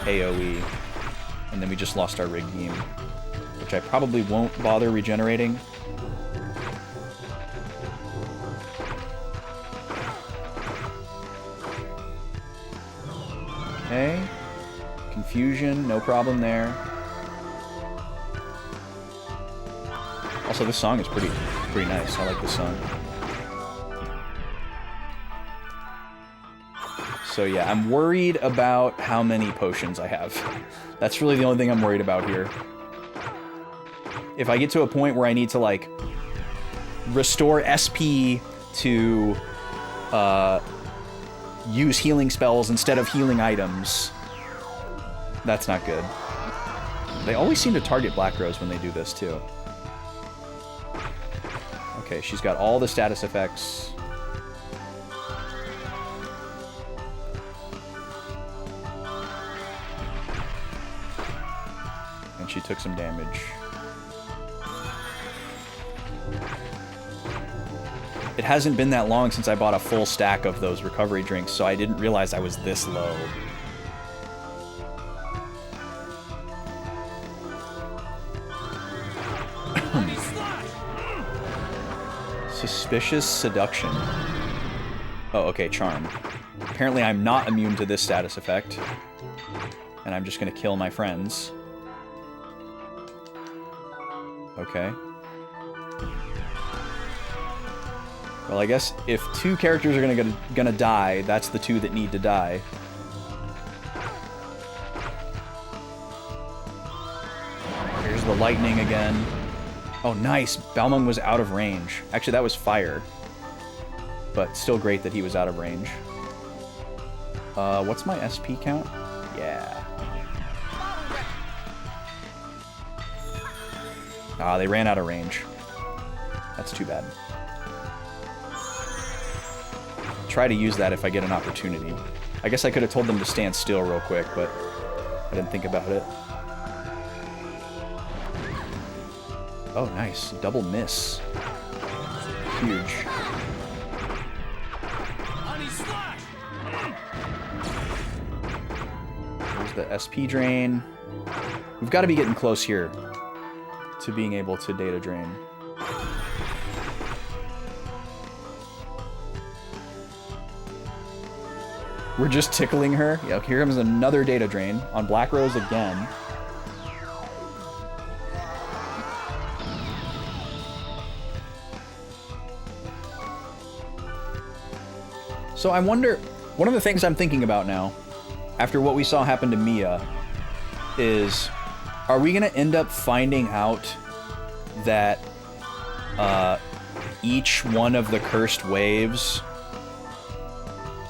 AoE, and then we just lost our rig beam, which I probably won't bother regenerating. Okay. Confusion, no problem there. Also, this song is pretty nice. I like this song. So yeah, I'm worried about how many potions I have. That's really the only thing I'm worried about here. If I get to a point where I need to, like, restore SP to use healing spells instead of healing items, that's not good. They always seem to target Black Rose when they do this, too. Okay, she's got all the status effects. And she took some damage. It hasn't been that long since I bought a full stack of those recovery drinks, so I didn't realize I was this low. Suspicious Seduction. Oh, okay, Charm. Apparently I'm not immune to this status effect. And I'm just gonna kill my friends. Okay. Well, I guess if two characters are gonna die, that's the two that need to die. Here's the lightning again. Oh, nice! Balmung was out of range. Actually, that was fire. But still great that he was out of range. What's my SP count? Yeah. Ah, they ran out of range. That's too bad. Try to use that if I get an opportunity. I guess I could have told them to stand still real quick, but I didn't think about it. Oh, nice. Double miss. Huge. There's the SP drain. We've got to be getting close here to being able to data drain. We're just tickling her. Yeah, here comes another data drain on Black Rose again. So I wonder, One of the things I'm thinking about now, after what we saw happen to Mia, is, are we gonna end up finding out that each one of the cursed waves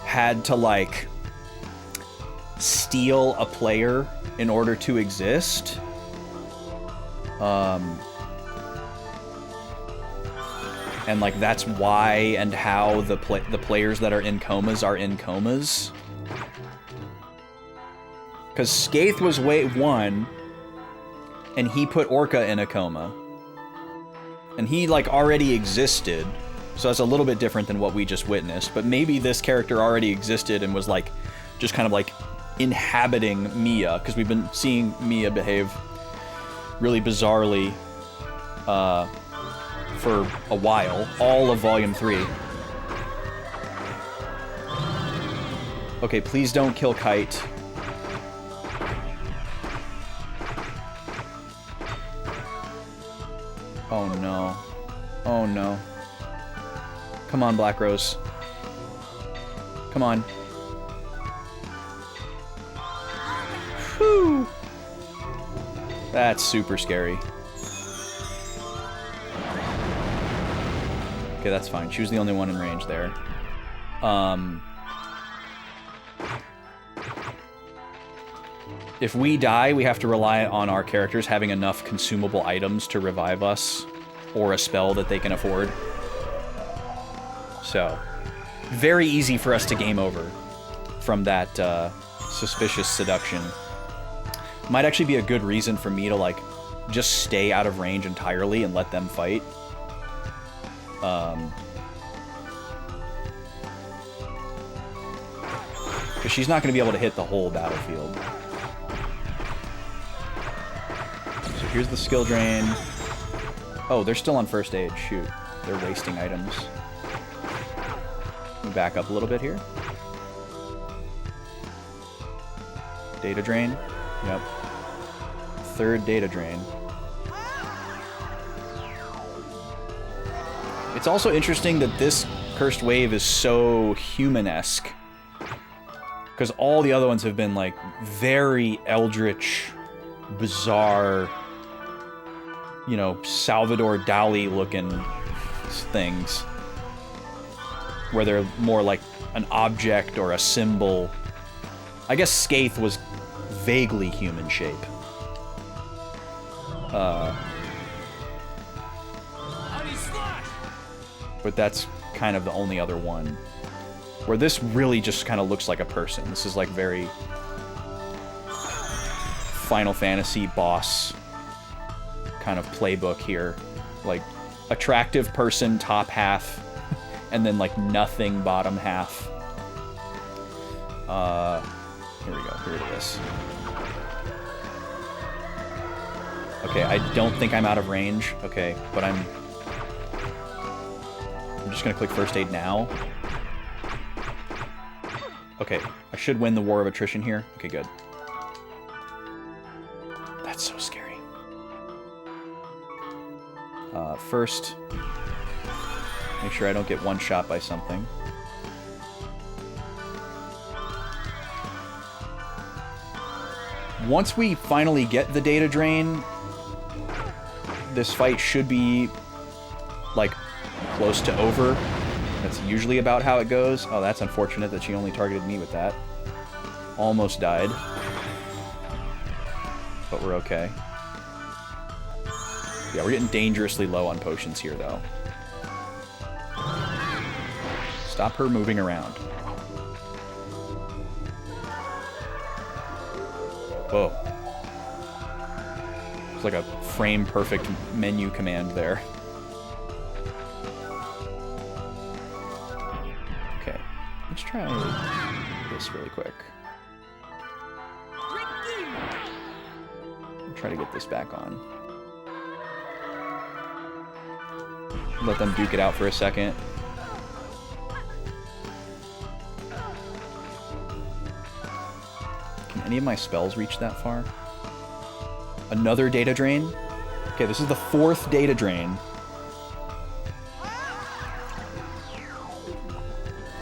had to, like, steal a player in order to exist? And, like, that's why and how the players that are in comas. Because Skaith was wave 1, and he put Orca in a coma. And he, like, already existed, so that's a little bit different than what we just witnessed. But maybe this character already existed and was, like, just kind of, like, inhabiting Mia, because we've been seeing Mia behave really bizarrely for a while, all of Volume 3. Okay, please don't kill Kite. Oh no. Oh no. Come on, Black Rose. Come on. Whew. That's super scary. Okay, that's fine. She was the only one in range there. If we die, we have to rely on our characters having enough consumable items to revive us, or a spell that they can afford. So, very easy for us to game over from that suspicious seduction. Might actually be a good reason for me to, like, just stay out of range entirely and let them fight. Because she's not going to be able to hit the whole battlefield. So here's the skill drain. Oh, they're still on first aid. Shoot. They're wasting items. Let me back up a little bit here. Data drain. Yep. Third data drain. It's also interesting that this cursed wave is so human-esque. Because all the other ones have been, like, very eldritch, bizarre, you know, Salvador Dali-looking things. Where they're more like an object or a symbol. I guess Skaith was vaguely human shape. But that's kind of the only other one. Where this really just kind of looks like a person. This is like very Final Fantasy boss kind of playbook here. Like, attractive person top half, and then like nothing bottom half. Here we go, here it is. Okay, I don't think I'm out of range. Okay, but I'm just gonna click first aid now. Okay, I should win the War of Attrition here. Okay, good. That's so scary. First, make sure I don't get one shot by something. Once we finally get the data drain, this fight should be, like, close to over. That's usually about how it goes. Oh, that's unfortunate that she only targeted me with that. Almost died. But we're okay. Yeah, we're getting dangerously low on potions here, though. Stop her moving around. Whoa. It's like a frame-perfect menu command there. Okay, let's try this really quick. I'll try to get this back on. Let them duke it out for a second. Can any of my spells reach that far? Another data drain? Okay, this is the 4th data drain.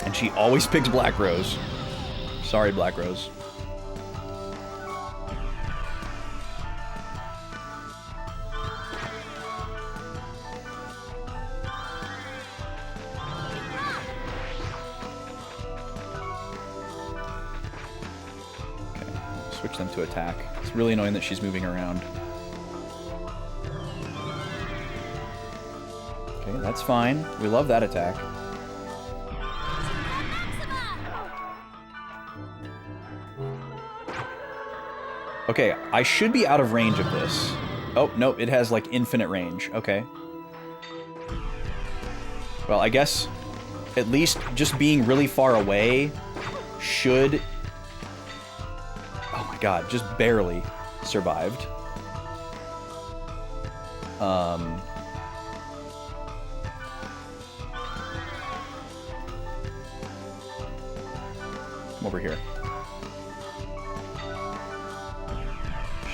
And she always picks Black Rose. Sorry, Black Rose. Switch them to attack. It's really annoying that she's moving around. Okay, that's fine. We love that attack. Okay, I should be out of range of this. Oh, nope, it has like infinite range. Okay. Well, I guess at least just being really far away should... Oh my god, just barely survived. Come over here.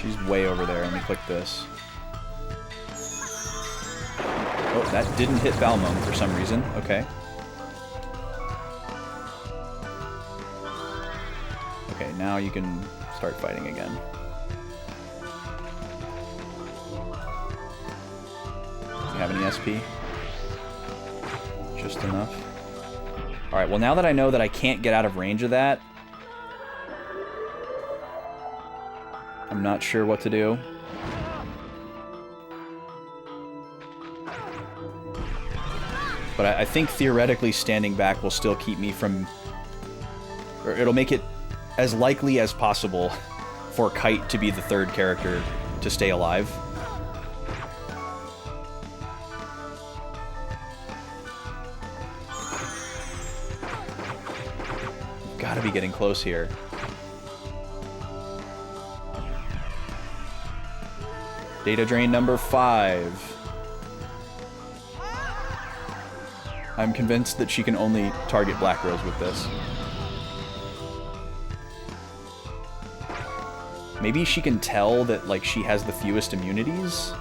She's way over there. Let me click this. Oh, that didn't hit Balmung for some reason. Okay. Okay, now you can start fighting again. Do you have any SP? Just enough. Alright, well now that I know that I can't get out of range of that, I'm not sure what to do. But I think theoretically standing back will still keep me from... Or it'll make it as likely as possible for Kite to be the third character to stay alive. Gotta be getting close here. Data drain number 5. I'm convinced that she can only target Black Rose with this. Maybe she can tell that, like, she has the fewest immunities?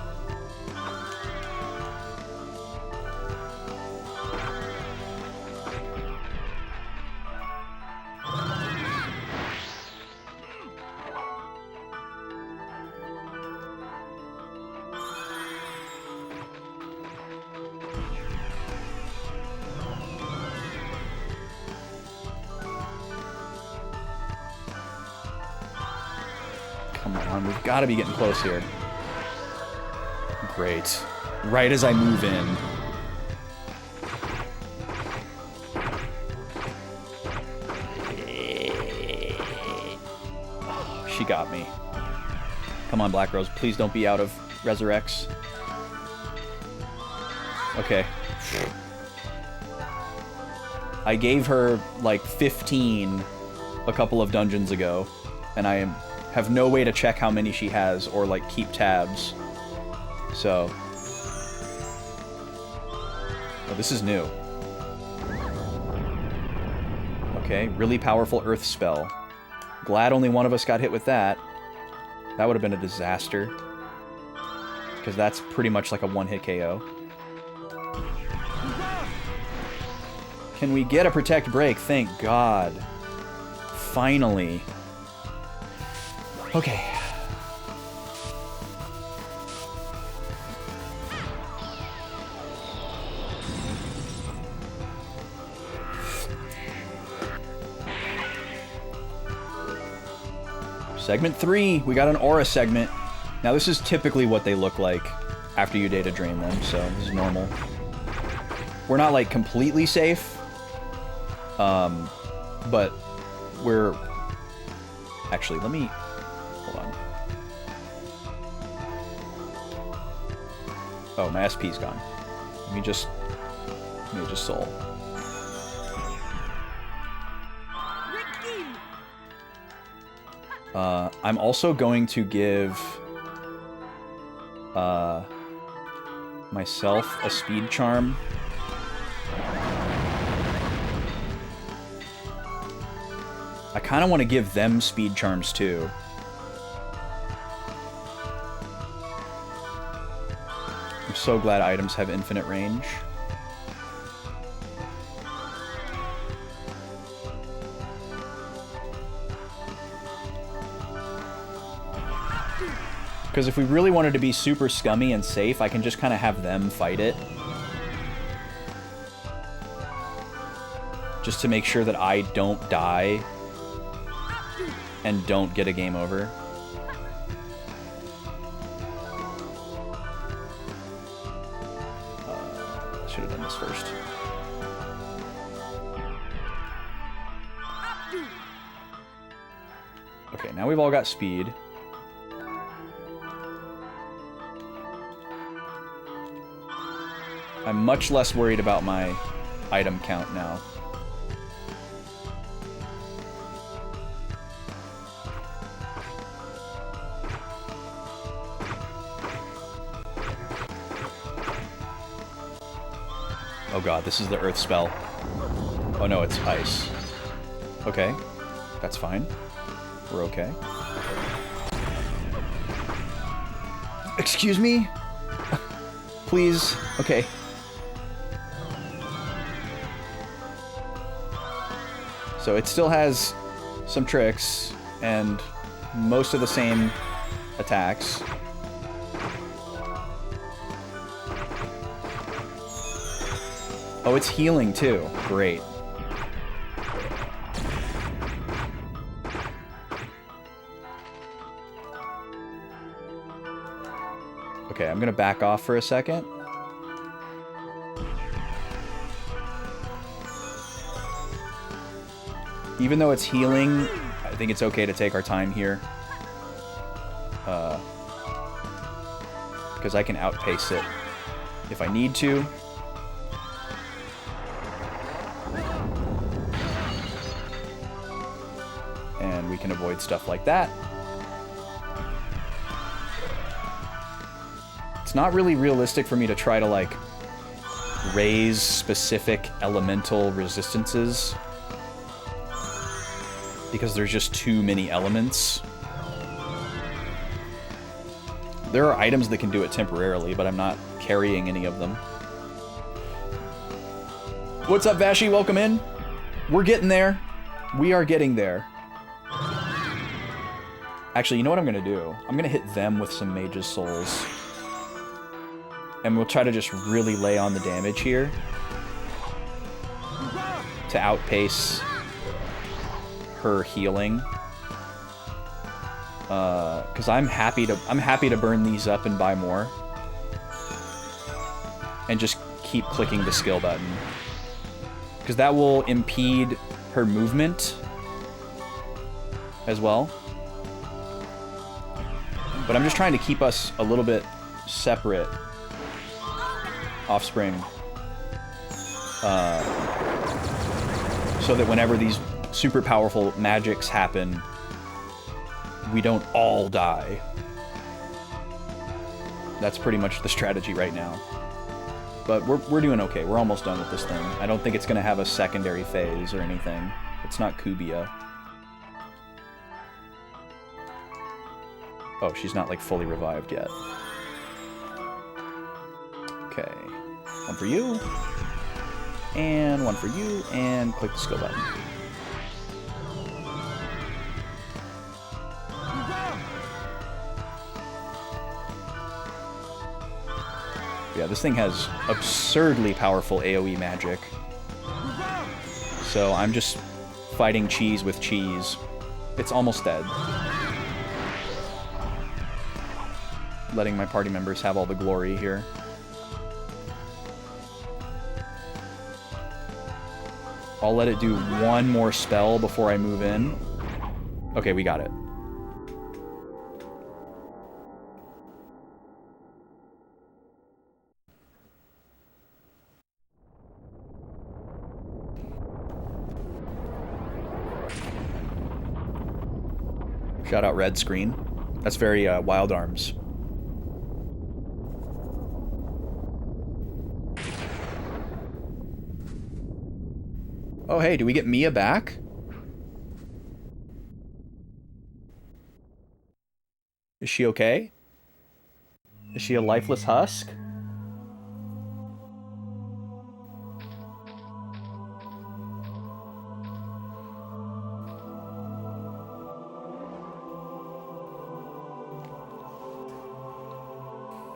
We've got to be getting close here. Great. Right as I move in. Oh, she got me. Come on, Black Rose. Please don't be out of Resurrects. Okay. I gave her, like, 15 a couple of dungeons ago, and I have no way to check how many she has or, like, keep tabs. So. Oh, this is new. Okay, really powerful Earth spell. Glad only one of us got hit with that. That would have been a disaster. Because that's pretty much like a one-hit KO. Can we get a Protect Break? Thank God. Finally. Okay. Segment 3. We got an aura segment. Now this is typically what they look like after you data drain them, so this is normal. We're not, like, completely safe. But we're... Actually, let me... Hold on. Oh, my SP's gone. Let me just soul. I'm also going to give myself a speed charm. I kind of want to give them speed charms too. I'm so glad items have infinite range. Because if we really wanted to be super scummy and safe, I can just kind of have them fight it. Just to make sure that I don't die and don't get a game over. Should have done this first. Okay, now we've all got speed. I'm much less worried about my item count now. Oh god, this is the earth spell. Oh no, it's ice. Okay, that's fine. We're okay. Excuse me? Please? Okay. So it still has some tricks and most of the same attacks. Oh, it's healing too. Great. Okay, I'm gonna back off for a second. Even though it's healing, I think it's okay to take our time here. Because I can outpace it if I need to. And we can avoid stuff like that. It's not really realistic for me to try to, like, raise specific elemental resistances. Because there's just too many elements. There are items that can do it temporarily, but I'm not carrying any of them. What's up, Vashi? Welcome in. We're getting there. We are getting there. Actually, you know what I'm going to do? I'm going to hit them with some Mage's Souls. And we'll try to just really lay on the damage here. To outpace her healing. Because I'm happy to burn these up and buy more. And just keep clicking the skill button. Because that will impede her movement as well. But I'm just trying to keep us a little bit separate. Offspring. So that whenever these super powerful magics happen, we don't all die. That's pretty much the strategy right now. But we're doing okay. We're almost done with this thing. I don't think it's going to have a secondary phase or anything. It's not Kubia. Oh, she's not, like, fully revived yet. Okay. One for you. And one for you. And click the skill button. Yeah, this thing has absurdly powerful AoE magic. So I'm just fighting cheese with cheese. It's almost dead. Letting my party members have all the glory here. I'll let it do one more spell before I move in. Okay, we got it. Shout out Red Screen. That's very Wild Arms. Oh, hey, do we get Mia back? Is she okay? Is she a lifeless husk?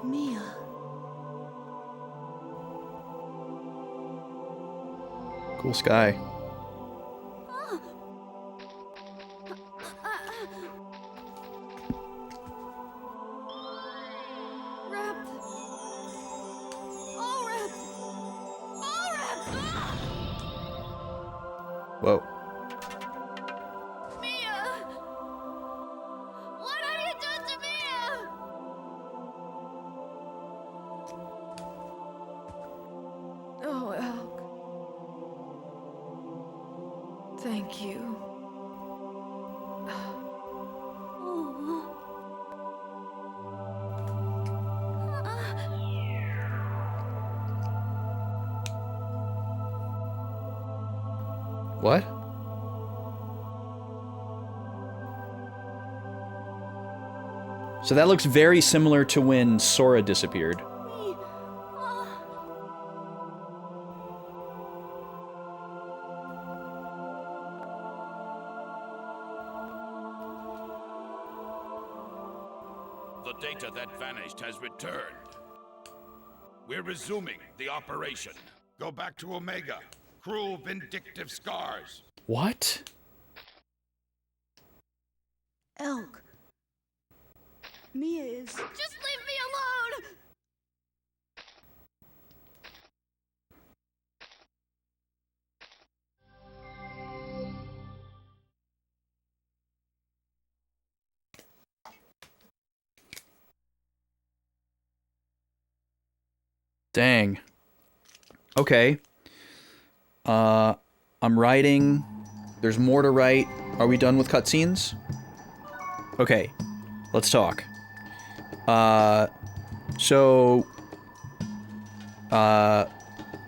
Mia. Cool sky. Wrapped. All wrapped. All wrapped. Ah! Whoa. Mia! What have you done to Mia? Oh, Elk. Thank you. What? So that looks very similar to when Sora disappeared. The data that vanished has returned. We're resuming the operation. Go back to Omega. Cruel, vindictive scars. What? Elk. Mia is... Just leave me alone! Dang. Okay. I'm writing. There's more to write. Are we done with cutscenes? Okay. Let's talk.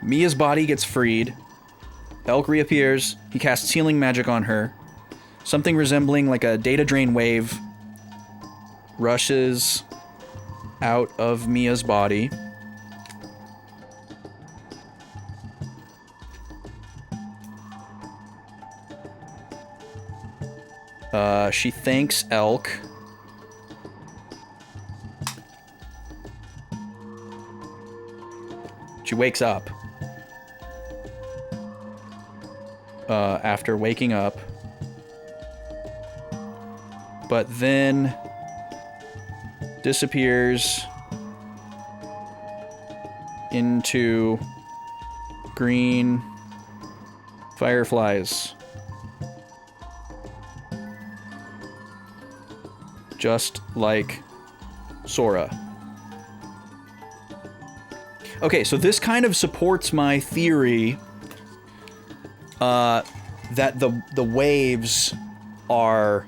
Mia's body gets freed. Elk reappears. He casts healing magic on her. Something resembling like a data drain wave rushes out of Mia's body. She thanks Elk. She wakes up. After waking up. But then disappears into green fireflies. Just like Sora. Okay, so this kind of supports my theory that the waves are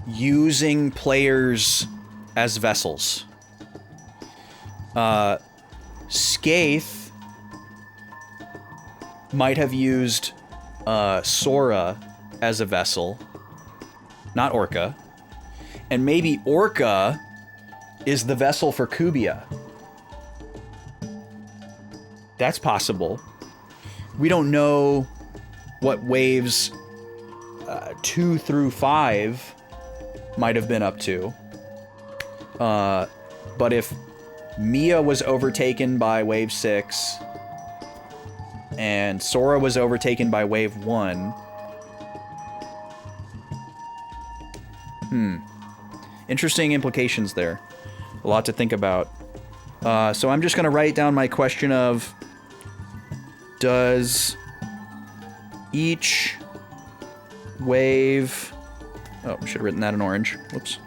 using players as vessels. Skaith might have used Sora as a vessel, not Orca. And maybe Orca is the vessel for Kubia. That's possible. We don't know what waves 2 through 5 might have been up to. But if Mia was overtaken by wave 6 and Sora was overtaken by wave 1, interesting implications there. A lot to think about. So I'm just going to write down my question of, does each wave... Oh, should have written that in orange. Whoops.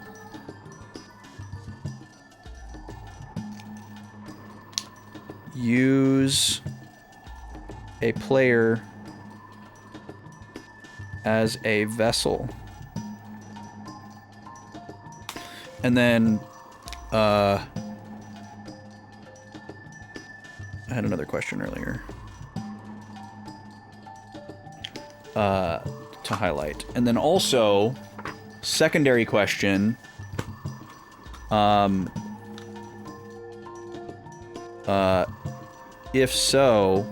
Use a player as a vessel. And then, I had another question earlier. To highlight. And then also, secondary question, if so,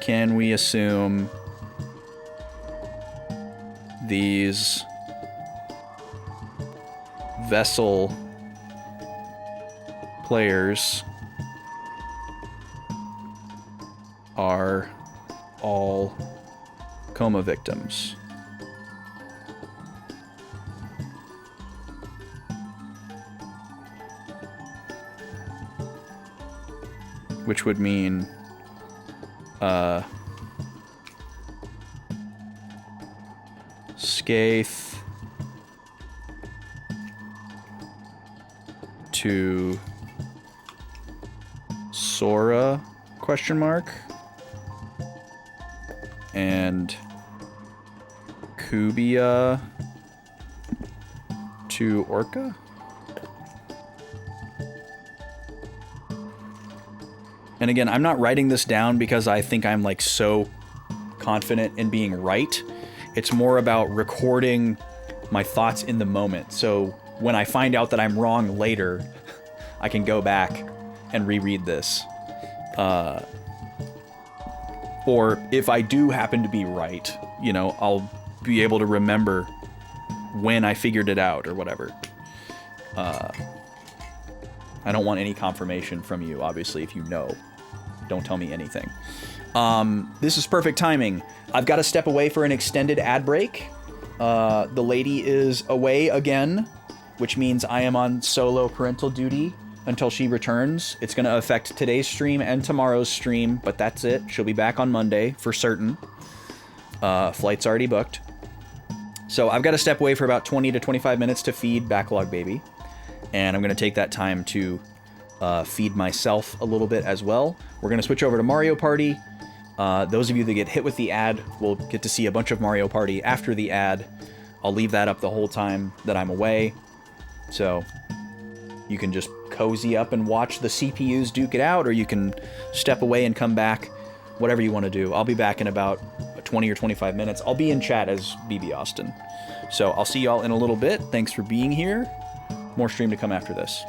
can we assume these vessel players are all coma victims. Which would mean Skaith to Sora question mark and Kubia to Orca. And again, I'm not writing this down because I think I'm like so confident in being right. It's more about recording my thoughts in the moment. So when I find out that I'm wrong later, I can go back and reread this. Or if I do happen to be right, you know, I'll be able to remember when I figured it out or whatever. I don't want any confirmation from you, obviously, if you know. Don't tell me anything. This is perfect timing. I've got to step away for an extended ad break. The lady is away again, which means I am on solo parental duty until she returns. It's going to affect today's stream and tomorrow's stream, but that's it. She'll be back on Monday for certain. Flight's already booked. So I've got to step away for about 20 to 25 minutes to feed Backlog Baby. And I'm going to take that time to feed myself a little bit as well. We're going to switch over to Mario Party. Those of you that get hit with the ad will get to see a bunch of Mario Party after the ad. I'll leave that up the whole time that I'm away. So you can just cozy up and watch the CPUs duke it out, or you can step away and come back, whatever you want to do. I'll be back in about 20 or 25 minutes. I'll be in chat as BB Austin. So I'll see y'all in a little bit. Thanks for being here. More stream to come after this.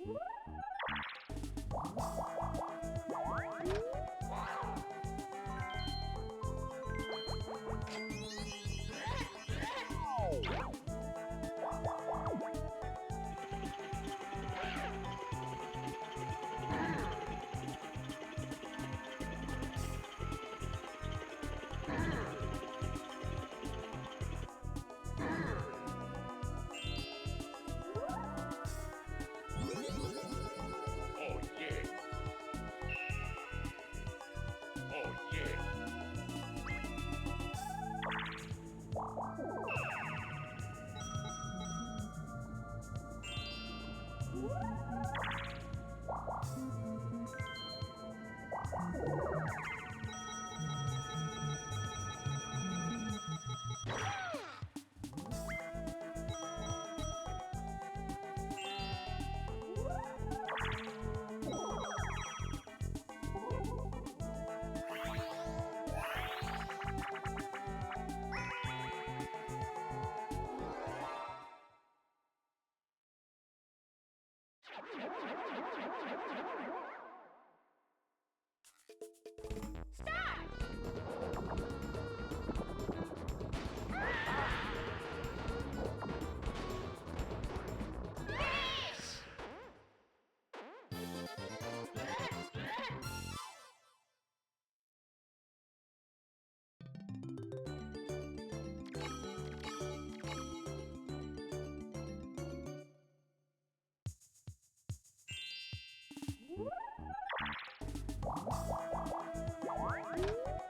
Oh yeah. Oh yeah.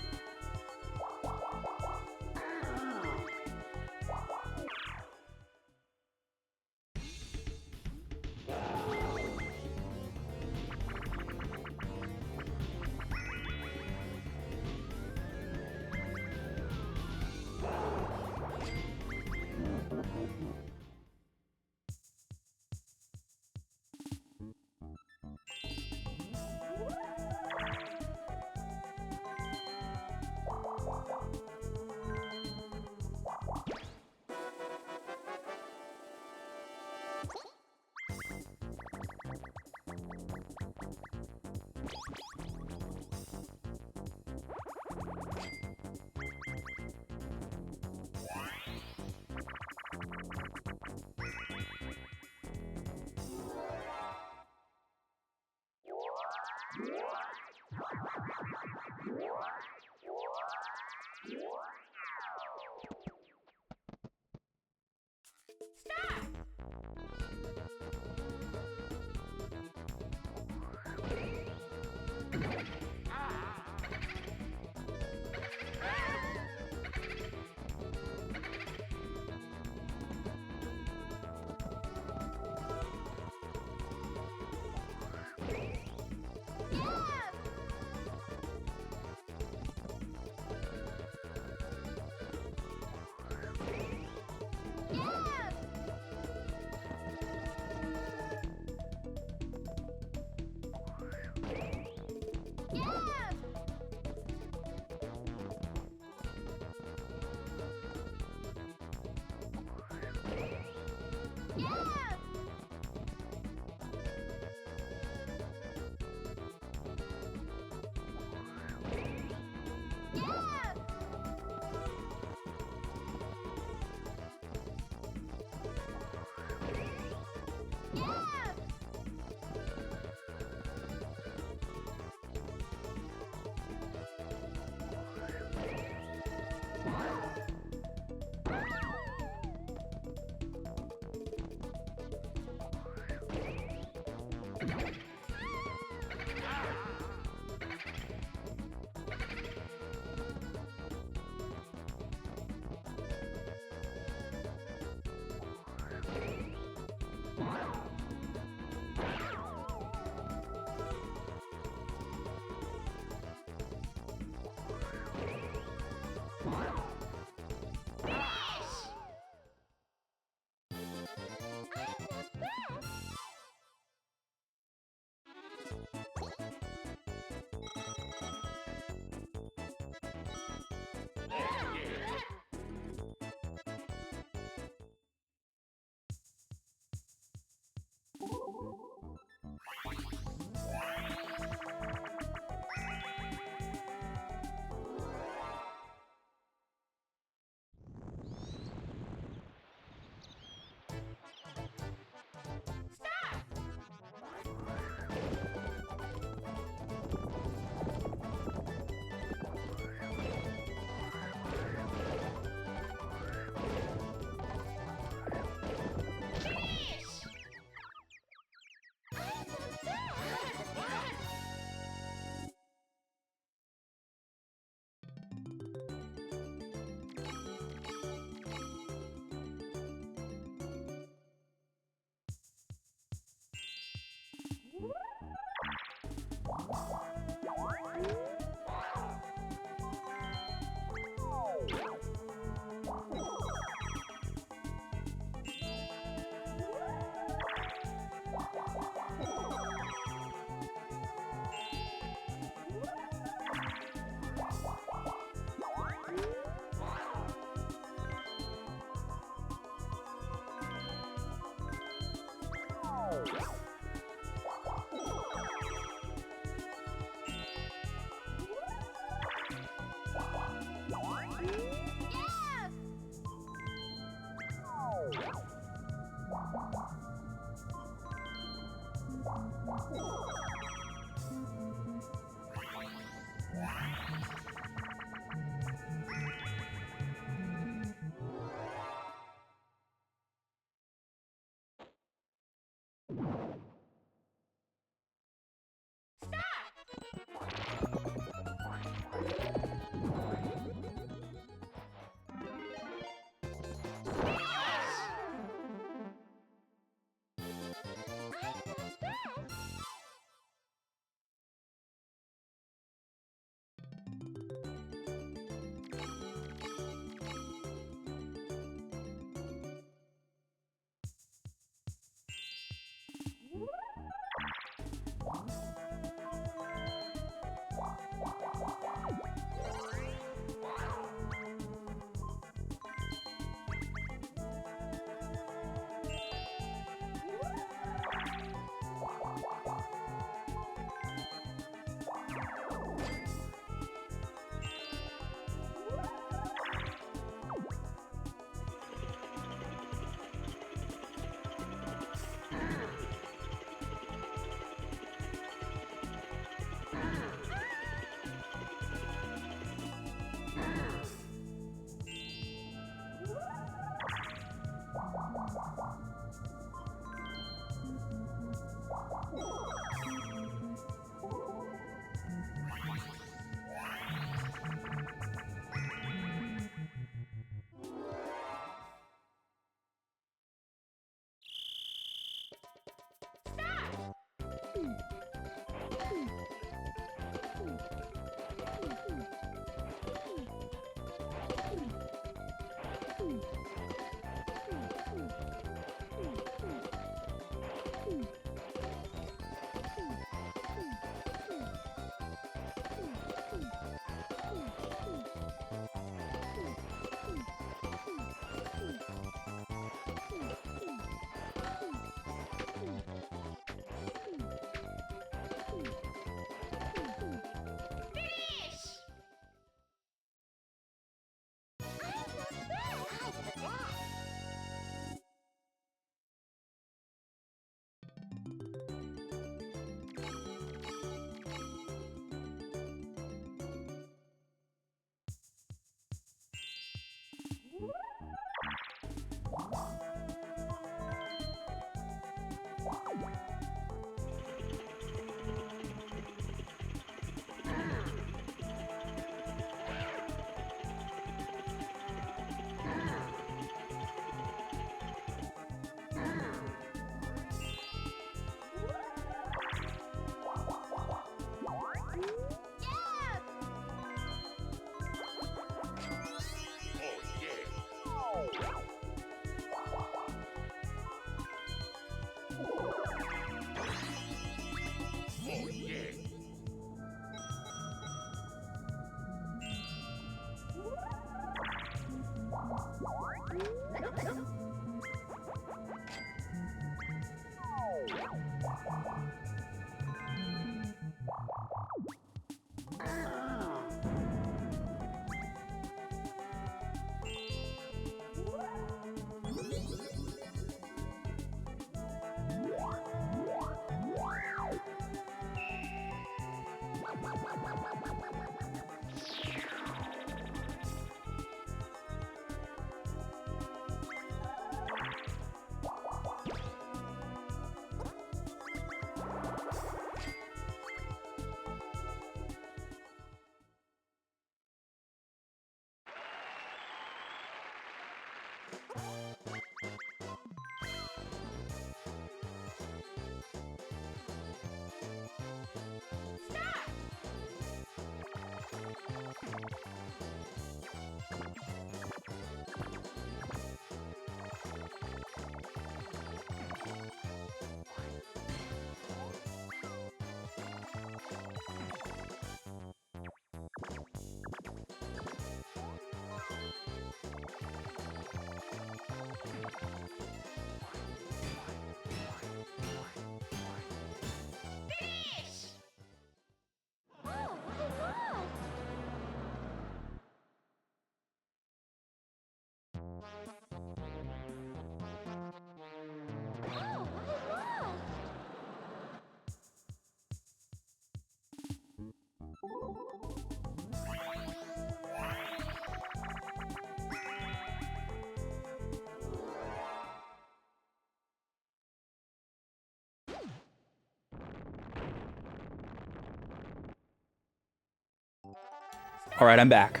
All right, I'm back.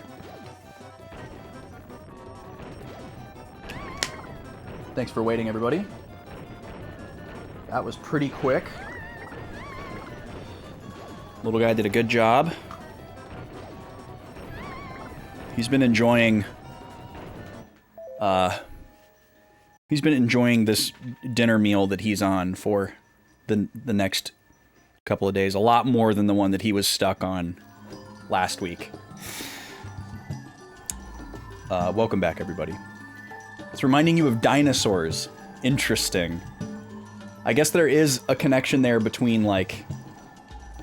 Thanks for waiting, everybody. That was pretty quick. Little guy did a good job. He's been enjoying this dinner meal that he's on for the next couple of days, a lot more than the one that he was stuck on last week. Welcome back, everybody. It's reminding you of dinosaurs. Interesting. I guess there is a connection there between, like,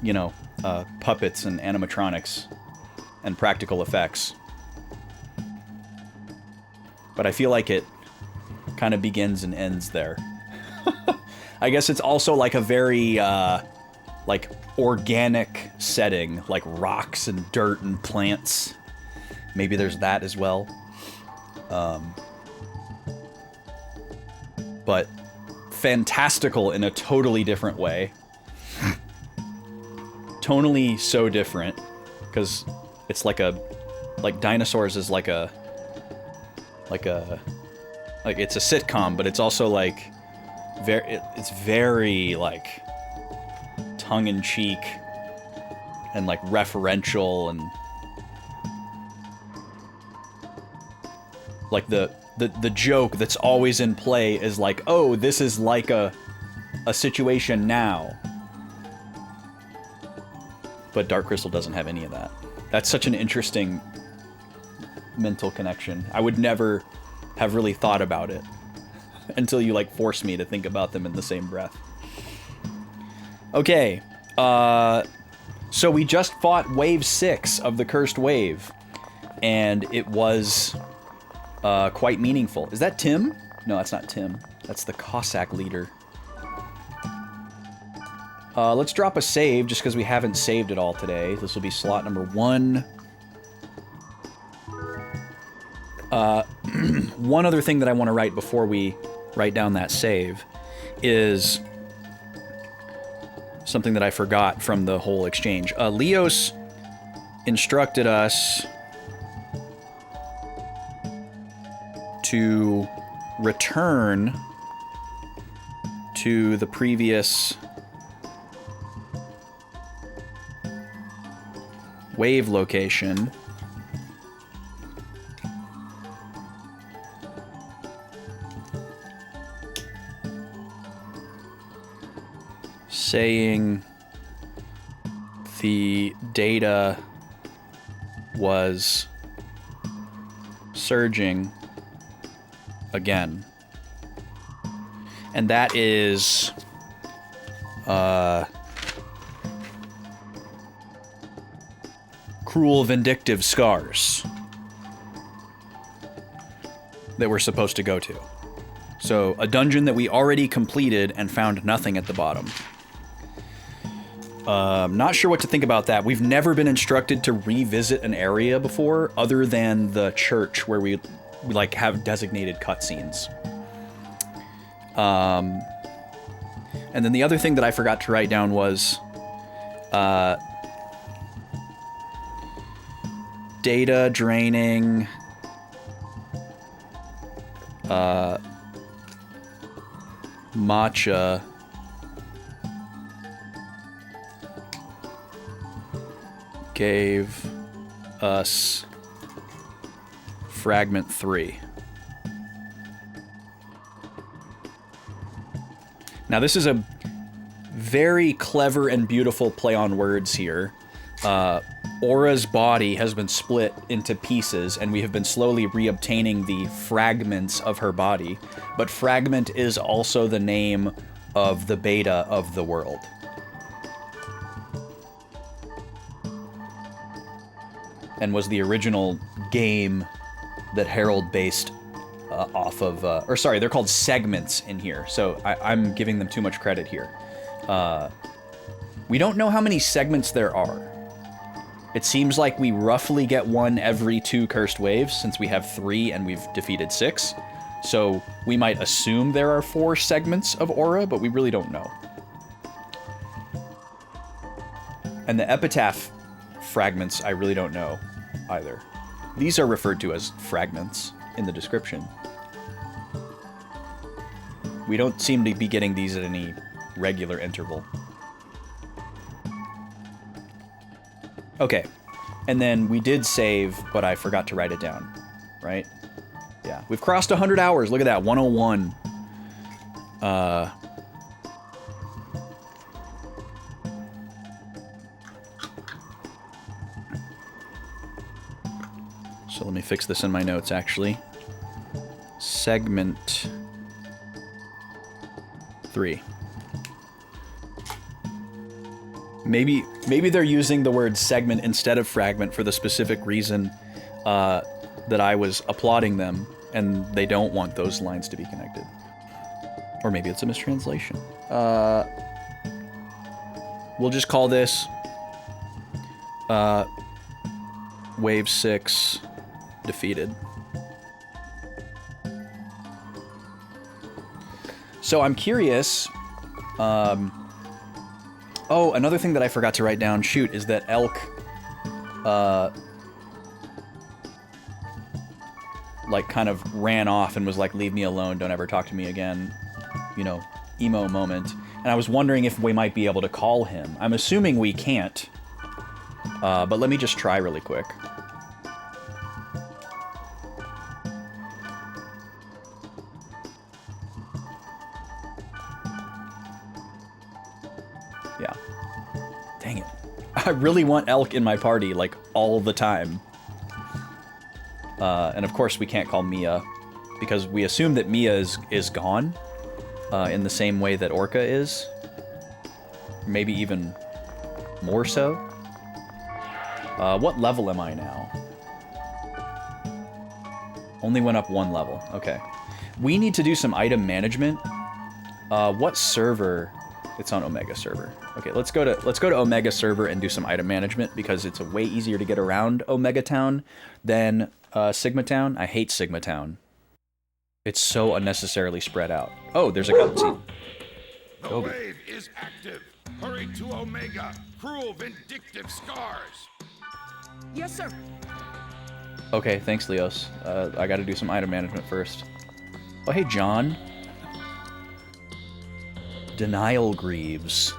you know, puppets and animatronics and practical effects. But I feel like it kind of begins and ends there. I guess it's also like a very, like, organic setting, like rocks and dirt and plants. Maybe there's that as well. But fantastical in a totally different way. Tonally so different, because it's like dinosaurs is like it's a sitcom, but it's also like it's very like tongue-in-cheek and like referential, and like the joke that's always in play is like, oh, this is like a situation now. But Dark Crystal doesn't have any of that. That's such an interesting mental connection. I would never have really thought about it until you like force me to think about them in the same breath. Okay, so we just fought Wave 6 of the Cursed Wave, and it was quite meaningful. Is that Tim? No, that's not Tim. That's the Cossack leader. Let's drop a save, just because we haven't saved it all today. This will be slot number 1. One other thing that I want to write before we write down that save is something that I forgot from the whole exchange. Leos instructed us to return to the previous wave location saying the data was surging again. And that is cruel, vindictive scars that we're supposed to go to. So, a dungeon that we already completed and found nothing at the bottom. Not sure what to think about that. We've never been instructed to revisit an area before, other than the church where we like have designated cutscenes. And then the other thing that I forgot to write down was data draining matcha gave us fragment 3. Now this is a very clever and beautiful play on words here. Aura's body has been split into pieces, and we have been slowly reobtaining the fragments of her body. But fragment is also the name of the beta of the world. And was the original game that Harold based off of, or sorry, they're called segments in here, so I'm giving them too much credit here. We don't know how many segments there are. It seems like we roughly get one every 2 cursed waves, since we have 3 and we've defeated 6. So we might assume there are 4 segments of Aura, but we really don't know. And the epitaph fragments, I really don't know. either. These are referred to as fragments in the description. We don't seem to be getting these at any regular interval. Okay, and then we did save, but I forgot to write it down, right? Yeah, we've crossed 100 hours. Look at that, 101. So let me fix this in my notes, actually. Segment 3. Maybe they're using the word segment instead of fragment for the specific reason that I was applauding them, and they don't want those lines to be connected. Or maybe it's a mistranslation. We'll just call this Wave 6 defeated. So I'm curious. Oh, another thing that I forgot to write down, shoot, is that Elk, like, kind of ran off and was like, leave me alone, don't ever talk to me again, you know, emo moment. And I was wondering if we might be able to call him. I'm assuming we can't, but let me just try really quick. Yeah. Dang it. I really want Elk in my party, like, all the time. And of course we can't call Mia, because we assume that Mia is gone, in the same way that Orca is. Maybe even more so. What level am I now? Only went up 1 level. Okay. We need to do some item management. What server? It's on Omega server. Okay, let's go to Omega server and do some item management, because it's a way easier to get around Omega Town than Sigma Town. I hate Sigma Town. It's so unnecessarily spread out. Oh, there's a cutscene. The wave is active. Hurry to Omega. Cruel, vindictive scars. Yes, sir. Okay, thanks, Leos. I gotta do some item management first. Oh, hey, John. Denial Greaves.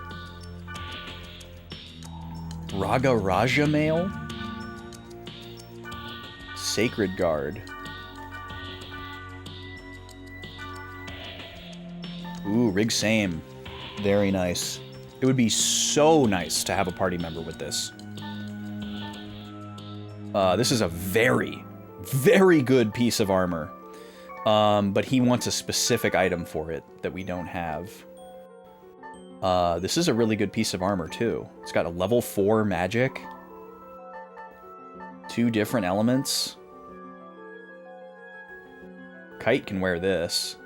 Raga Raja Mail? Sacred Guard. Ooh, Rig Same. Very nice. It would be so nice to have a party member with this. This is a very, very good piece of armor. But he wants a specific item for it that we don't have. This is a really good piece of armor, too. It's got a level 4 magic. 2 different elements. Kite can wear this.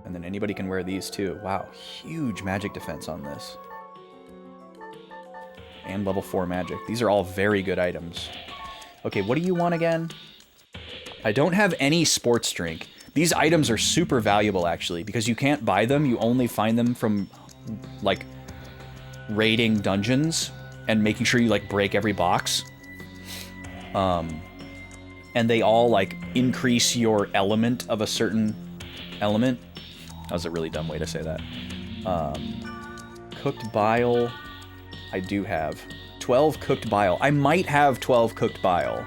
And then anybody can wear these, too. Wow, huge magic defense on this. And level 4 magic. These are all very good items. Okay, what do you want again? I don't have any sports drink. These items are super valuable, actually, because you can't buy them. You only find them from, like, raiding dungeons and making sure you, like, break every box. And they all, like, increase your element of a certain element. That was a really dumb way to say that. Cooked bile. I do have 12 cooked bile. I might have 12 cooked bile.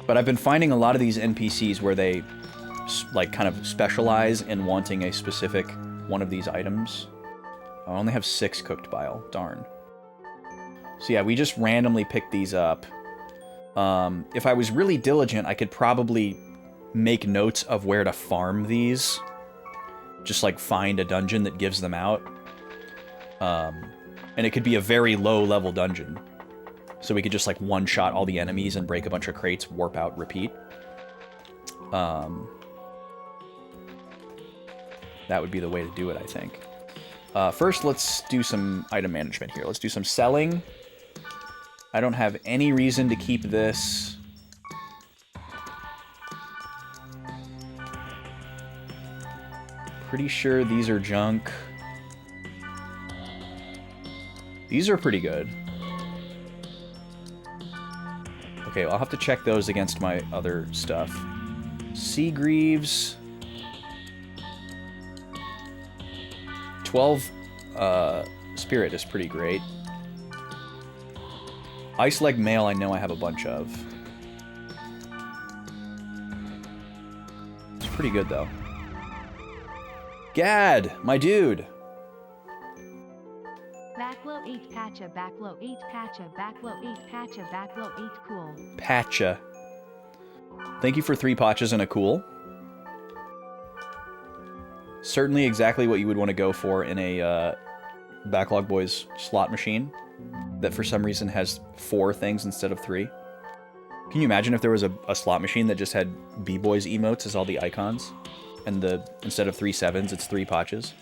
But I've been finding a lot of these NPCs where they, like, kind of specialize in wanting a specific one of these items. I only have 6 cooked bile. Darn. So yeah, we just randomly picked these up. If I was really diligent, I could probably make notes of where to farm these. Just, like, find a dungeon that gives them out. And it could be a very low-level dungeon. So we could just, like, one-shot all the enemies and break a bunch of crates, warp out, repeat. That would be the way to do it, I think. First, let's do some item management here. Let's do some selling. I don't have any reason to keep this. Pretty sure these are junk. These are pretty good. Okay, I'll have to check those against my other stuff. Sea Greaves. 12 Spirit is pretty great. Ice Leg Mail I know I have a bunch of. It's pretty good though. Gad, my dude. Backlow 8 Patcha, Backlow 8 Patcha, Backlow 8 Patcha, Backlow 8 Cool. Patcha. Thank you for 3 patches and a cool. Certainly exactly what you would want to go for in a Backlog Boys slot machine that for some reason has 4 things instead of 3. Can you imagine if there was a slot machine that just had B-Boys emotes as all the icons? And instead of 3 sevens, it's 3 patches?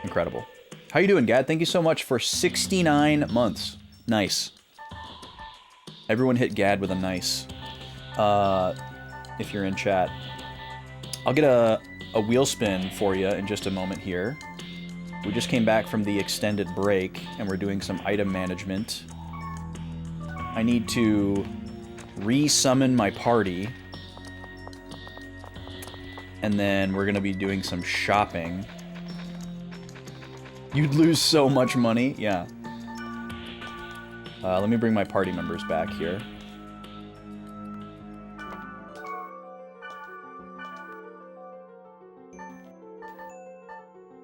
Incredible. How you doing, Gad? Thank you so much for 69 months. Nice. Everyone hit Gad with a nice. If you're in chat. I'll get a wheel spin for you in just a moment here. We just came back from the extended break, and we're doing some item management. I need to re-summon my party. And then we're going to be doing some shopping. You'd lose so much money. Yeah. Let me bring my party members back here.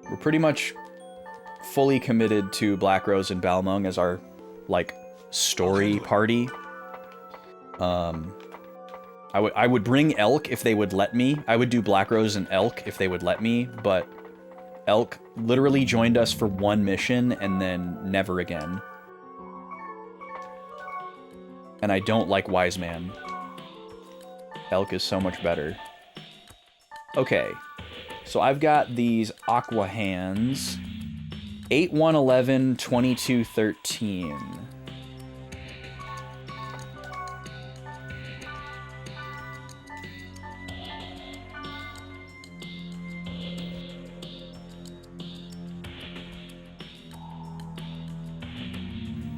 We're pretty much fully committed to Black Rose and Balmung as our, like, story party. I would bring Elk if they would let me. I would do Black Rose and Elk if they would let me, but Elk literally joined us for 1 mission and then never again. And I don't like Wise Man. Elk is so much better. Okay. So I've got these Aqua Hands. 8, 1, 11, 22, 13.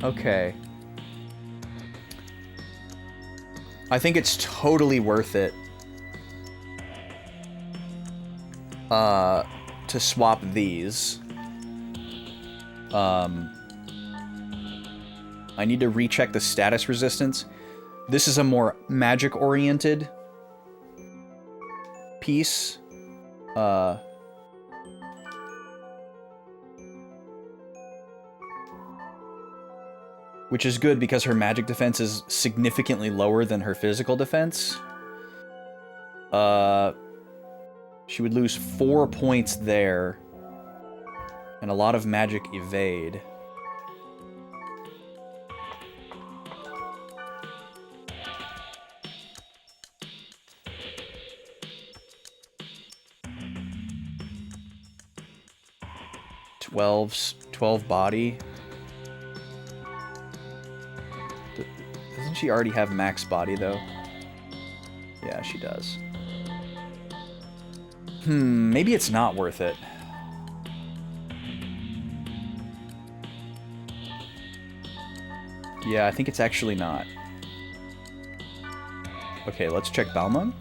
Okay. I think it's totally worth it to swap these. I need to recheck the status resistance. This is a more magic-oriented piece. Which is good because her magic defense is significantly lower than her physical defense. She would lose 4 points there. And a lot of magic evade. Twelve body. Doesn't she already have max body, though? Yeah, she does. Maybe it's not worth it. Yeah, I think it's actually not. Okay, let's check Balmung.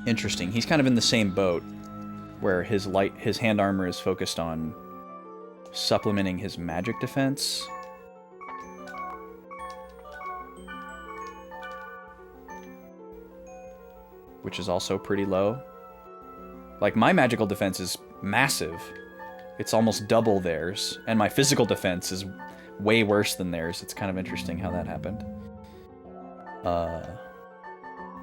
Interesting. He's kind of in the same boat, where his hand armor is focused on supplementing his magic defense. Which is also pretty low. Like, my magical defense is massive. It's almost double theirs. And my physical defense is way worse than theirs. It's kind of interesting how that happened. But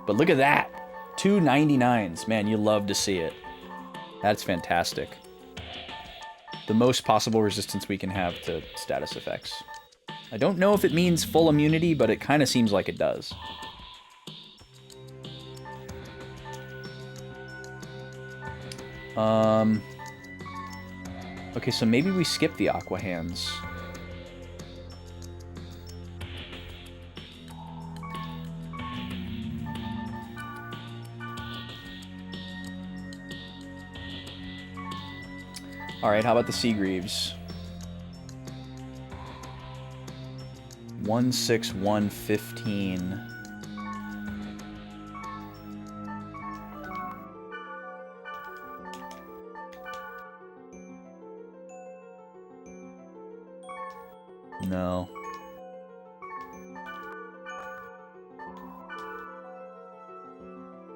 look at that! 2 99s. Man, you love to see it. That's fantastic. The most possible resistance we can have to status effects. I don't know if it means full immunity, but it kind of seems like it does. Okay, so maybe we skip the Aqua Hands. Alright, how about the Seagreaves? 16115. No.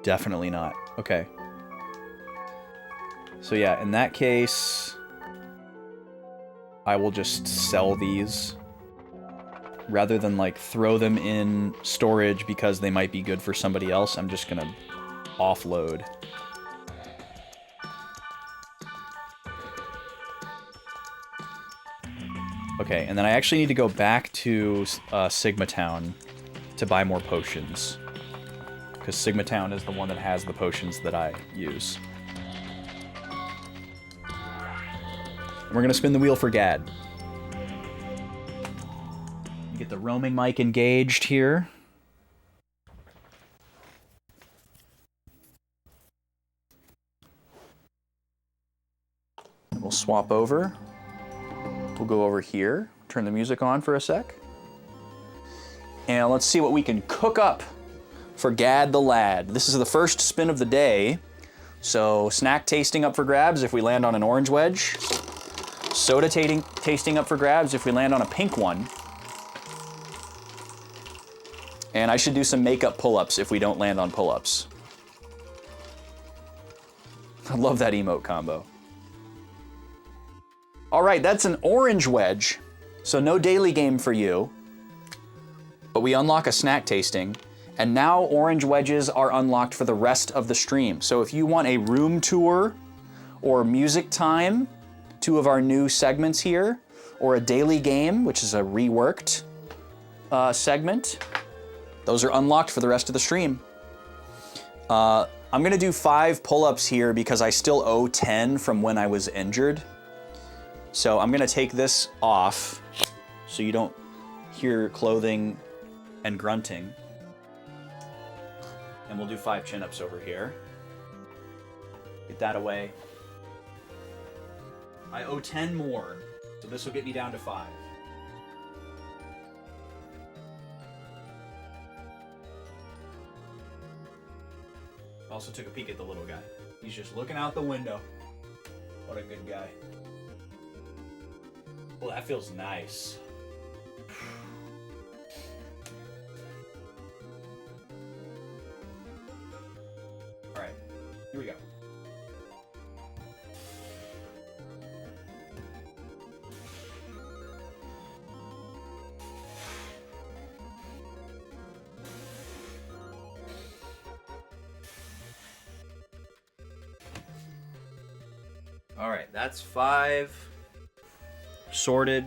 Definitely not. Okay. So yeah, in that case, I will just sell these. Rather than, like, throw them in storage because they might be good for somebody else, I'm just gonna offload. Okay, and then I actually need to go back to Sigma Town to buy more potions. Because Sigma Town is the one that has the potions that I use. And we're gonna spin the wheel for Gad. Get the roaming mic engaged here. And we'll swap over. We'll go over here, turn the music on for a sec. And let's see what we can cook up for Gad the Lad. This is the first spin of the day. So snack tasting up for grabs if we land on an orange wedge. Soda tasting up for grabs if we land on a pink one. And I should do some makeup pull-ups if we don't land on pull-ups. I love that emote combo. All right, that's an orange wedge. So no daily game for you. But we unlock a snack tasting. And now orange wedges are unlocked for the rest of the stream. So if you want a room tour or music time, two of our new segments here, or a daily game, which is a reworked segment, those are unlocked for the rest of the stream. I'm gonna do 5 pull-ups here because I still owe 10 from when I was injured. So I'm gonna take this off so you don't hear clothing and grunting. And we'll do 5 chin-ups over here. Get that away. I owe 10 more, so this will get me down to 5. Also took a peek at the little guy. He's just looking out the window. What a good guy. Well, that feels nice. All right, here we go. All right, that's 5 sorted.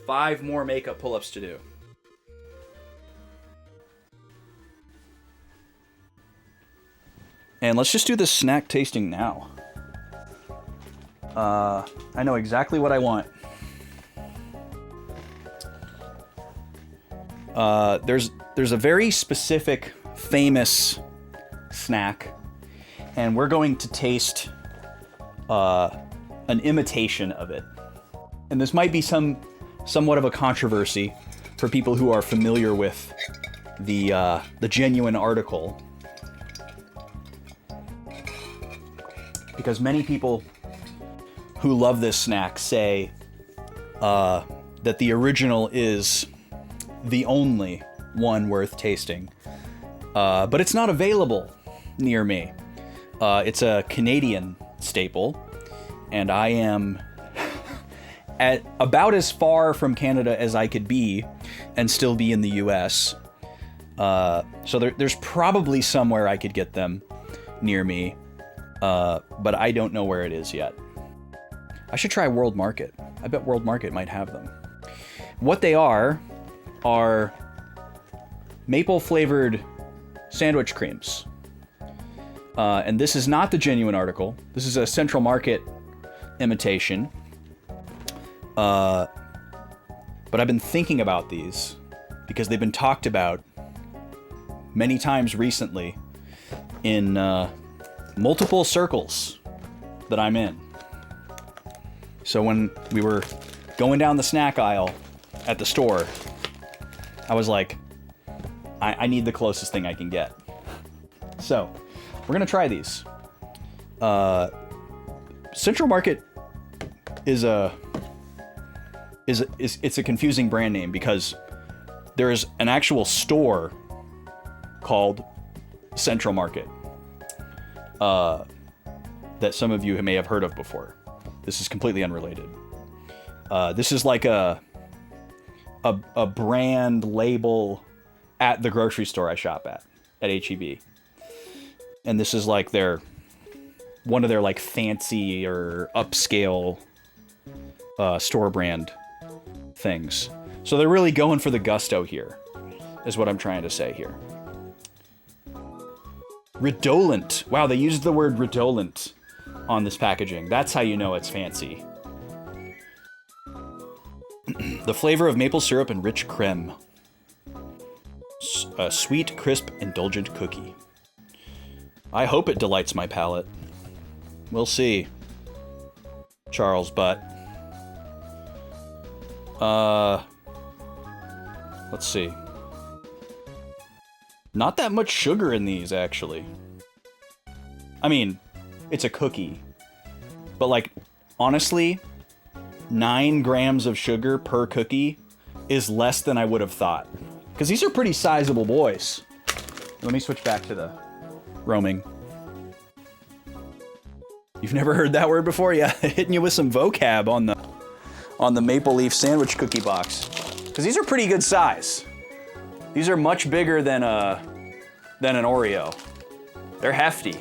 5 more makeup pull-ups to do. And let's just do this snack tasting now. I know exactly what I want. There's a very specific, famous snack, and we're going to taste an imitation of it. And this might be somewhat of a controversy for people who are familiar with the genuine article, because many people who love this snack say that the original is the only one worth tasting, but it's not available near me. It's a Canadian staple, and I am at about as far from Canada as I could be and still be in the US. So there's probably somewhere I could get them near me, but I don't know where it is yet. I should try World Market. I bet World Market might have them. What they are maple flavored sandwich creams. And this is not the genuine article. This is a Central Market imitation. But I've been thinking about these because they've been talked about many times recently in multiple circles that I'm in. So when we were going down the snack aisle at the store, I was like, I need the closest thing I can get. So we're gonna try these. Central Market is it's a confusing brand name because there is an actual store called Central Market that some of you may have heard of before. This is completely unrelated. This is like a brand label at the grocery store I shop at HEB. And this is like one of their like fancy or upscale store brand things. So they're really going for the gusto here, is what I'm trying to say here. Redolent. Wow, they used the word redolent on this packaging. That's how you know it's fancy. The flavor of maple syrup and rich creme. A sweet, crisp, indulgent cookie. I hope it delights my palate. We'll see. Charles Butt. Let's see. Not that much sugar in these, actually. I mean, it's a cookie. But like, honestly, 9 grams of sugar per cookie is less than I would have thought. Because these are pretty sizable boys. Let me switch back to the roaming. You've never heard that word before? Yeah, hitting you with some vocab on the maple leaf sandwich cookie box. Because these are pretty good size. These are much bigger than an Oreo. They're hefty.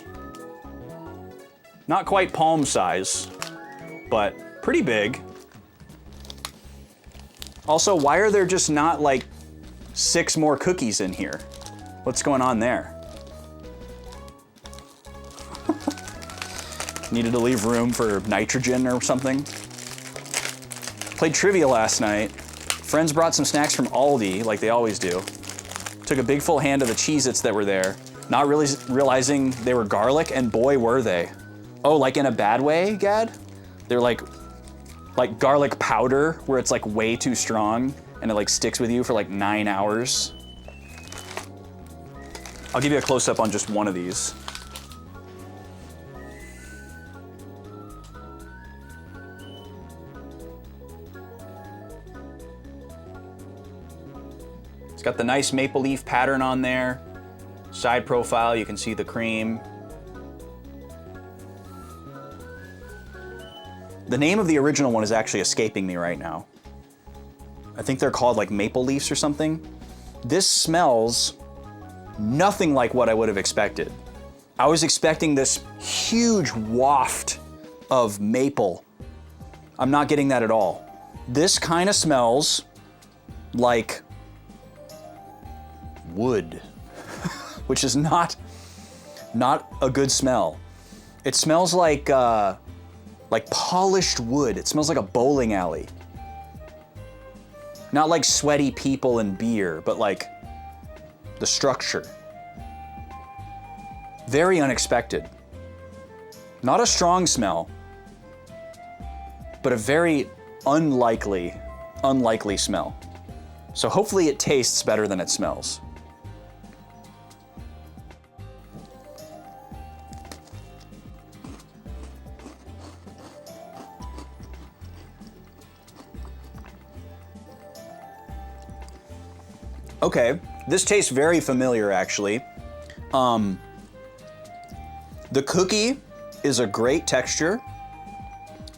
Not quite palm size, but pretty big. Also, why are there just not like 6 more cookies in here? What's going on there? Needed to leave room for nitrogen or something. Played trivia last night. Friends brought some snacks from Aldi, like they always do. Took a big full hand of the Cheez-Its that were there, not really realizing they were garlic, and boy were they. Oh, like in a bad way, Gad? They're like garlic powder, where it's like way too strong, and it like sticks with you for like 9 hours. I'll give you a close-up on just one of these. It's got the nice maple leaf pattern on there. Side profile, you can see the cream. The name of the original one is actually escaping me right now. I think they're called like maple leaves or something. This smells nothing like what I would have expected. I was expecting this huge waft of maple. I'm not getting that at all. This kind of smells like wood, which is not a good smell. It smells like polished wood. It smells like a bowling alley. Not like sweaty people and beer, but like the structure. Very unexpected. Not a strong smell, but a very unlikely smell. So hopefully it tastes better than it smells. Okay, this tastes very familiar actually. The cookie is a great texture.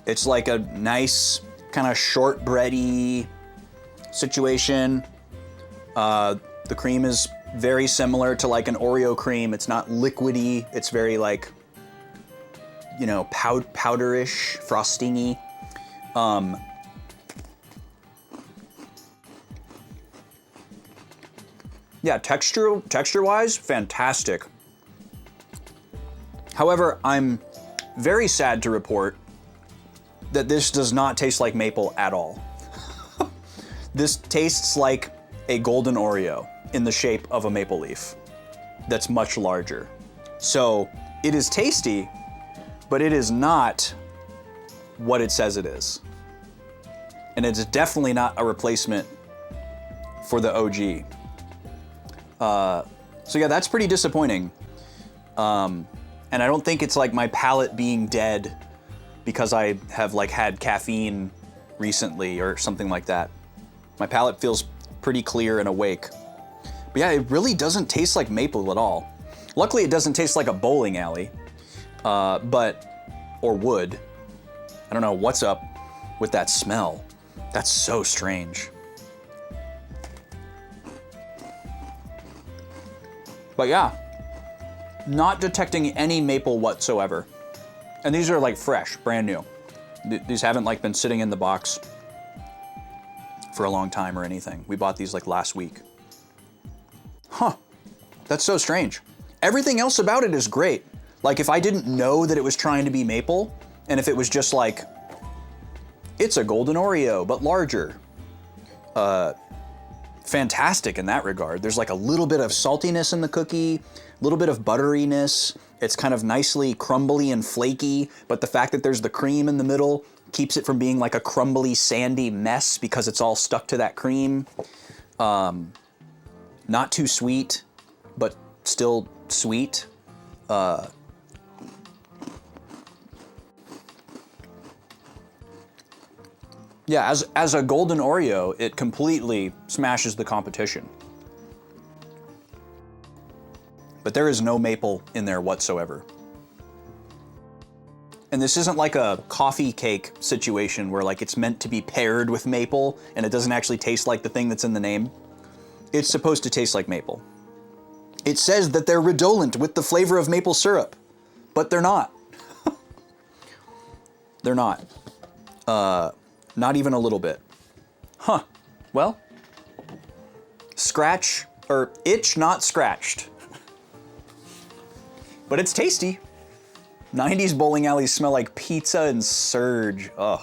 It's like a nice kind of shortbready situation. The cream is very similar to like an Oreo cream. It's not liquidy. It's very like, you know, powderish, frostingy. Yeah, texture-wise, fantastic. However, I'm very sad to report that this does not taste like maple at all. This tastes like a golden Oreo in the shape of a maple leaf that's much larger. So It is tasty, but it is not what it says it is. And it's definitely not a replacement for the OG. So yeah, that's pretty disappointing. And I don't think it's like my palate being dead because I have like had caffeine recently or something like that. My palate feels pretty clear and awake. But yeah, it really doesn't taste like maple at all. Luckily, it doesn't taste like a bowling alley, or wood. I don't know what's up with that smell. That's so strange. But yeah, not detecting any maple whatsoever. And these are like fresh, brand new. These haven't like been sitting in the box for a long time or anything. We bought these like last week. Huh, that's so strange. Everything else about it is great. Like if I didn't know that it was trying to be maple, and if it was just like, it's a golden Oreo, but larger. Fantastic in that regard. There's like a little bit of saltiness in the cookie, a little bit of butteriness. It's kind of nicely crumbly and flaky, but the fact that there's the cream in the middle keeps it from being like a crumbly, sandy mess because it's all stuck to that cream. Not too sweet, but still sweet. Yeah, as a golden Oreo, it completely smashes the competition. But there is no maple in there whatsoever. And this isn't like a coffee cake situation where like it's meant to be paired with maple and it doesn't actually taste like the thing that's in the name. It's supposed to taste like maple. It says that they're redolent with the flavor of maple syrup, but they're not. They're not. Not even a little bit. Huh. Well, scratch, or itch not scratched. But it's tasty. 90s bowling alleys smell like pizza and Surge. Ugh.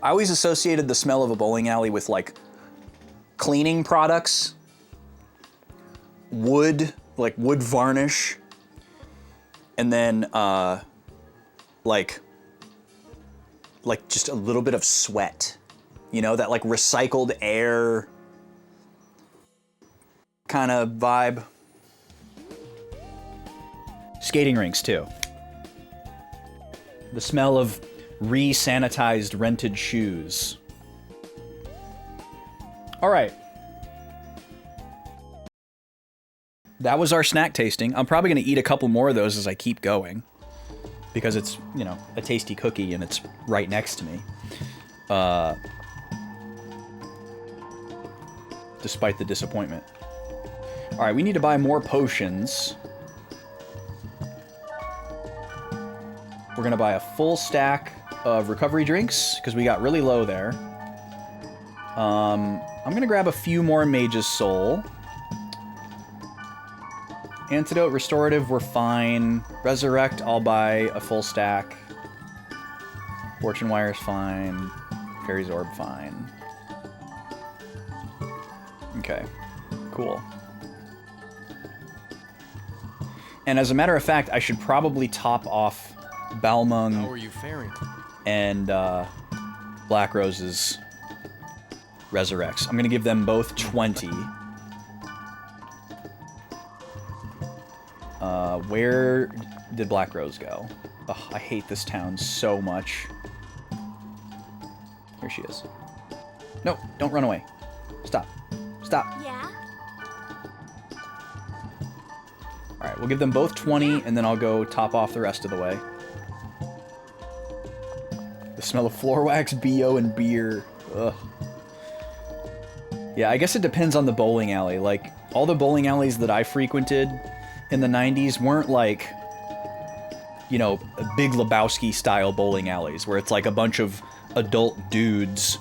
I always associated the smell of a bowling alley with like cleaning products, wood, like wood varnish, and then like just a little bit of sweat, you know, that like recycled air kind of vibe. Skating rinks too. The smell of re-sanitized rented shoes. All right. That was our snack tasting. I'm probably going to eat a couple more of those as I keep going, because it's, you know, a tasty cookie and it's right next to me. Despite the disappointment. All right, we need to buy more potions. We're gonna buy a full stack of recovery drinks because we got really low there. I'm gonna grab a few more Mage's Soul. Antidote, Restorative, we're fine. Resurrect, I'll buy a full stack. Fortune Wire's fine. Fairy's Orb, fine. Okay, cool. And as a matter of fact, I should probably top off Balmung How are you faring? and Black Rose's Resurrects. I'm gonna give them both 20. Where did Black Rose go? Ugh, I hate this town so much. Here she is. No, don't run away. Stop. Stop. Yeah? Alright, we'll give them both 20, and then I'll go top off the rest of the way. The smell of floor wax, BO, and beer. Ugh. Yeah, I guess it depends on the bowling alley. Like, all the bowling alleys that I frequented in the 90s weren't like, you know, Big Lebowski style bowling alleys where it's like a bunch of adult dudes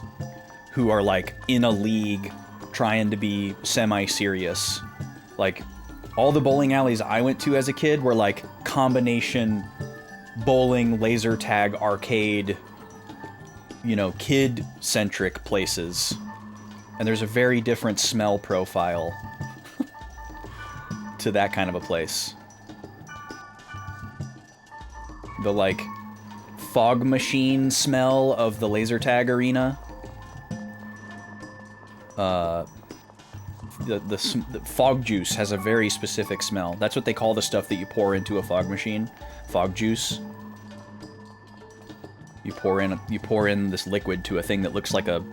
who are like in a league trying to be semi-serious. Like, all the bowling alleys I went to as a kid were like combination bowling, laser tag, arcade, you know, kid-centric places. And there's a very different smell profile to that kind of a place. the like fog machine smell of the laser tag arena. The fog juice has a very specific smell. That's what they call the stuff that you pour into a fog machine. Fog juice. You pour in this liquid to a thing that looks like a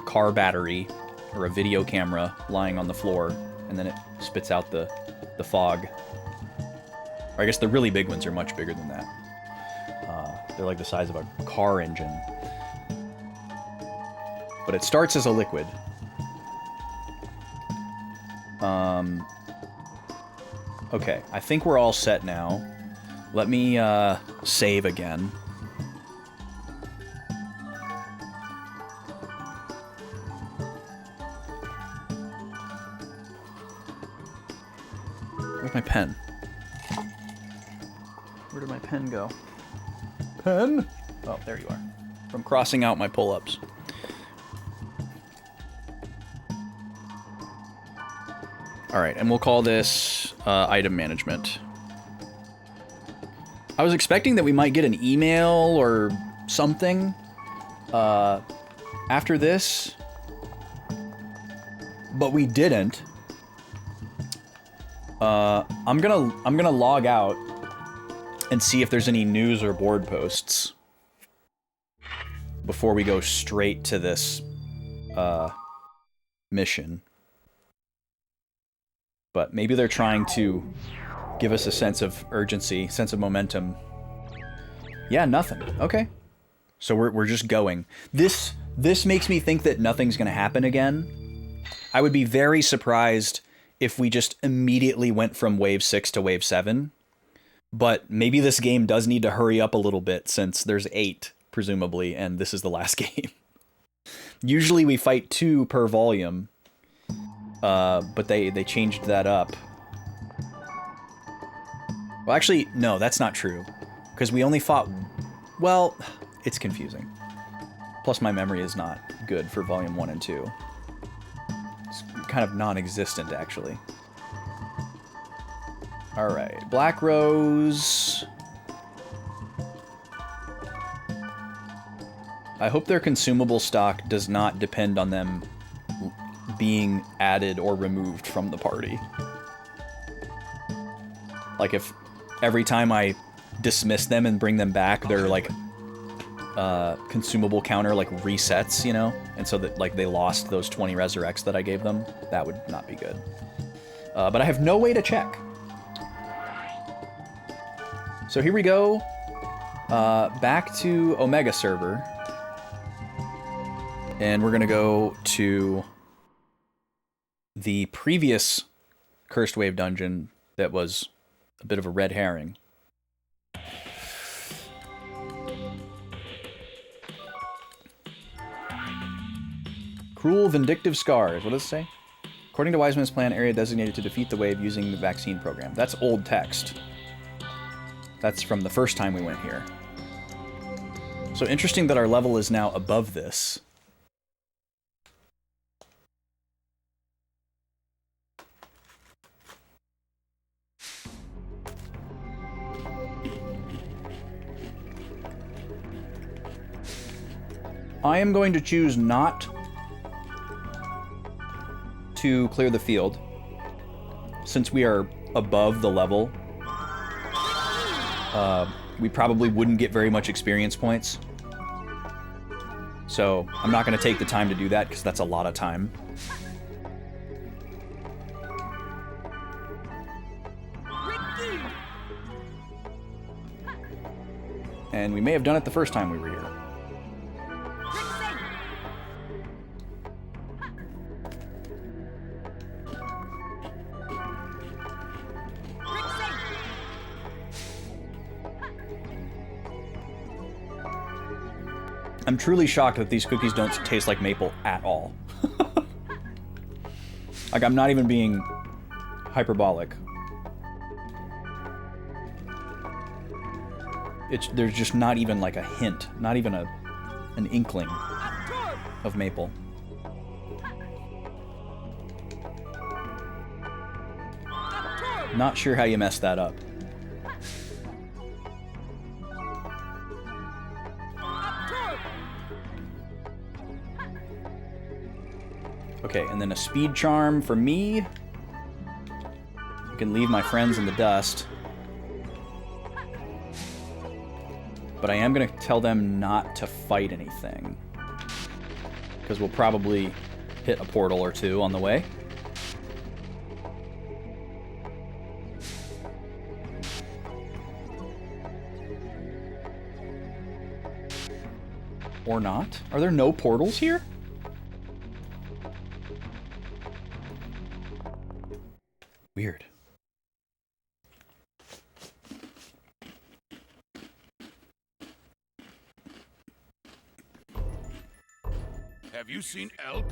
car battery or a video camera lying on the floor, and then it spits out the fog. Or I guess the really big ones are much bigger than that. They're like the size of a car engine. But it starts as a liquid. Okay, I think we're all set now. Let me save again. Where's my pen? Where did my pen go? Pen? Oh, there you are. From crossing out my pull-ups. Alright, and we'll call this item management. I was expecting that we might get an email or something after this, but we didn't. I'm gonna log out and see if there's any news or board posts before we go straight to this mission. But maybe they're trying to give us a sense of urgency, sense of momentum. Yeah, nothing. Okay. So we're just going. This makes me think that nothing's gonna happen again. I would be very surprised if we just immediately went from Wave 6 to Wave 7. But maybe this game does need to hurry up a little bit since there's 8, presumably, and this is the last game. Usually we fight 2 per volume. But they changed that up. Well, actually, no, that's not true. Because we only fought... Well, it's confusing. Plus, my memory is not good for Volume 1 and 2. It's kind of non-existent, actually. Alright, Black Rose... I hope their consumable stock does not depend on them being added or removed from the party. Like if every time I dismiss them and bring them back, their like consumable counter like resets, you know? And so that like they lost those 20 resurrects that I gave them. That would not be good. But I have no way to check. So here we go. Back to Omega server. And we're gonna go to the previous Cursed Wave dungeon that was a bit of a red herring. Cruel, vindictive scars. What does it say? According to Wiseman's plan, area designated to defeat the wave using the vaccine program. That's old text. That's from the first time we went here. So interesting that our level is now above this. I am going to choose not to clear the field, since we are above the level. We probably wouldn't get very much experience points. So I'm not going to take the time to do that, because that's a lot of time. And we may have done it the first time we were here. I'm truly shocked that these cookies don't taste like maple at all. Like, I'm not even being hyperbolic. There's just not even like a hint, not even an inkling of maple. Not sure how you messed that up. Okay, and then a speed charm for me. I can leave my friends in the dust. But I am going to tell them not to fight anything. Because we'll probably hit a portal or two on the way. Or not? Are there no portals here? Weird. Have you seen Elk?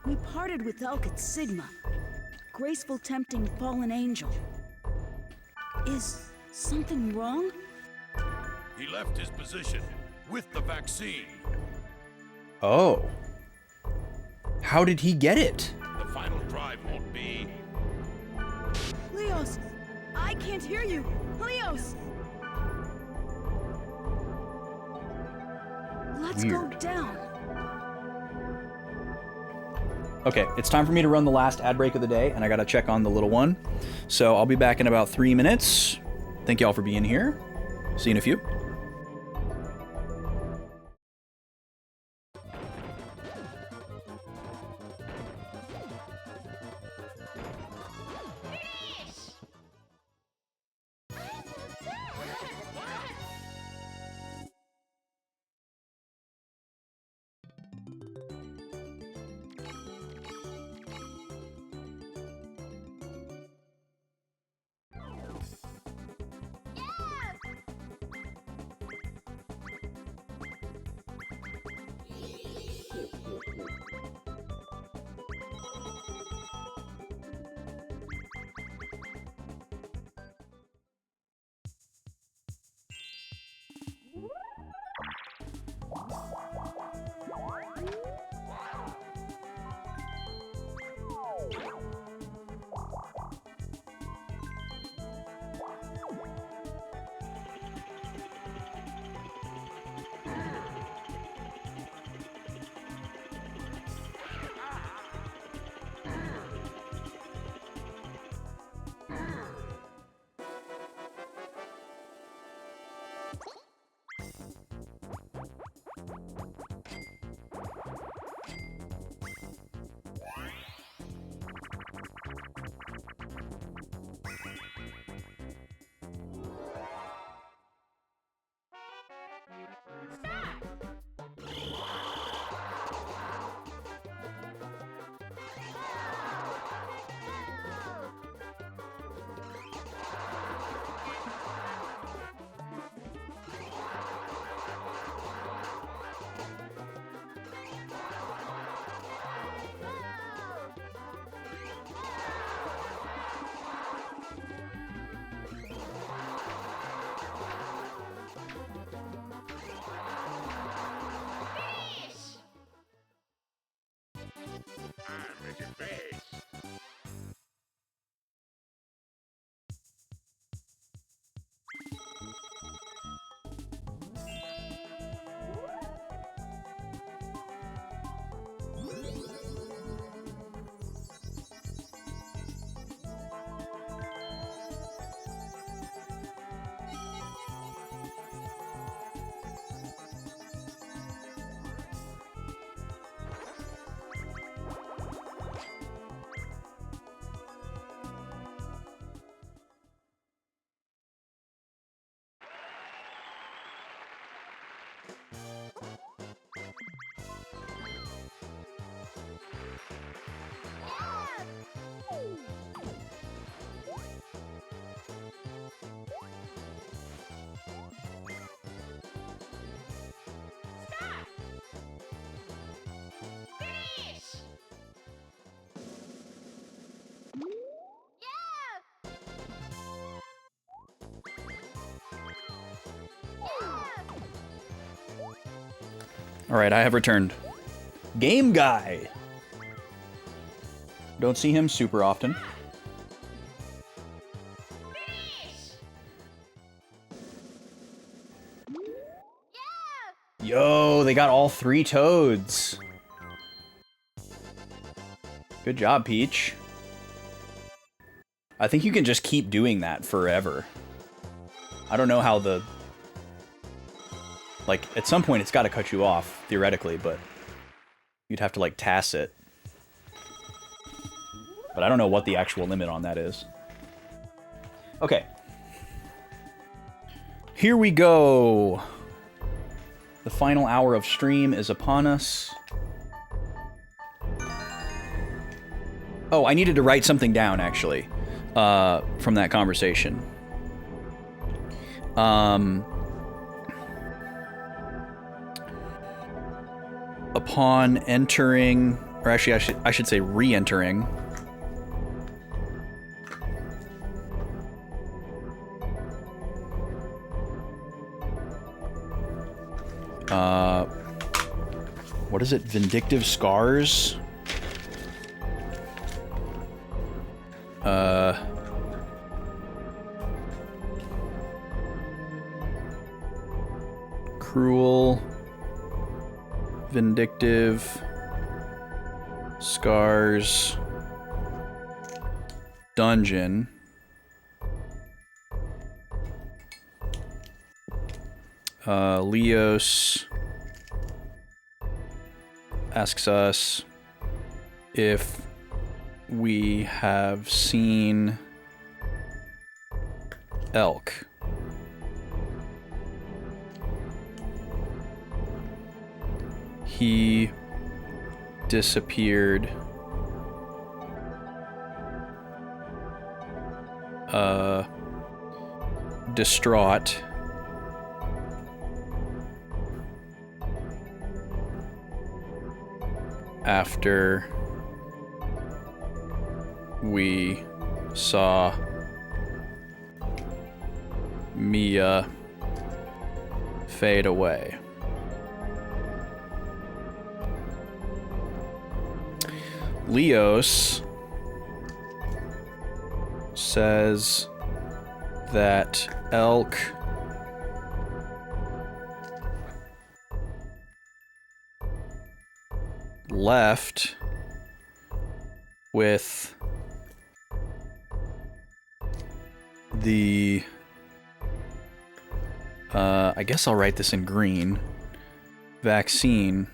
We parted with Elk at Sigma. Graceful, tempting fallen angel. Is something wrong? He left his position with the vaccine. Oh. How did he get it? The final drive won't be... Leos! I can't hear you! Leos! Let's go Weird. down. Okay, it's time for me to run the last ad break of the day, and I gotta check on the little one. So I'll be back in about 3 minutes. Thank you all for being here. See you in a few. Alright, I have returned. Game Guy! Don't see him super often. Yo, they got all 3 toads. Good job, Peach. I think you can just keep doing that forever. I don't know how the... Like, at some point it's got to cut you off, theoretically, but... You'd have to, like, TAS it. But I don't know what the actual limit on that is. Okay. Here we go. The final hour of stream is upon us. Oh, I needed to write something down, actually, from that conversation. Upon entering, or actually I should say re-entering, what is it? Vindictive Scars? Cruel, Vindictive Scars Dungeon. Leos asks us if we have seen elk. He disappeared. Distraught. After we saw Mia fade away. Leos says that elk left with the I guess I'll write this in green, vaccine.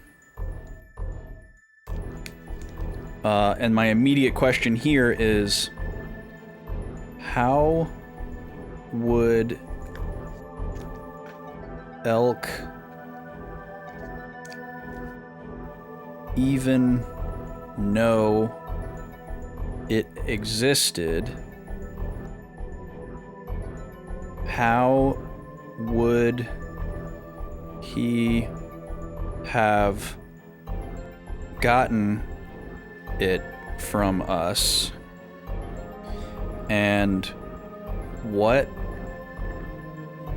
And my immediate question here is, how would elk even know it existed? How would he have gotten it from us? And what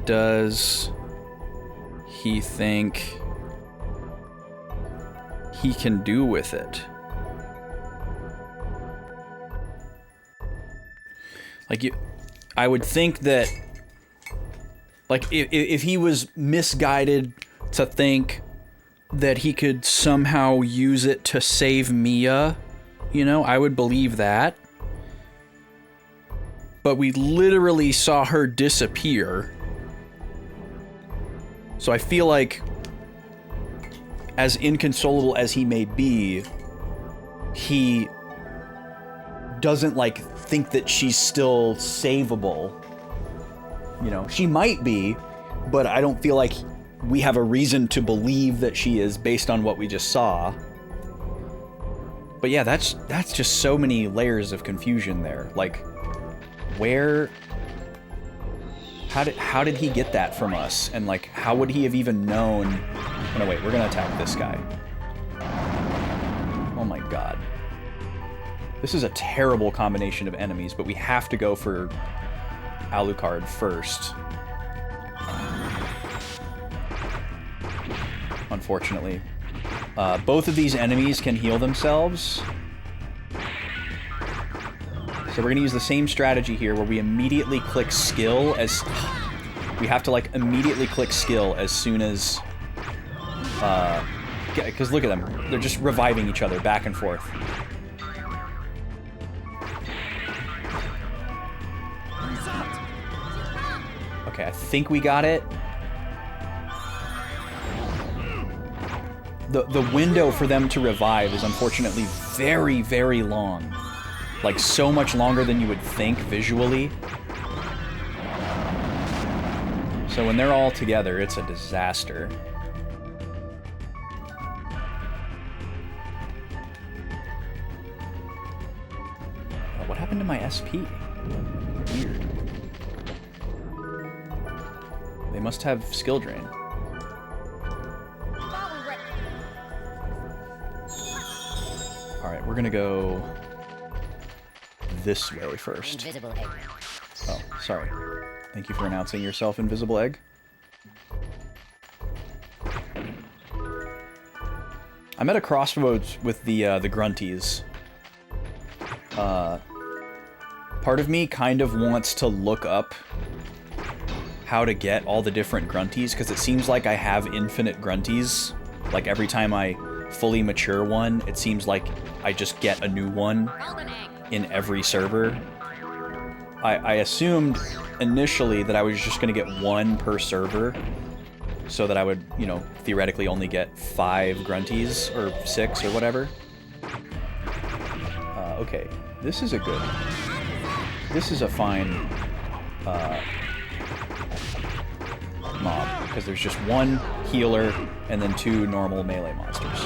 does he think he can do with it? Like, I would think that, like, if he was misguided to think that he could somehow use it to save Mia, you know, I would believe that. But we literally saw her disappear. So I feel like, as inconsolable as he may be, he doesn't, like, think that she's still savable. You know, she might be, but I don't feel like we have a reason to believe that she is based on what we just saw. But yeah, that's just so many layers of confusion there. Like, where... How did he get that from us? And, like, how would he have even known... Oh, no, wait, we're gonna attack this guy. Oh my god. This is a terrible combination of enemies, but we have to go for Alucard first. Unfortunately. Both of these enemies can heal themselves. So we're gonna use the same strategy here where we immediately click skill as... We have to, like, immediately click skill as soon as Because look at them. They're just reviving each other back and forth. Okay, I think we got it. The window for them to revive is unfortunately very, very long. Like, so much longer than you would think visually. So when they're all together, it's a disaster. What happened to my SP? Weird. They must have skill drain. Alright, we're gonna go this way first. Invisible egg. Oh, sorry. Thank you for announcing yourself, Invisible Egg. I'm at a crossroads with the grunties. Part of me kind of wants to look up how to get all the different grunties, because it seems like I have infinite grunties. Like, every time I fully mature one, it seems like I just get a new one in every server. I assumed initially that I was just going to get one per server, so that I would, you know, theoretically only get 5 grunties, or 6, or whatever. Okay, this is a fine mob, because there's just one healer and then 2 normal melee monsters.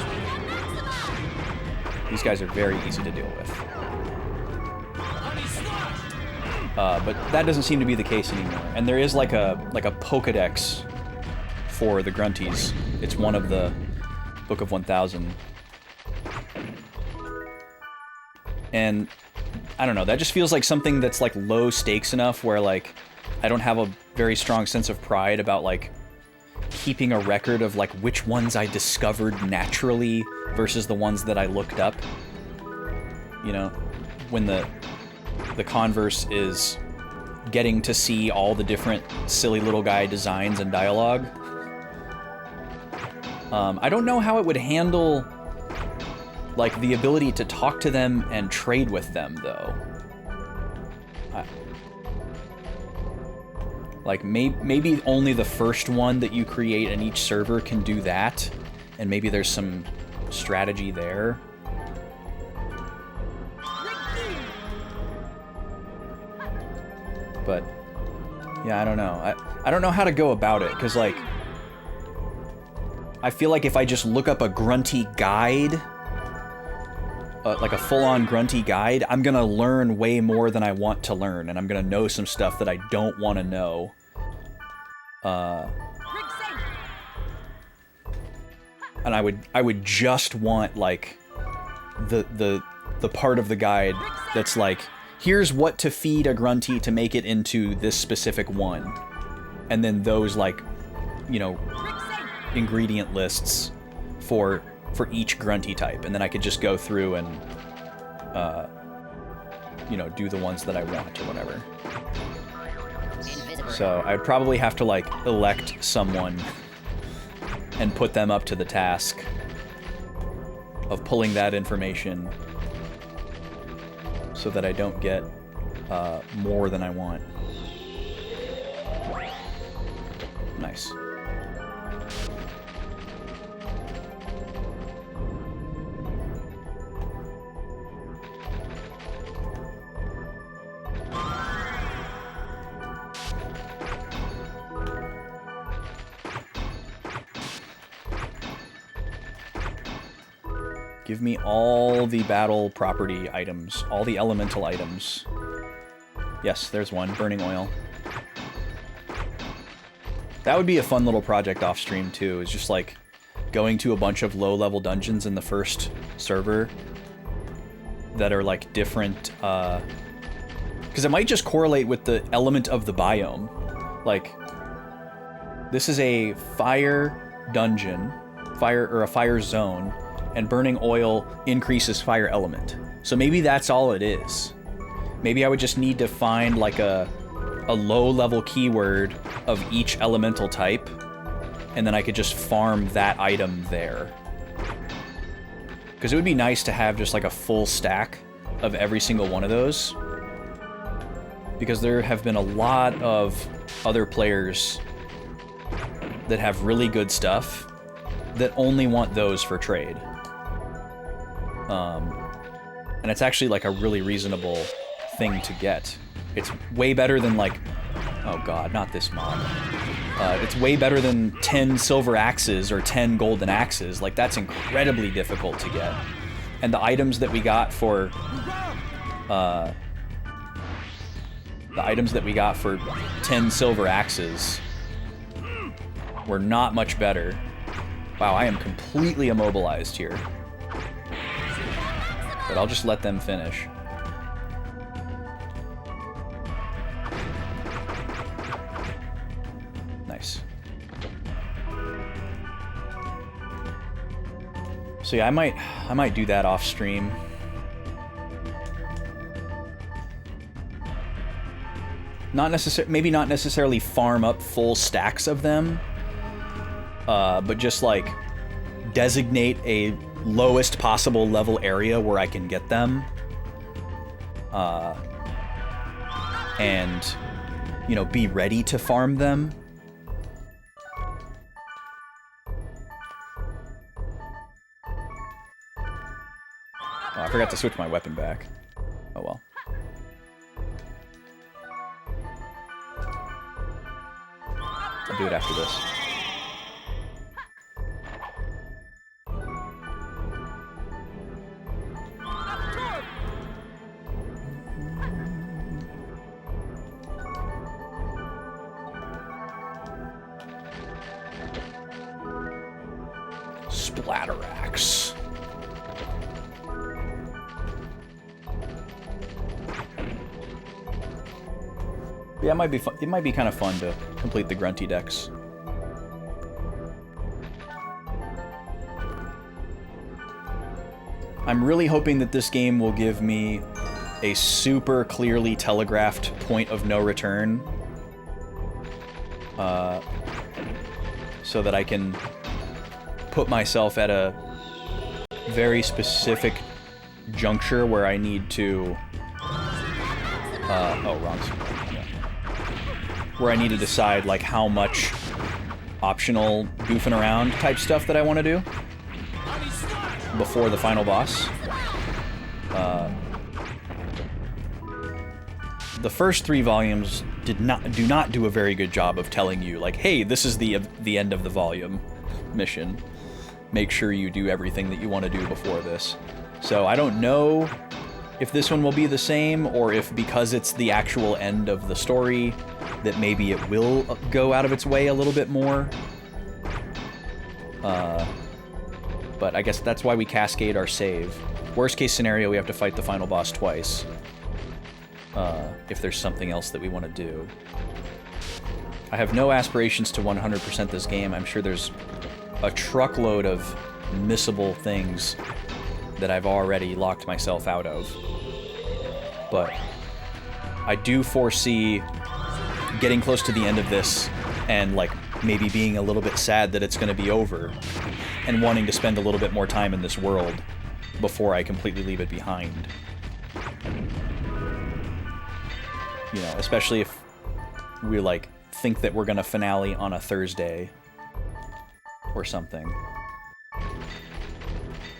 These guys are very easy to deal with. But that doesn't seem to be the case anymore. And there is like a Pokedex for the grunties. It's one of the Book of 1000. And I don't know, that just feels like something that's like low stakes enough where like I don't have a very strong sense of pride about like keeping a record of like which ones I discovered naturally versus the ones that I looked up. You know, when the converse is getting to see all the different silly little guy designs and dialogue. I don't know how it would handle like the ability to talk to them and trade with them, though. Like, maybe only the first one that you create in each server can do that, and maybe there's some strategy there. But, yeah, I don't know. I don't know how to go about it, because, like, I feel like if I just look up a grunty guide, like a full-on grunty guide, I'm gonna learn way more than I want to learn, and I'm gonna know some stuff that I don't want to know. And I would just want, like, the part of the guide that's like, here's what to feed a grunty to make it into this specific one. And then those, like, you know, ingredient lists for each grunty type, and then I could just go through and, you know, do the ones that I want or whatever. So I'd probably have to, like, elect someone and put them up to the task of pulling that information so that I don't get more than I want. Nice. Give me all the battle property items, all the elemental items. Yes, there's one, burning oil. That would be a fun little project off stream too, is just like going to a bunch of low-level dungeons in the first server that are like different, because it might just correlate with the element of the biome. Like, this is a fire dungeon, a fire zone, and burning oil increases fire element. So maybe that's all it is. Maybe I would just need to find like a low-level keyword of each elemental type, and then I could just farm that item there. Because it would be nice to have just like a full stack of every single one of those. Because there have been a lot of other players that have really good stuff that only want those for trade. And it's actually like a really reasonable thing to get. It's way better than like, oh god, not this mod. It's way better than 10 silver axes or 10 golden axes. Like, that's incredibly difficult to get. And the items that we got for... the items that we got for 10 silver axes were not much better. Wow, I am completely immobilized here. But I'll just let them finish. Nice. So yeah, I might do that off stream. Maybe not necessarily farm up full stacks of them, but just like designate a lowest possible level area where I can get them, and you know, be ready to farm them. Oh, I forgot to switch my weapon back. Oh well. I'll do it after this. Splatter axe. Yeah, it might be fun. It might be kind of fun to complete the grunty decks. I'm really hoping that this game will give me a super clearly telegraphed point of no return, so that I can put myself at a very specific juncture where I need to oh, wrong. Yeah. Where I need to decide like how much optional goofing around type stuff that I want to do before the final boss. The first 3 volumes do not do a very good job of telling you like, hey, this is the end of the volume mission. Make sure you do everything that you want to do before this. So I don't know if this one will be the same, or if because it's the actual end of the story, that maybe it will go out of its way a little bit more. But I guess that's why we cascade our save. Worst case scenario, we have to fight the final boss twice. If there's something else that we want to do. I have no aspirations to 100% this game. I'm sure there's a truckload of missable things that I've already locked myself out of. But I do foresee getting close to the end of this and like maybe being a little bit sad that it's going to be over and wanting to spend a little bit more time in this world before I completely leave it behind. You know, especially if we like think that we're going to finale on a Thursday or something,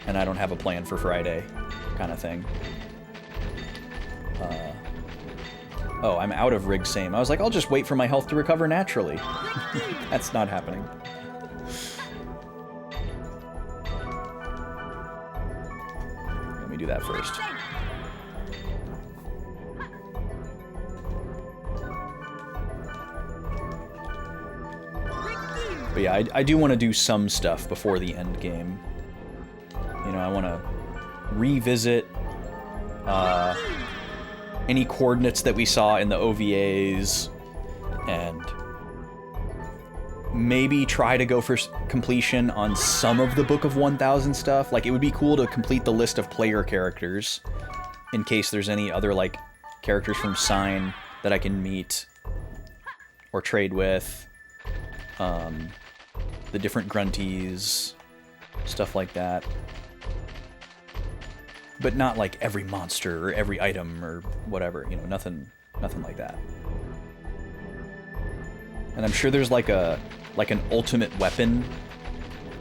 and I don't have a plan for Friday, kind of thing. Oh, I'm out of rig same. I was like, I'll just wait for my health to recover naturally. That's not happening. Let me do that first. But yeah, I do want to do some stuff before the end game. You know, I want to revisit any coordinates that we saw in the OVAs, and maybe try to go for completion on some of the Book of 1000 stuff. Like, it would be cool to complete the list of player characters in case there's any other, like, characters from Sign that I can meet or trade with. The the different grunties, stuff like that. But not like every monster or every item or whatever, you know, nothing like that. And I'm sure there's like an ultimate weapon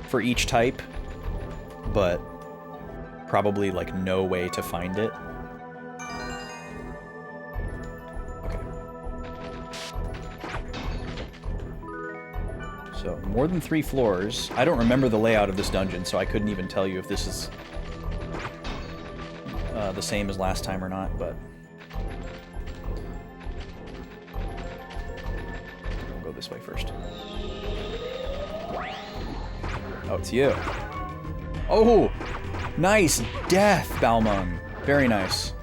for each type, but probably like no way to find it. Okay. So more than 3 floors. I don't remember the layout of this dungeon, so I couldn't even tell you if this is the same as last time or not, but we'll go this way first. Oh, it's you. Oh, nice death, Balmung. Very nice.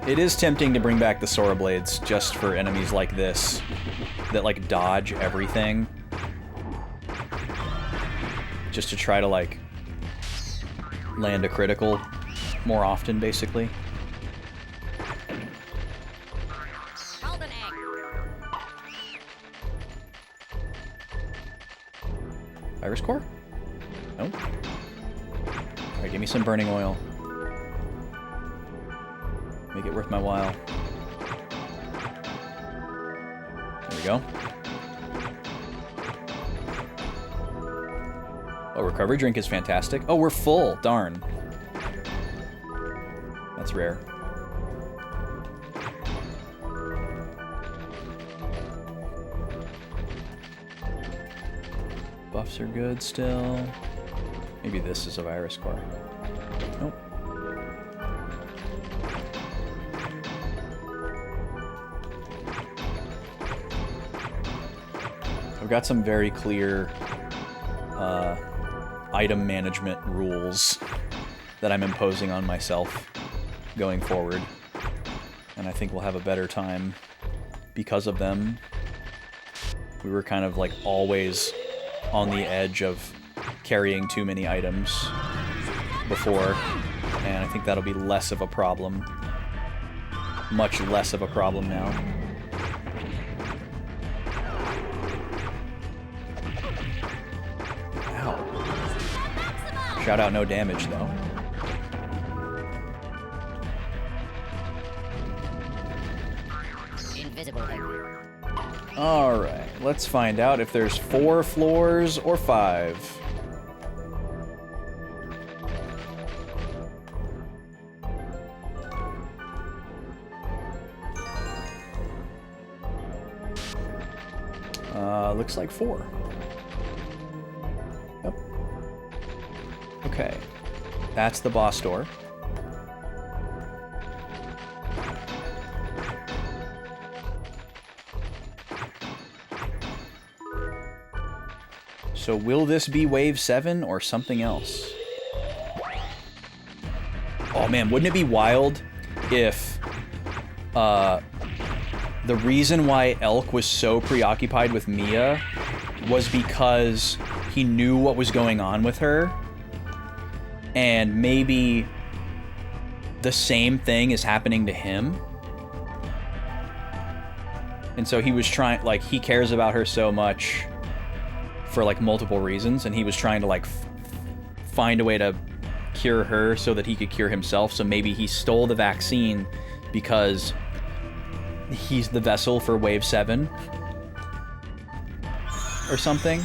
It is tempting to bring back the Sora Blades just for enemies like this that like dodge everything. Just to try to like land a critical more often, basically. Golden egg. Iris Core? No? Alright, give me some burning oil. Make it worth my while. There we go. Oh, recovery drink is fantastic. Oh, we're full. Darn. That's rare. Buffs are good still. Maybe this is a virus core. Nope. I've got some very clear item management rules that I'm imposing on myself going forward. And I think we'll have a better time because of them. We were kind of like always on the edge of carrying too many items before, and I think that'll be less of a problem. Much less of a problem now. Ow. Shout out no damage though. Invisible egg. Alright, let's find out if there's 4 floors or 5. Looks like 4. Yep. Okay. That's the boss door. So will this be Wave 7 or something else? Oh man, wouldn't it be wild if the reason why Elk was so preoccupied with Mia was because he knew what was going on with her, and maybe the same thing is happening to him? And so he was trying, like, he cares about her so much for, like, multiple reasons, and he was trying to, like, find a way to cure her so that he could cure himself. So maybe he stole the vaccine because he's the vessel for Wave 7 or something.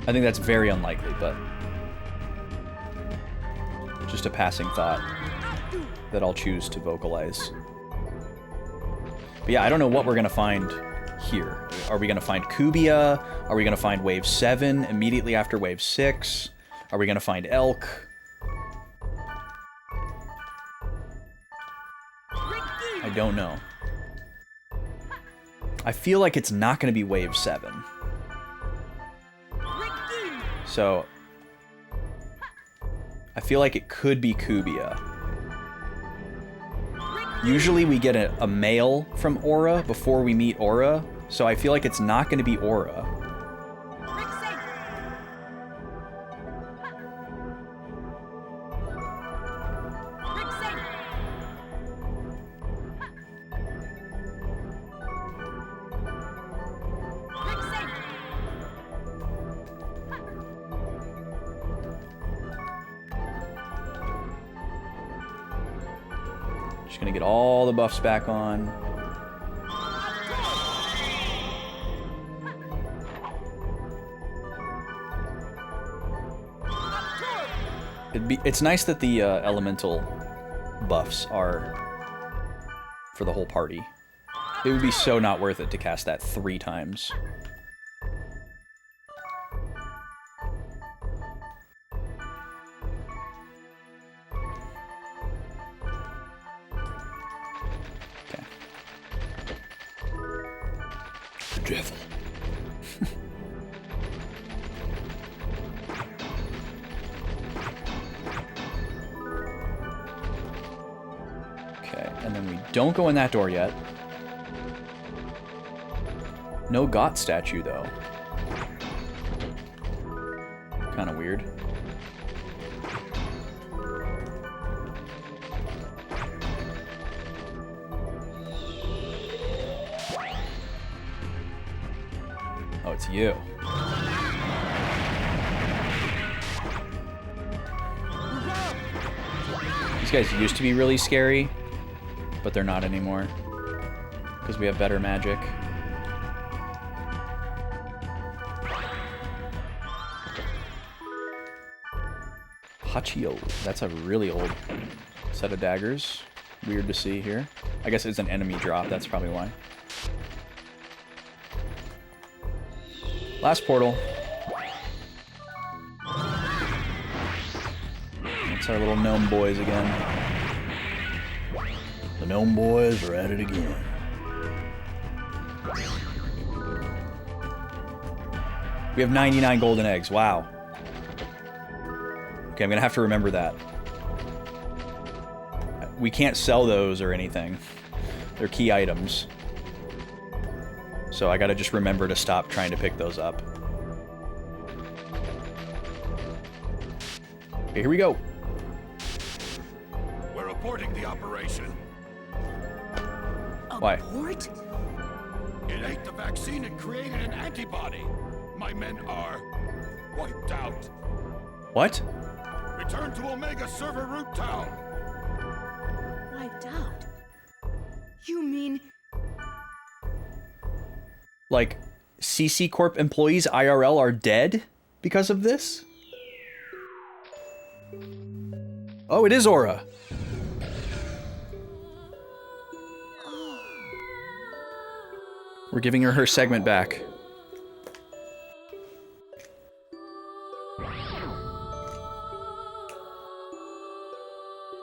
I think that's very unlikely, but just a passing thought that I'll choose to vocalize. But yeah, I don't know what we're gonna find here. Are we gonna find Kubia? Are we gonna find Wave 7 immediately after Wave 6? Are we gonna find Elk? I don't know. I feel like it's not gonna be Wave 7. So I feel like it could be Kubia. Usually we get a mail from Aura before we meet Aura, so I feel like it's not going to be Aura. Just gonna get all the buffs back on. It's nice that the elemental buffs are for the whole party. It would be so not worth it to cast that 3 times. Okay. Devil. And then we don't go in that door yet. No Got statue, though. Kind of weird. Oh, it's you. These guys used to be really scary. But they're not anymore. Because we have better magic. Hachio. That's a really old set of daggers. Weird to see here. I guess it's an enemy drop, that's probably why. Last portal. It's our little gnome boys again. The gnome boys are at it again. We have 99 golden eggs. Wow. Okay, I'm gonna have to remember that. We can't sell those or anything. They're key items. So I gotta just remember to stop trying to pick those up. Okay, here we go. We're reporting the operation. Why? Abort? It ate the vaccine and created an antibody. My men are wiped out. What? Return to Omega Server Root Town. Wiped out? You mean... Like, CC Corp employees IRL are dead because of this? Oh, it is Aura. We're giving her segment back.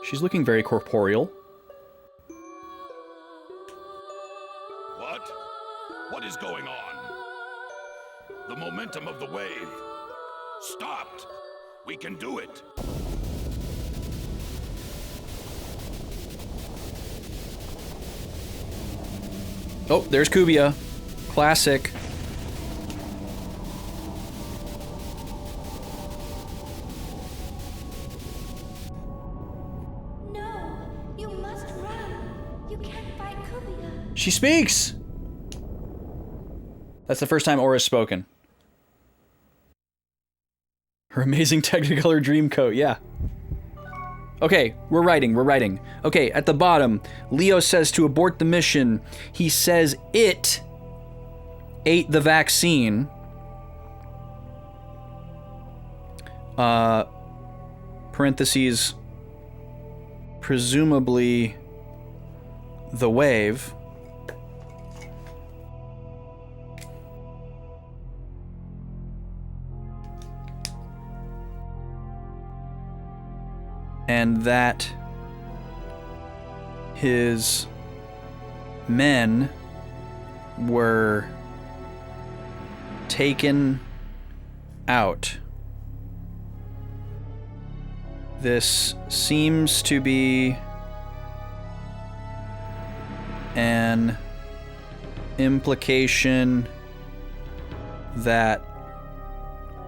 She's looking very corporeal. What? What is going on? The momentum of the wave stopped. We can do it. Oh, there's Kubia. Classic. No, you must run. You can't fight Kubia. She speaks! That's the first time Aura's spoken. Her amazing Technicolor Dreamcoat, yeah. Okay, we're writing. Okay, at the bottom, Leo says to abort the mission. He says it ate the vaccine. Parentheses, presumably the wave. And that his men were taken out. This seems to be an implication that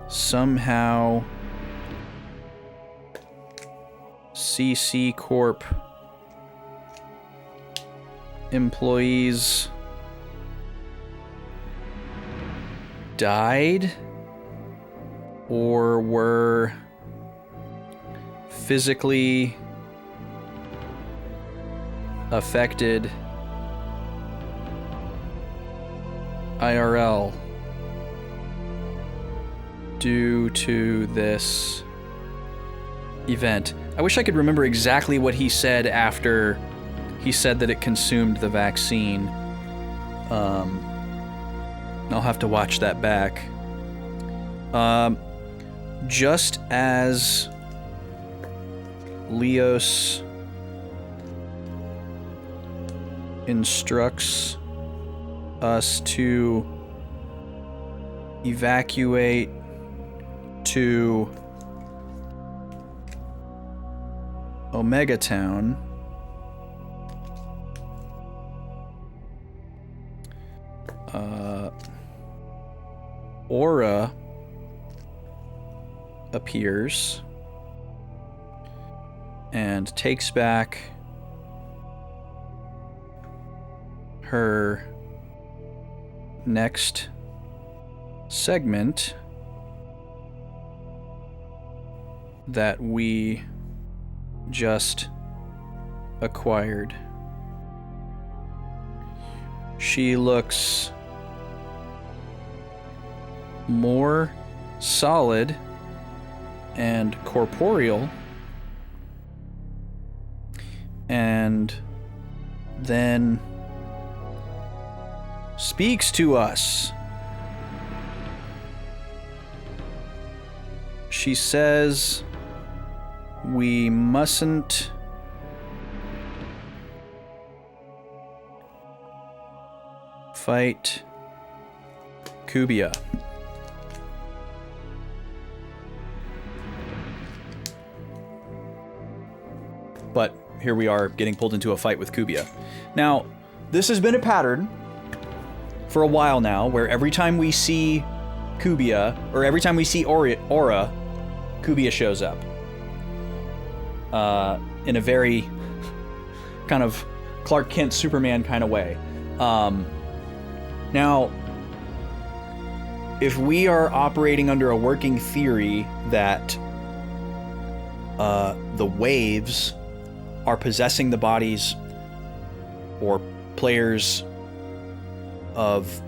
somehow CC Corp employees died or were physically affected IRL due to this event. I wish I could remember exactly what he said after he said that it consumed the vaccine. I'll have to watch that back. Just as Leos instructs us to evacuate to Omega Town, Aura appears and takes back her next segment that we just acquired. She looks more solid and corporeal, and then speaks to us. She says we mustn't fight Kubia. But here we are getting pulled into a fight with Kubia. Now, this has been a pattern for a while now, where every time we see Kubia, or every time we see Aura, Kubia shows up. In a very kind of Clark Kent Superman kind of way. Now, if we are operating under a working theory that the waves are possessing the bodies or players of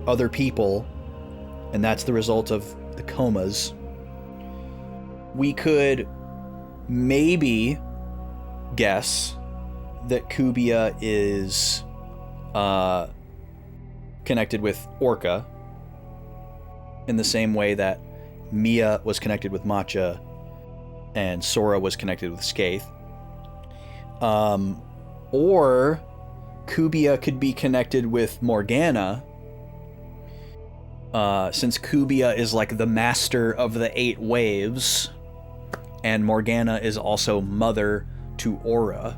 other people, and that's the result of the comas, we could maybe guess that Kubia is connected with Orca in the same way that Mia was connected with Matcha and Sora was connected with Skaith. Or Kubia could be connected with Morgana, since Kubia is like the master of the 8 waves, and Morgana is also mother to Aura.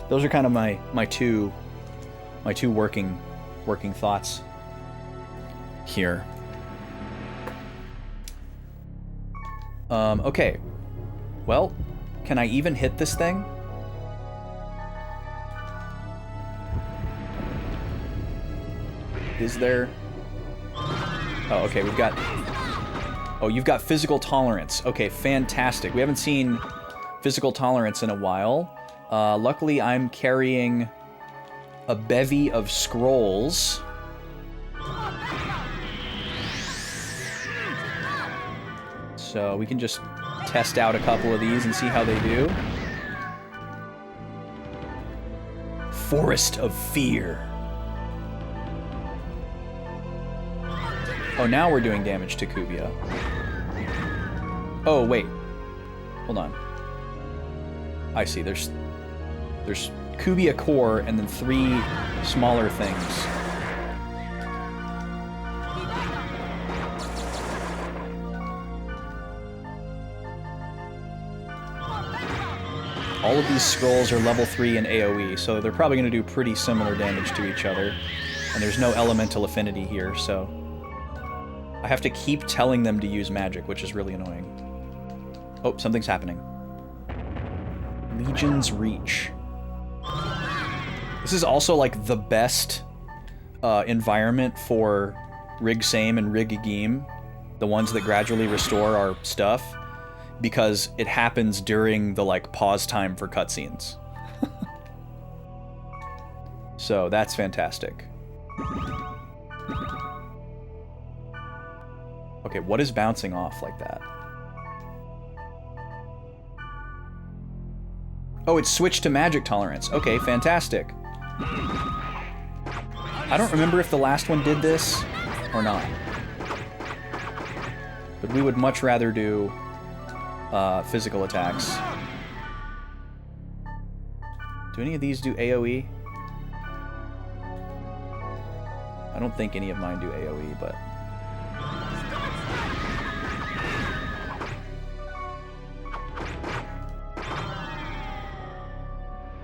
Those are kind of my two working thoughts here. Okay. Well, can I even hit this thing? Is there... Oh, okay, we've got... Oh, you've got physical tolerance. Okay, fantastic. We haven't seen physical tolerance in a while. Luckily, I'm carrying a bevy of scrolls. So we can just test out a couple of these and see how they do. Forest of Fear. Oh, now we're doing damage to Kubia. Oh, wait. Hold on. I see. There's Kubia core and then 3 smaller things. All of these scrolls are level 3 in AoE, so they're probably going to do pretty similar damage to each other. And there's no elemental affinity here, so... I have to keep telling them to use magic, which is really annoying. Oh, something's happening. Legion's Reach. This is also, like, the best environment for Rig Same and Rig Agim, the ones that gradually restore our stuff, because it happens during the like pause time for cutscenes. So that's fantastic. Okay, what is bouncing off like that? Oh, it's switched to magic tolerance. Okay, fantastic. I don't remember if the last one did this or not. But we would much rather do physical attacks. Do any of these do AoE? I don't think any of mine do AoE, but...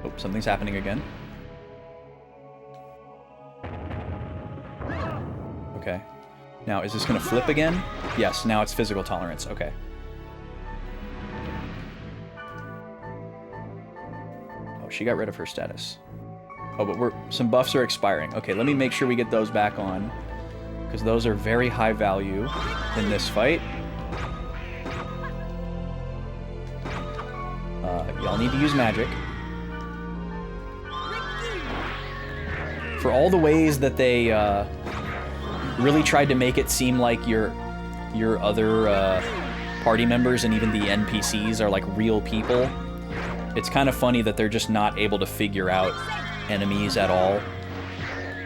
Oh, something's happening again. Okay. Now, is this going to flip again? Yes, now it's physical tolerance. Okay. Oh, she got rid of her status. Oh, but some buffs are expiring. Okay, let me make sure we get those back on, because those are very high value in this fight. Y'all need to use magic. For all the ways that they really tried to make it seem like your other party members and even the NPCs are like real people, it's kind of funny that they're just not able to figure out enemies at all.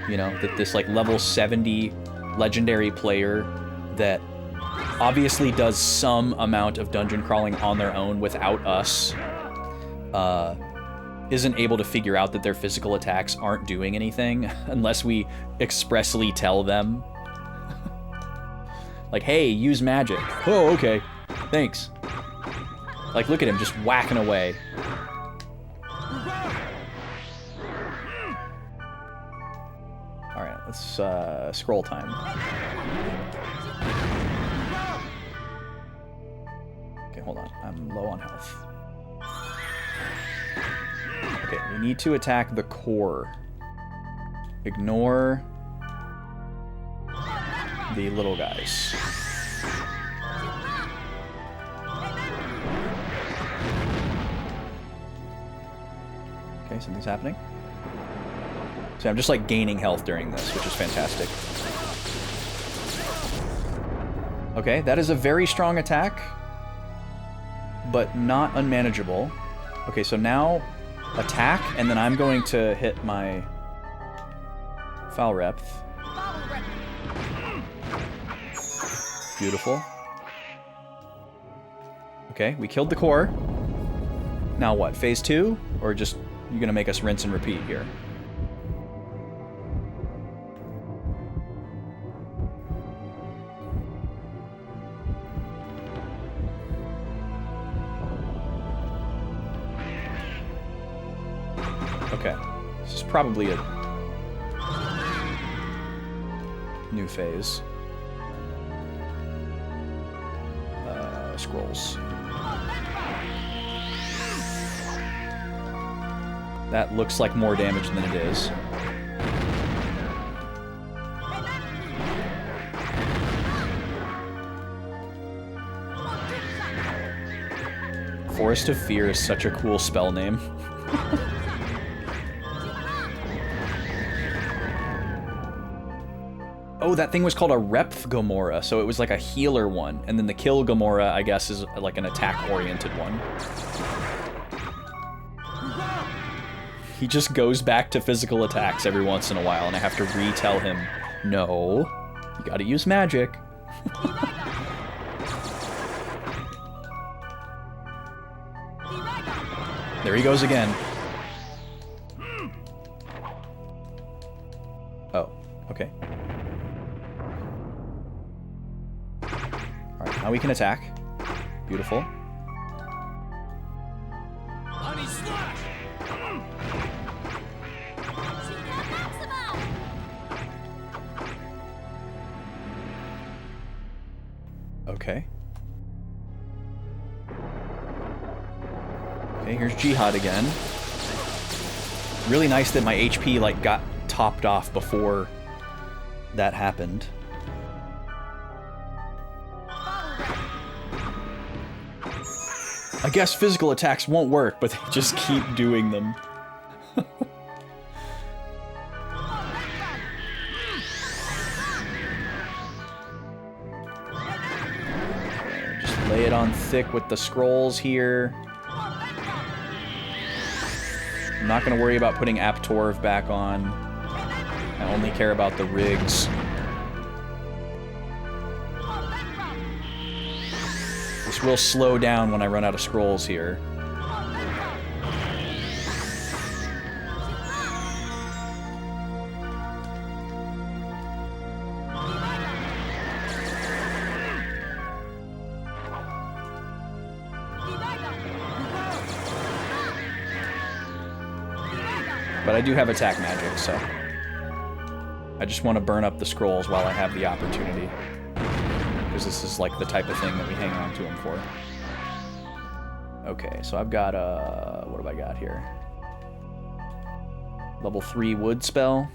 You know, that this like level 70 legendary player that obviously does some amount of dungeon crawling on their own without us isn't able to figure out that their physical attacks aren't doing anything unless we expressly tell them. Like, hey, use magic. Oh, okay. Thanks. Like, look at him just whacking away. Alright, let's scroll time. Okay, hold on. I'm low on health. Okay, we need to attack the core. Ignore the little guys. Okay, something's happening. So I'm just like gaining health during this, which is fantastic. Okay, that is a very strong attack, but not unmanageable. Okay, so now attack, and then I'm going to hit my foul rep. Beautiful. Okay, we killed the core. Now what? Phase 2? Or just you're gonna make us rinse and repeat here? Okay, this is probably a new phase. Scrolls. That looks like more damage than it is. Forest of Fear is such a cool spell name. Oh, that thing was called a Rep Gomorrah, so it was like a healer one. And then the Kill Gomorrah, I guess, is like an attack-oriented one. He just goes back to physical attacks every once in a while, and I have to retell him, no, you gotta use magic. There he goes again. Oh, okay. Alright, now we can attack. Beautiful. Okay. Okay, here's Jihad again. Really nice that my HP like got topped off before that happened. I guess physical attacks won't work, but they just keep doing them. Just lay it on thick with the scrolls here. I'm not going to worry about putting Aptorv back on. I only care about the rigs. This will slow down when I run out of scrolls here. But I do have attack magic, so I just want to burn up the scrolls while I have the opportunity. Because this is like the type of thing that we hang on to them for. Okay, so I've got what have I got here? Level 3 wood spell.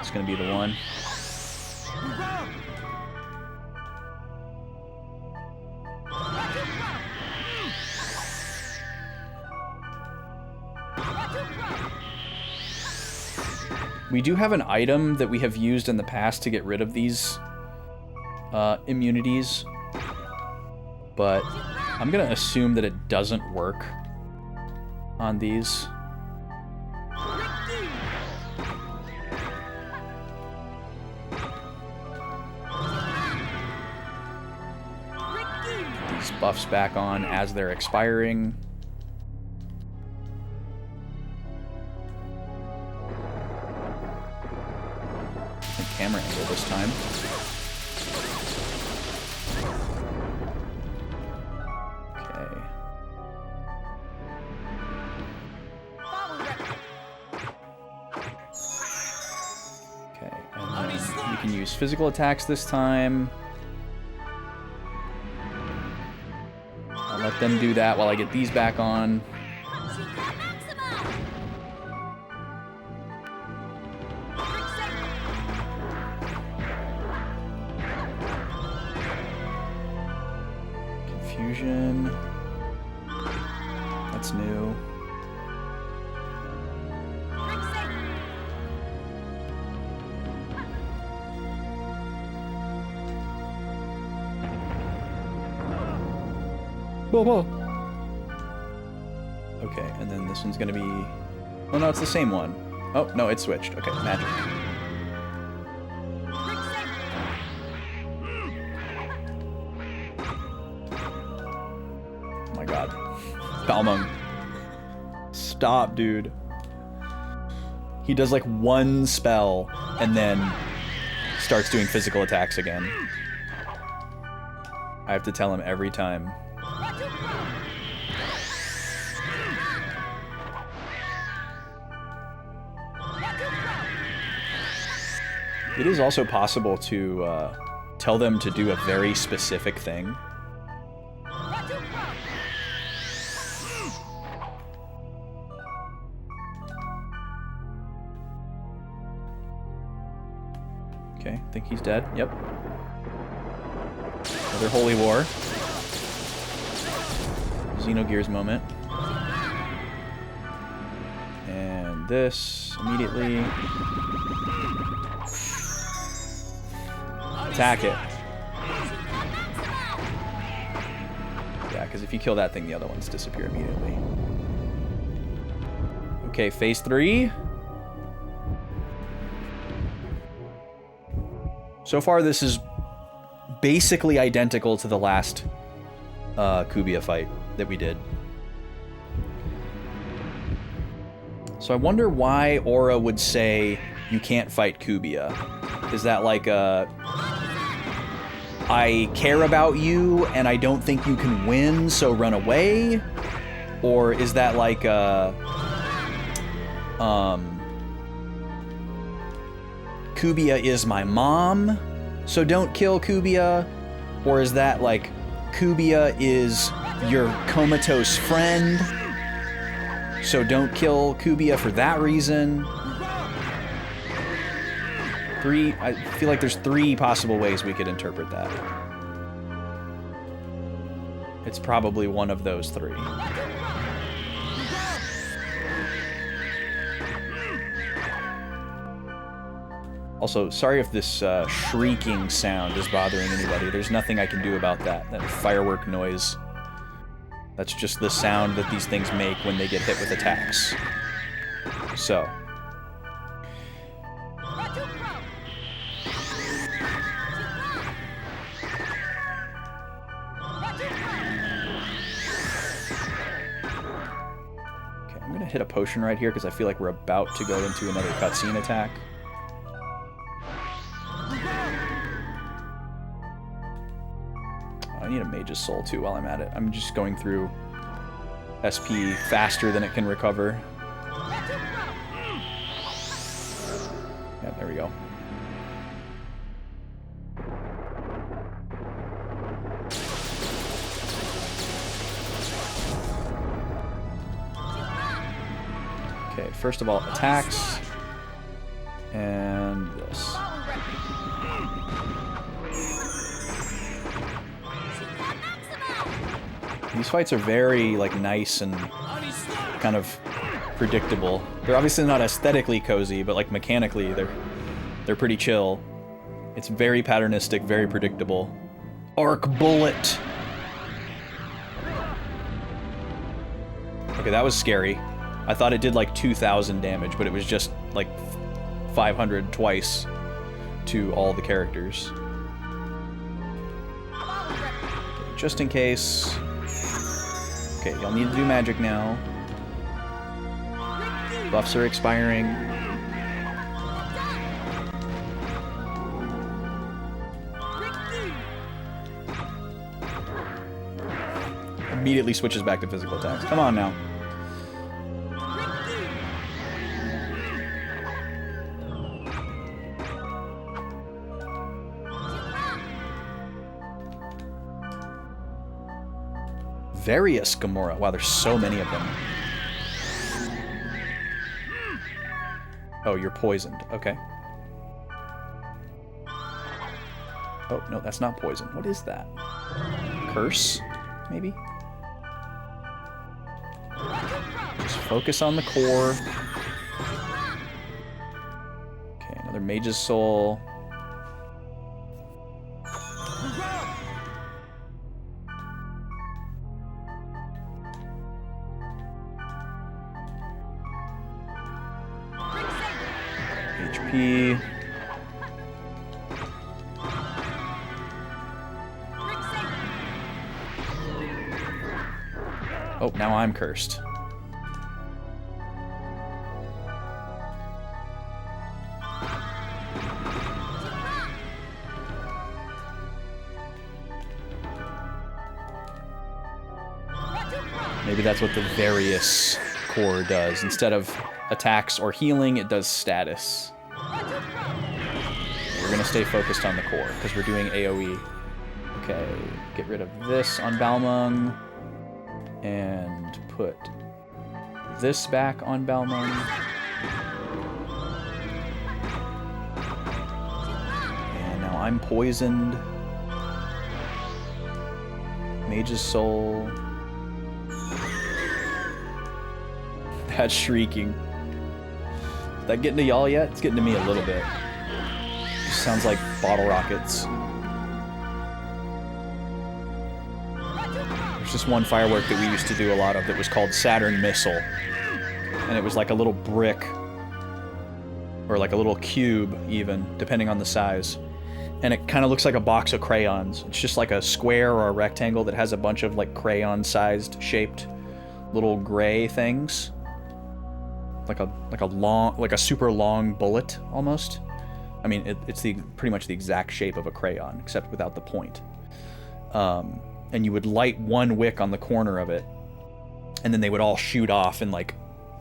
It's gonna be the one. We do have an item that we have used in the past to get rid of these immunities, but I'm gonna assume that it doesn't work on these. Put these buffs back on as they're expiring. Camera angle this time. Okay. Okay, and then you can use physical attacks this time. I'll let them do that while I get these back on. Confusion. That's new. Whoa. Okay, and then this one's gonna be... Oh no, it's the same one. Oh, no, it switched. Okay, magic. Oh my god. Balmung. Stop, dude. He does like one spell and then starts doing physical attacks again. I have to tell him every time. It is also possible to tell them to do a very specific thing. Okay, I think he's dead. Yep. Another Holy War. Xenogears moment. And this immediately. Attack it. Yeah, because if you kill that thing, the other ones disappear immediately. Okay, phase 3. So far, this is basically identical to the last Kubia fight that we did. So I wonder why Aura would say you can't fight Kubia. Is that like a... I care about you and I don't think you can win, so run away? Or is that like a... Kubia is my mom, so don't kill Kubia? Or is that like Kubia is your comatose friend, so don't kill Kubia for that reason? I feel like there's 3 possible ways we could interpret that. It's probably one of those three. Also, sorry if this shrieking sound is bothering anybody. There's nothing I can do about that. That firework noise. That's just the sound that these things make when they get hit with attacks. So. Okay, I'm gonna hit a potion right here because I feel like we're about to go into another cutscene attack. I need a mage's soul too while I'm at it. I'm just going through SP faster than it can recover. Yeah, there we go. Okay, first of all, attacks. And this. These fights are very, like, nice and kind of predictable. They're obviously not aesthetically cozy, but, like, mechanically, they're pretty chill. It's very patternistic, very predictable. Arc bullet! Okay, that was scary. I thought it did, like, 2,000 damage, but it was just, like, 500 twice to all the characters. Okay, just in case... Okay, y'all need to do magic now. Buffs are expiring. Immediately switches back to physical attacks. Come on now. Various Gamora. Wow, there's so many of them. Oh, you're poisoned. Okay. Oh, no, that's not poison. What is that? Curse? Maybe? Just focus on the core. Okay, another Mage's Soul. HP. Oh, now I'm cursed. Maybe that's what the various core does. Instead of attacks or healing, it does status. We're gonna stay focused on the core because we're doing AoE. Okay, get rid of this on Balmung and put this back on Balmung. And now I'm poisoned. Mage's Soul. That shrieking. Is that getting to y'all yet? It's getting to me a little bit. Sounds like bottle rockets. There's just one firework that we used to do a lot of that was called Saturn Missile. And it was like a little brick, or like a little cube even, depending on the size. And it kind of looks like a box of crayons. It's just like a square or a rectangle that has a bunch of like crayon-sized shaped little gray things. Like a super long bullet almost. I mean, it's pretty much the exact shape of a crayon, except without the point. And you would light one wick on the corner of it, and then they would all shoot off in like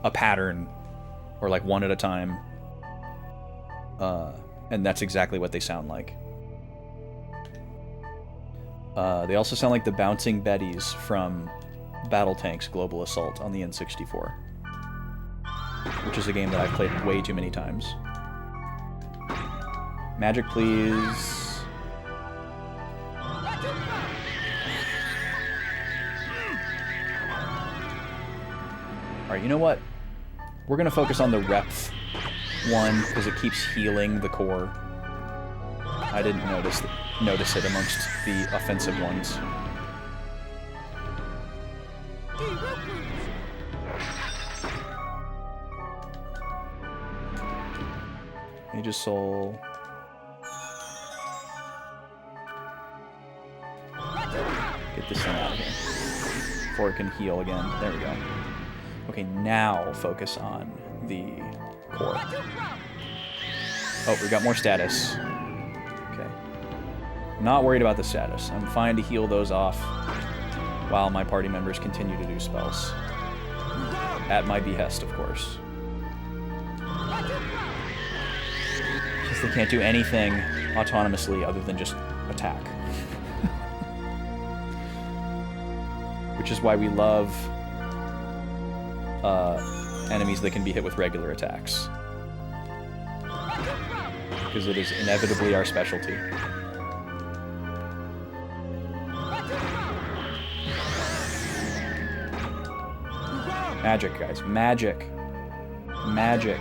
a pattern, or like one at a time. And that's exactly what they sound like. They also sound like the bouncing Bettys from Battle Tanks Global Assault on the N64. Which is a game that I've played way too many times. Magic, please. Alright, you know what? We're gonna focus on the Repth one, because it keeps healing the core. I didn't notice it amongst the offensive ones. Mage's Soul. Get this thing out of here before it can heal again. There we go. Okay, now focus on the core. Oh, we got more status. Okay. Not worried about the status. I'm fine to heal those off while my party members continue to do spells. At my behest, of course. Because they can't do anything autonomously other than just attack. Which is why we love enemies that can be hit with regular attacks. Because it is inevitably our specialty. Magic, guys. Magic. Magic.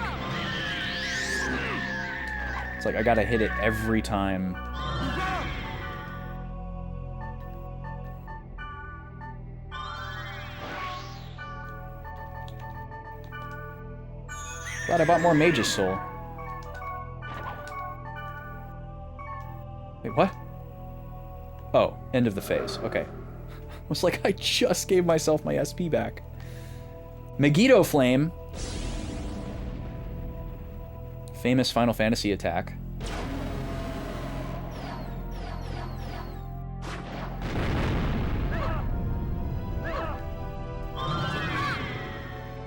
It's like I gotta hit it every time. Glad I bought more Mage's Soul. Wait, what? Oh, end of the phase. Okay. I was like, I just gave myself my SP back. Megiddo Flame. Famous Final Fantasy attack.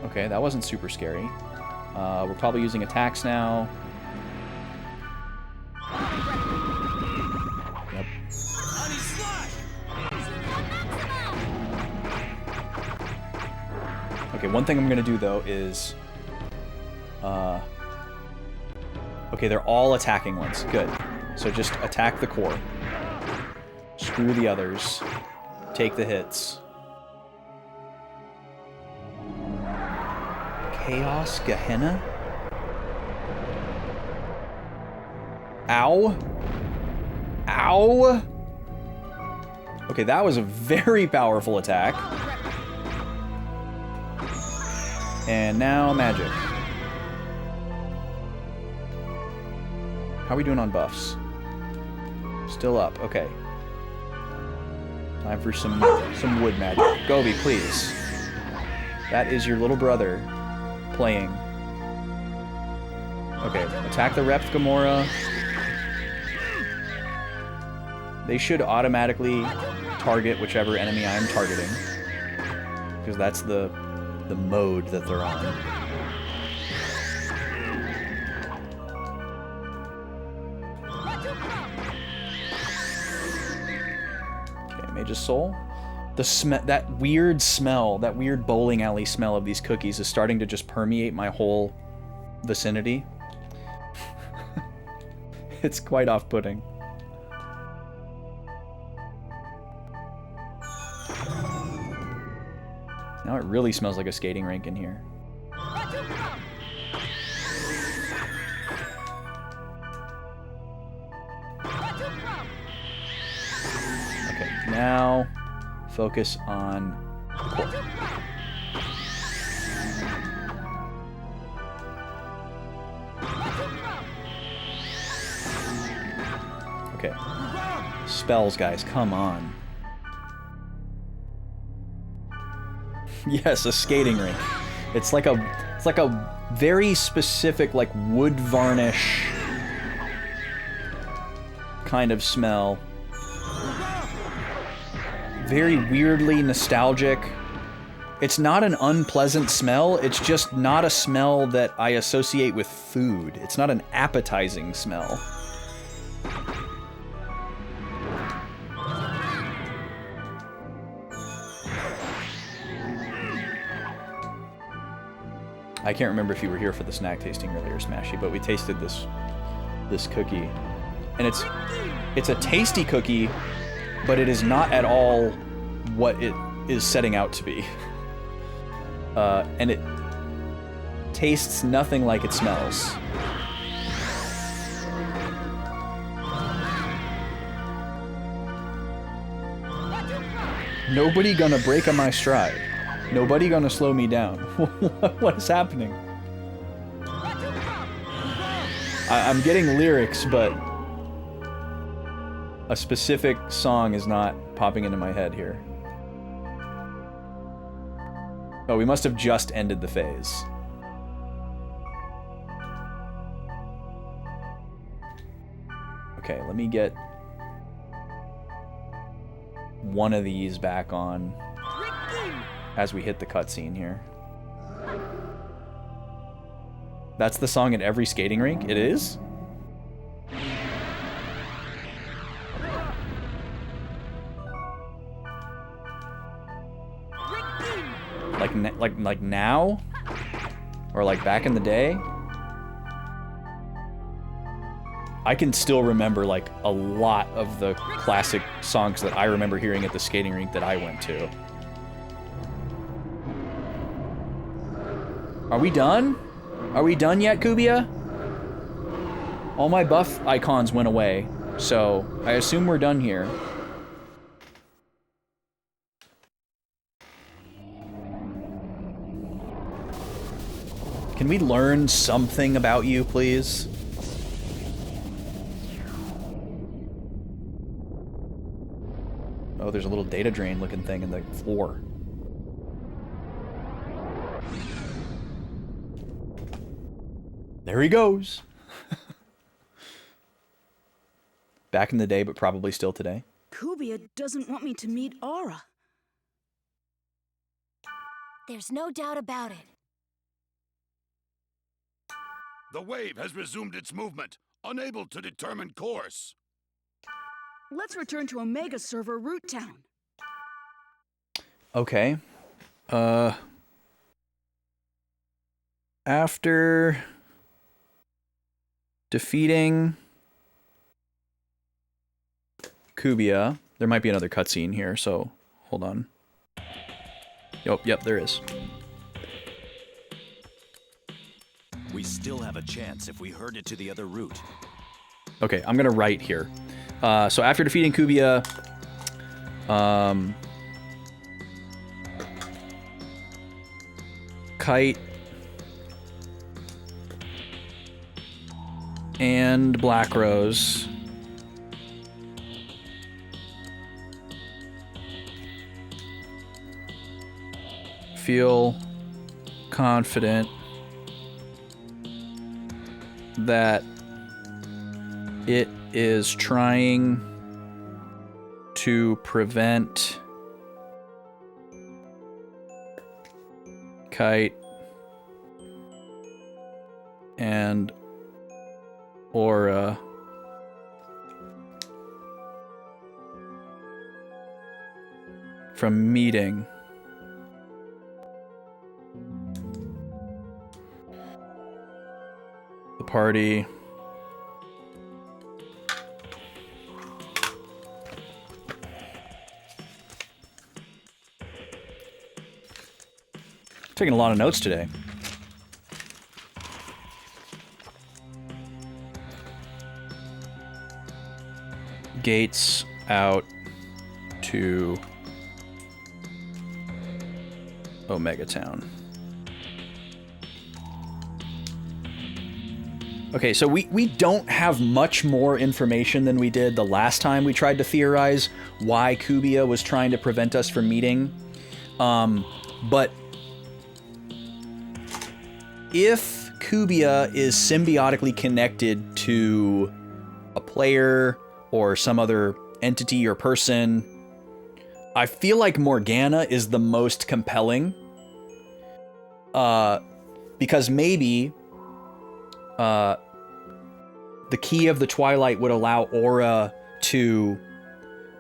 Okay, that wasn't super scary. We're probably using attacks now. Yep. Okay, one thing I'm gonna do though is... okay, they're all attacking ones. Good. So just attack the core. Screw the others. Take the hits. Chaos Gehenna? Ow. Ow. Okay, that was a very powerful attack. And now magic. How are we doing on buffs? Still up, okay. Time for some wood magic. Gobi, please. That is your little brother playing. Okay, attack the Repth Gamora. They should automatically target whichever enemy I'm targeting. Because that's the mode that they're on. Okay, Mage's Soul. That weird smell, that weird bowling alley smell of these cookies is starting to just permeate my whole vicinity. It's quite off-putting. Now it really smells like a skating rink in here. Okay, now focus on the core. Okay. Spells, guys, come on. Yes, a skating rink. It's like a very specific, like, wood varnish kind of smell. Very weirdly nostalgic. It's not an unpleasant smell, it's just not a smell that I associate with food. It's not an appetizing smell. I can't remember if you were here for the snack tasting earlier, Smashy, but we tasted this cookie. And it's a tasty cookie, but it is not at all what it is setting out to be. And it tastes nothing like it smells. Nobody gonna break on my stride. Nobody gonna slow me down. What is happening? I'm getting lyrics, but a specific song is not popping into my head here. Oh, we must have just ended the phase. Okay, let me get one of these back on as we hit the cutscene here. That's the song at every skating rink? It is? Like now? Or like back in the day? I can still remember like a lot of the classic songs that I remember hearing at the skating rink that I went to. Are we done? Are we done yet, Kubia? All my buff icons went away, so I assume we're done here. Can we learn something about you, please? Oh, there's a little data drain looking thing in the floor. There he goes. Back in the day, but probably still today. Kubia doesn't want me to meet Aura. There's no doubt about it. The wave has resumed its movement, unable to determine course. Let's return to Omega server Root Town. Okay. After defeating Kubia, there might be another cutscene here, so hold on. Yep, there is. We still have a chance if we herd it to the other route. Okay, I'm gonna write here. So after defeating Kubia, Kite and Black Rose feel confident that it is trying to prevent Kite and Aura from meeting. The party. Taking a lot of notes today. Gates out to Omega Town. Okay, so we don't have much more information than we did the last time we tried to theorize why Kubia was trying to prevent us from meeting. But if Kubia is symbiotically connected to a player or some other entity or person, I feel like Morgana is the most compelling. Because maybe the key of the Twilight would allow Aura to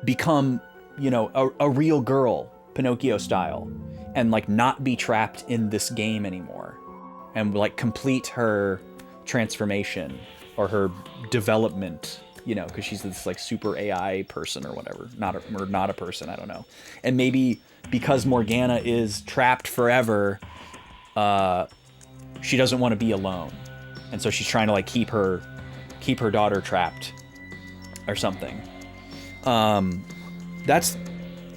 become, you know, a real girl, Pinocchio style, and like not be trapped in this game anymore, and like complete her transformation or her development you know, because she's this like super AI person or whatever, not a person, I don't know. And maybe because Morgana is trapped forever, she doesn't want to be alone, and so she's trying to like keep her daughter trapped or something. That's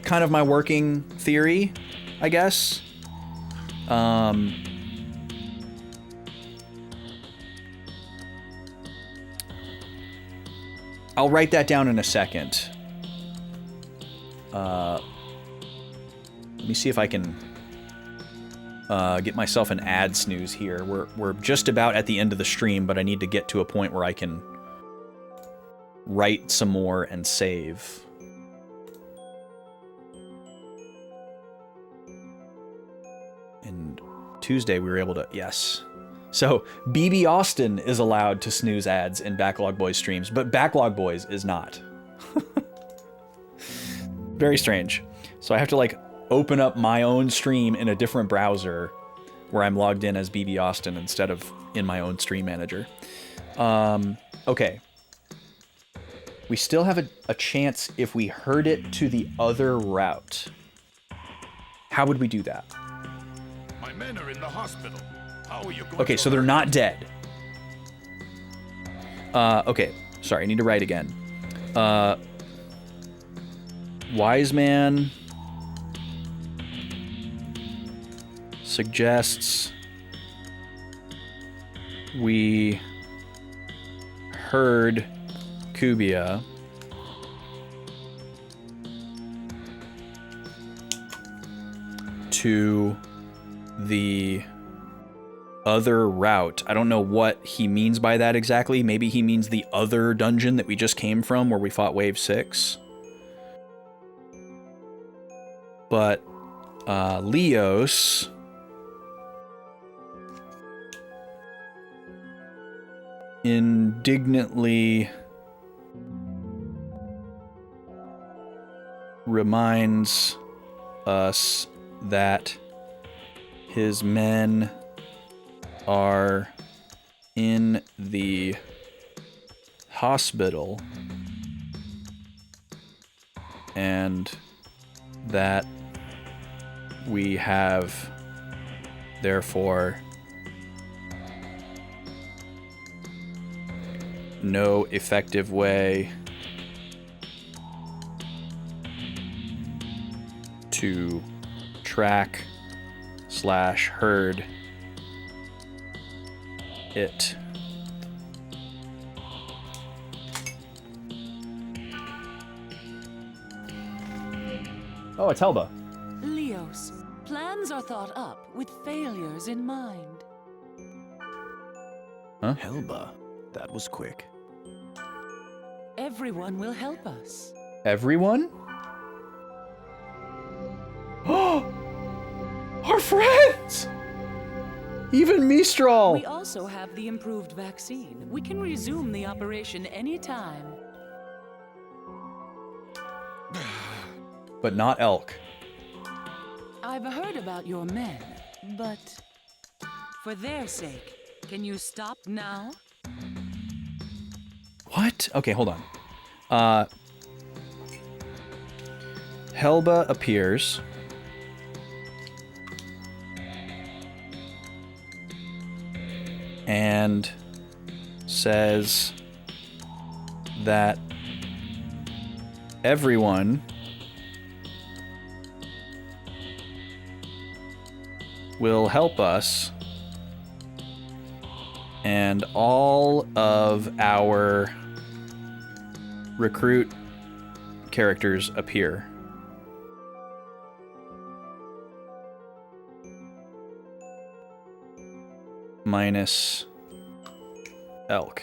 kind of my working theory, I guess. I'll write that down in a second. Let me see if I can get myself an ad snooze here. We're just about at the end of the stream, but I need to get to a point where I can write some more and save. And Tuesday we were able to, yes. So BB Austin is allowed to snooze ads in Backlog Boys streams, but Backlog Boys is not. Very strange. So I have to like open up my own stream in a different browser where I'm logged in as BB Austin instead of in my own stream manager. Okay. We still have a chance if we herd it to the other route. How would we do that? My men are in the hospital. How are you going Okay, to so they're hurt not dead. Okay, sorry, I need to write again. Wise Man suggests we herd Kubia to the other route. I don't know what he means by that exactly. Maybe he means the other dungeon that we just came from where we fought Wave 6. But Leos indignantly reminds us that his men are in the hospital and that we have therefore no effective way to track / herd it. Oh, it's Helba. Leos, plans are thought up with failures in mind. Huh? Helba, that was quick. Everyone will help us. Everyone? Our friends! Even Mistral! We also have the improved vaccine. We can resume the operation anytime. But not Elk. I've heard about your men, but for their sake, can you stop now? What? Okay, hold on. Helba appears. And says that everyone will help us, and all of our recruit characters appear. Minus Elk.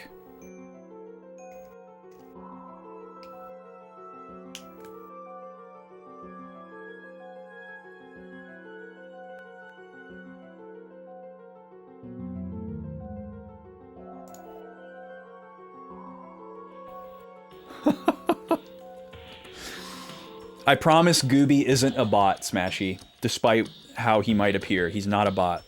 I promise Gooby isn't a bot, Smashy. Despite how he might appear, he's not a bot.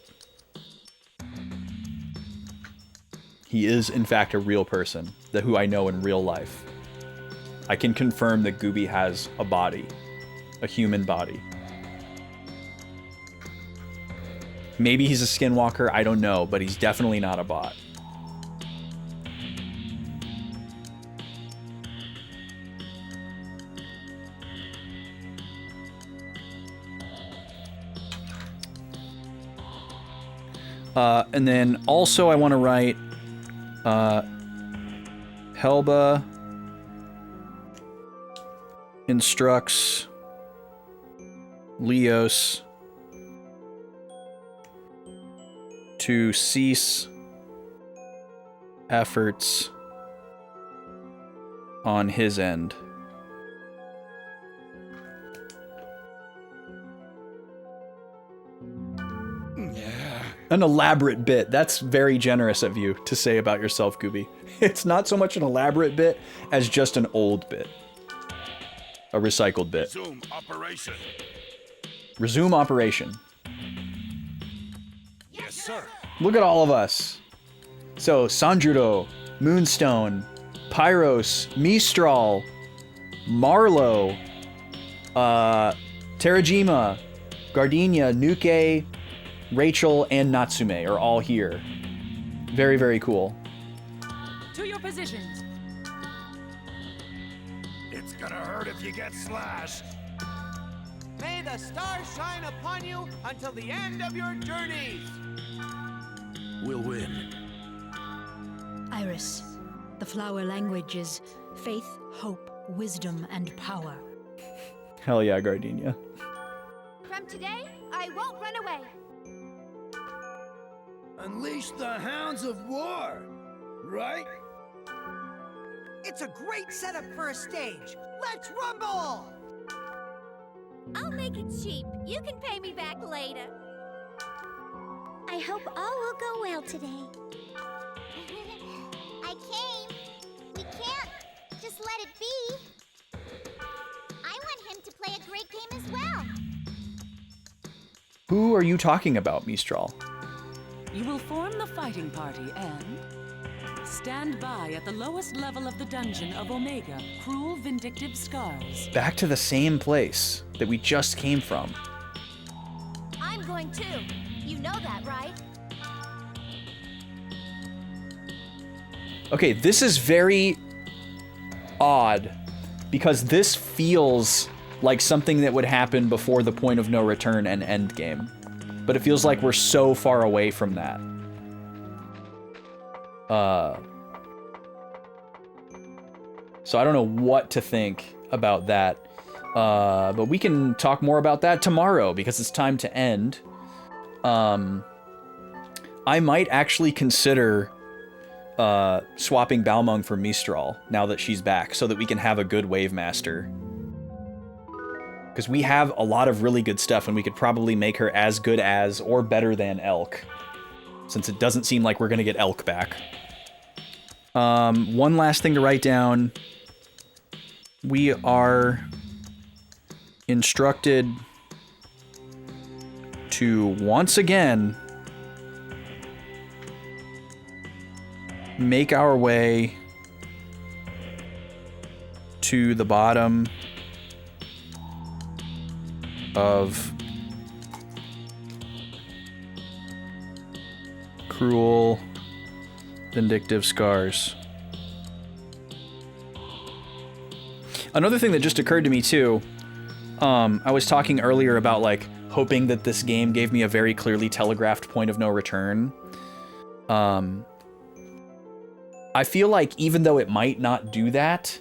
He is, in fact, a real person, who I know in real life. I can confirm that Gooby has a body. A human body. Maybe he's a skinwalker, I don't know, but he's definitely not a bot. And then also I want to write Helba instructs Leos to cease efforts on his end. An elaborate bit. That's very generous of you to say about yourself, Gooby. It's not so much an elaborate bit as just an old bit. A recycled bit. Resume operation. Resume operation. Yes, sir. Look at all of us. So, Sanjuro, Moonstone, Pyros, Mistral, Marlowe, Terajima, Gardenia, Nuke, Rachel, and Natsume are all here. Very, very cool. To your positions. It's gonna hurt if you get slashed. May the stars shine upon you until the end of your journeys. We'll win. Iris, the flower language is faith, hope, wisdom, and power. Hell yeah, Gardenia. From today, I won't run away. Unleash the hounds of war, right? It's a great setup for a stage. Let's rumble! I'll make it cheap. You can pay me back later. I hope all will go well today. I came. We can't just let it be. I want him to play a great game as well. Who are you talking about, Mistral? You will form the fighting party and stand by at the lowest level of the dungeon of Omega, Cruel Vindictive Scars. Back to the same place that we just came from. I'm going too. You know that, right? Okay, this is very odd because this feels like something that would happen before the point of no return and endgame. But it feels like we're so far away from that. So I don't know what to think about that. But we can talk more about that tomorrow because it's time to end. I might actually consider swapping Balmung for Mistral now that she's back so that we can have a good Wave Master. Because we have a lot of really good stuff and we could probably make her as good as or better than Elk. Since it doesn't seem like we're going to get Elk back. One last thing to write down. We are instructed to once again make our way to the bottom of Cruel Vindictive Scars. Another thing that just occurred to me too, I was talking earlier about like hoping that this game gave me a very clearly telegraphed point of no return. I feel like even though it might not do that,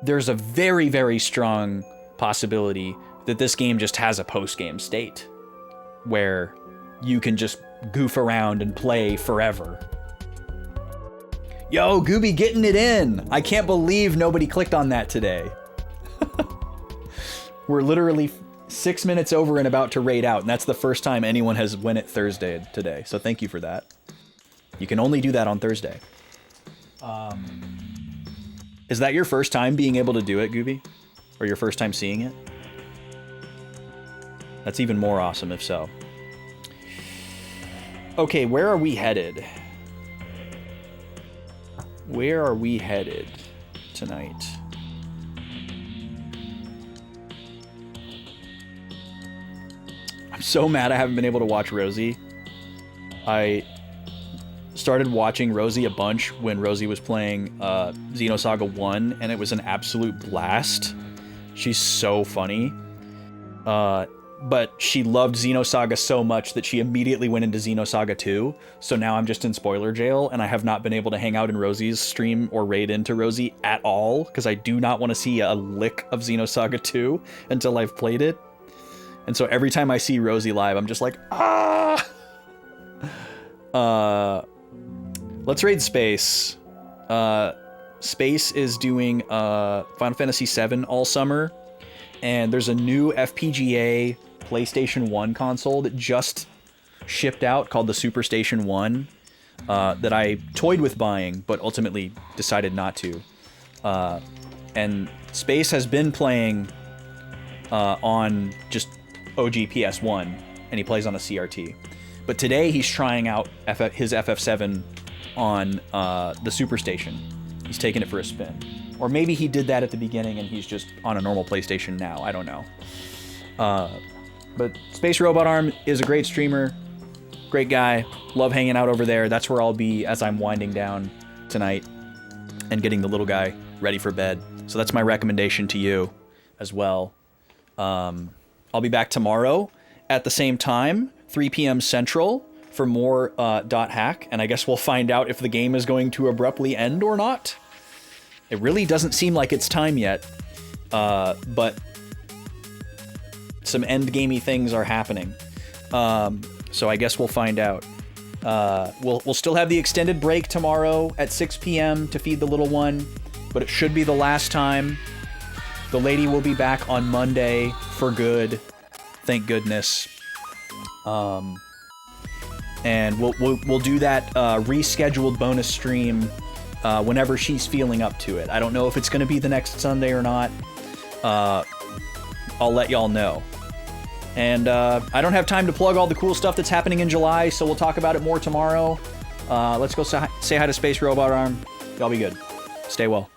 there's a very, very strong possibility that this game just has a post-game state where you can just goof around and play forever. Yo, Gooby getting it in! I can't believe nobody clicked on that today. We're literally 6 minutes over and about to raid out, and that's the first time anyone has win it Thursday today, so thank you for that. You can only do that on Thursday. Is that your first time being able to do it, Gooby? Or your first time seeing it? That's even more awesome if so. Okay, where are we headed? Where are we headed tonight? I'm so mad I haven't been able to watch Rosie. I started watching Rosie a bunch when Rosie was playing Xenosaga 1, and it was an absolute blast. She's so funny. But she loved Xenosaga so much that she immediately went into Xenosaga 2, so now I'm just in spoiler jail, and I have not been able to hang out in Rosie's stream or raid into Rosie at all, because I do not want to see a lick of Xenosaga 2 until I've played it. And so every time I see Rosie live, I'm just like, ah! Let's raid Space. Space is doing Final Fantasy VII all summer, and there's a new FPGA PlayStation 1 console that just shipped out called the Superstation 1 that I toyed with buying, but ultimately decided not to. And Space has been playing on just OG PS1, and he plays on a CRT. But today he's trying out his FF7 on the Superstation. He's taking it for a spin. Or maybe he did that at the beginning and he's just on a normal PlayStation now. I don't know. But Space Robot Arm is a great streamer. Great guy. Love hanging out over there. That's where I'll be as I'm winding down tonight and getting the little guy ready for bed. So that's my recommendation to you as well. I'll be back tomorrow at the same time, 3 p.m. Central, for more .hack, and I guess we'll find out if the game is going to abruptly end or not. It really doesn't seem like it's time yet, but some endgamey things are happening. So I guess we'll find out. We'll still have the extended break tomorrow at 6 p.m. to feed the little one, but it should be the last time. The lady will be back on Monday for good. Thank goodness. And we'll do that rescheduled bonus stream whenever she's feeling up to it. I don't know if it's going to be the next Sunday or not. I'll let y'all know. And I don't have time to plug all the cool stuff that's happening in July, so we'll talk about it more tomorrow. Let's go say hi to Space Robot Arm. Y'all be good. Stay well.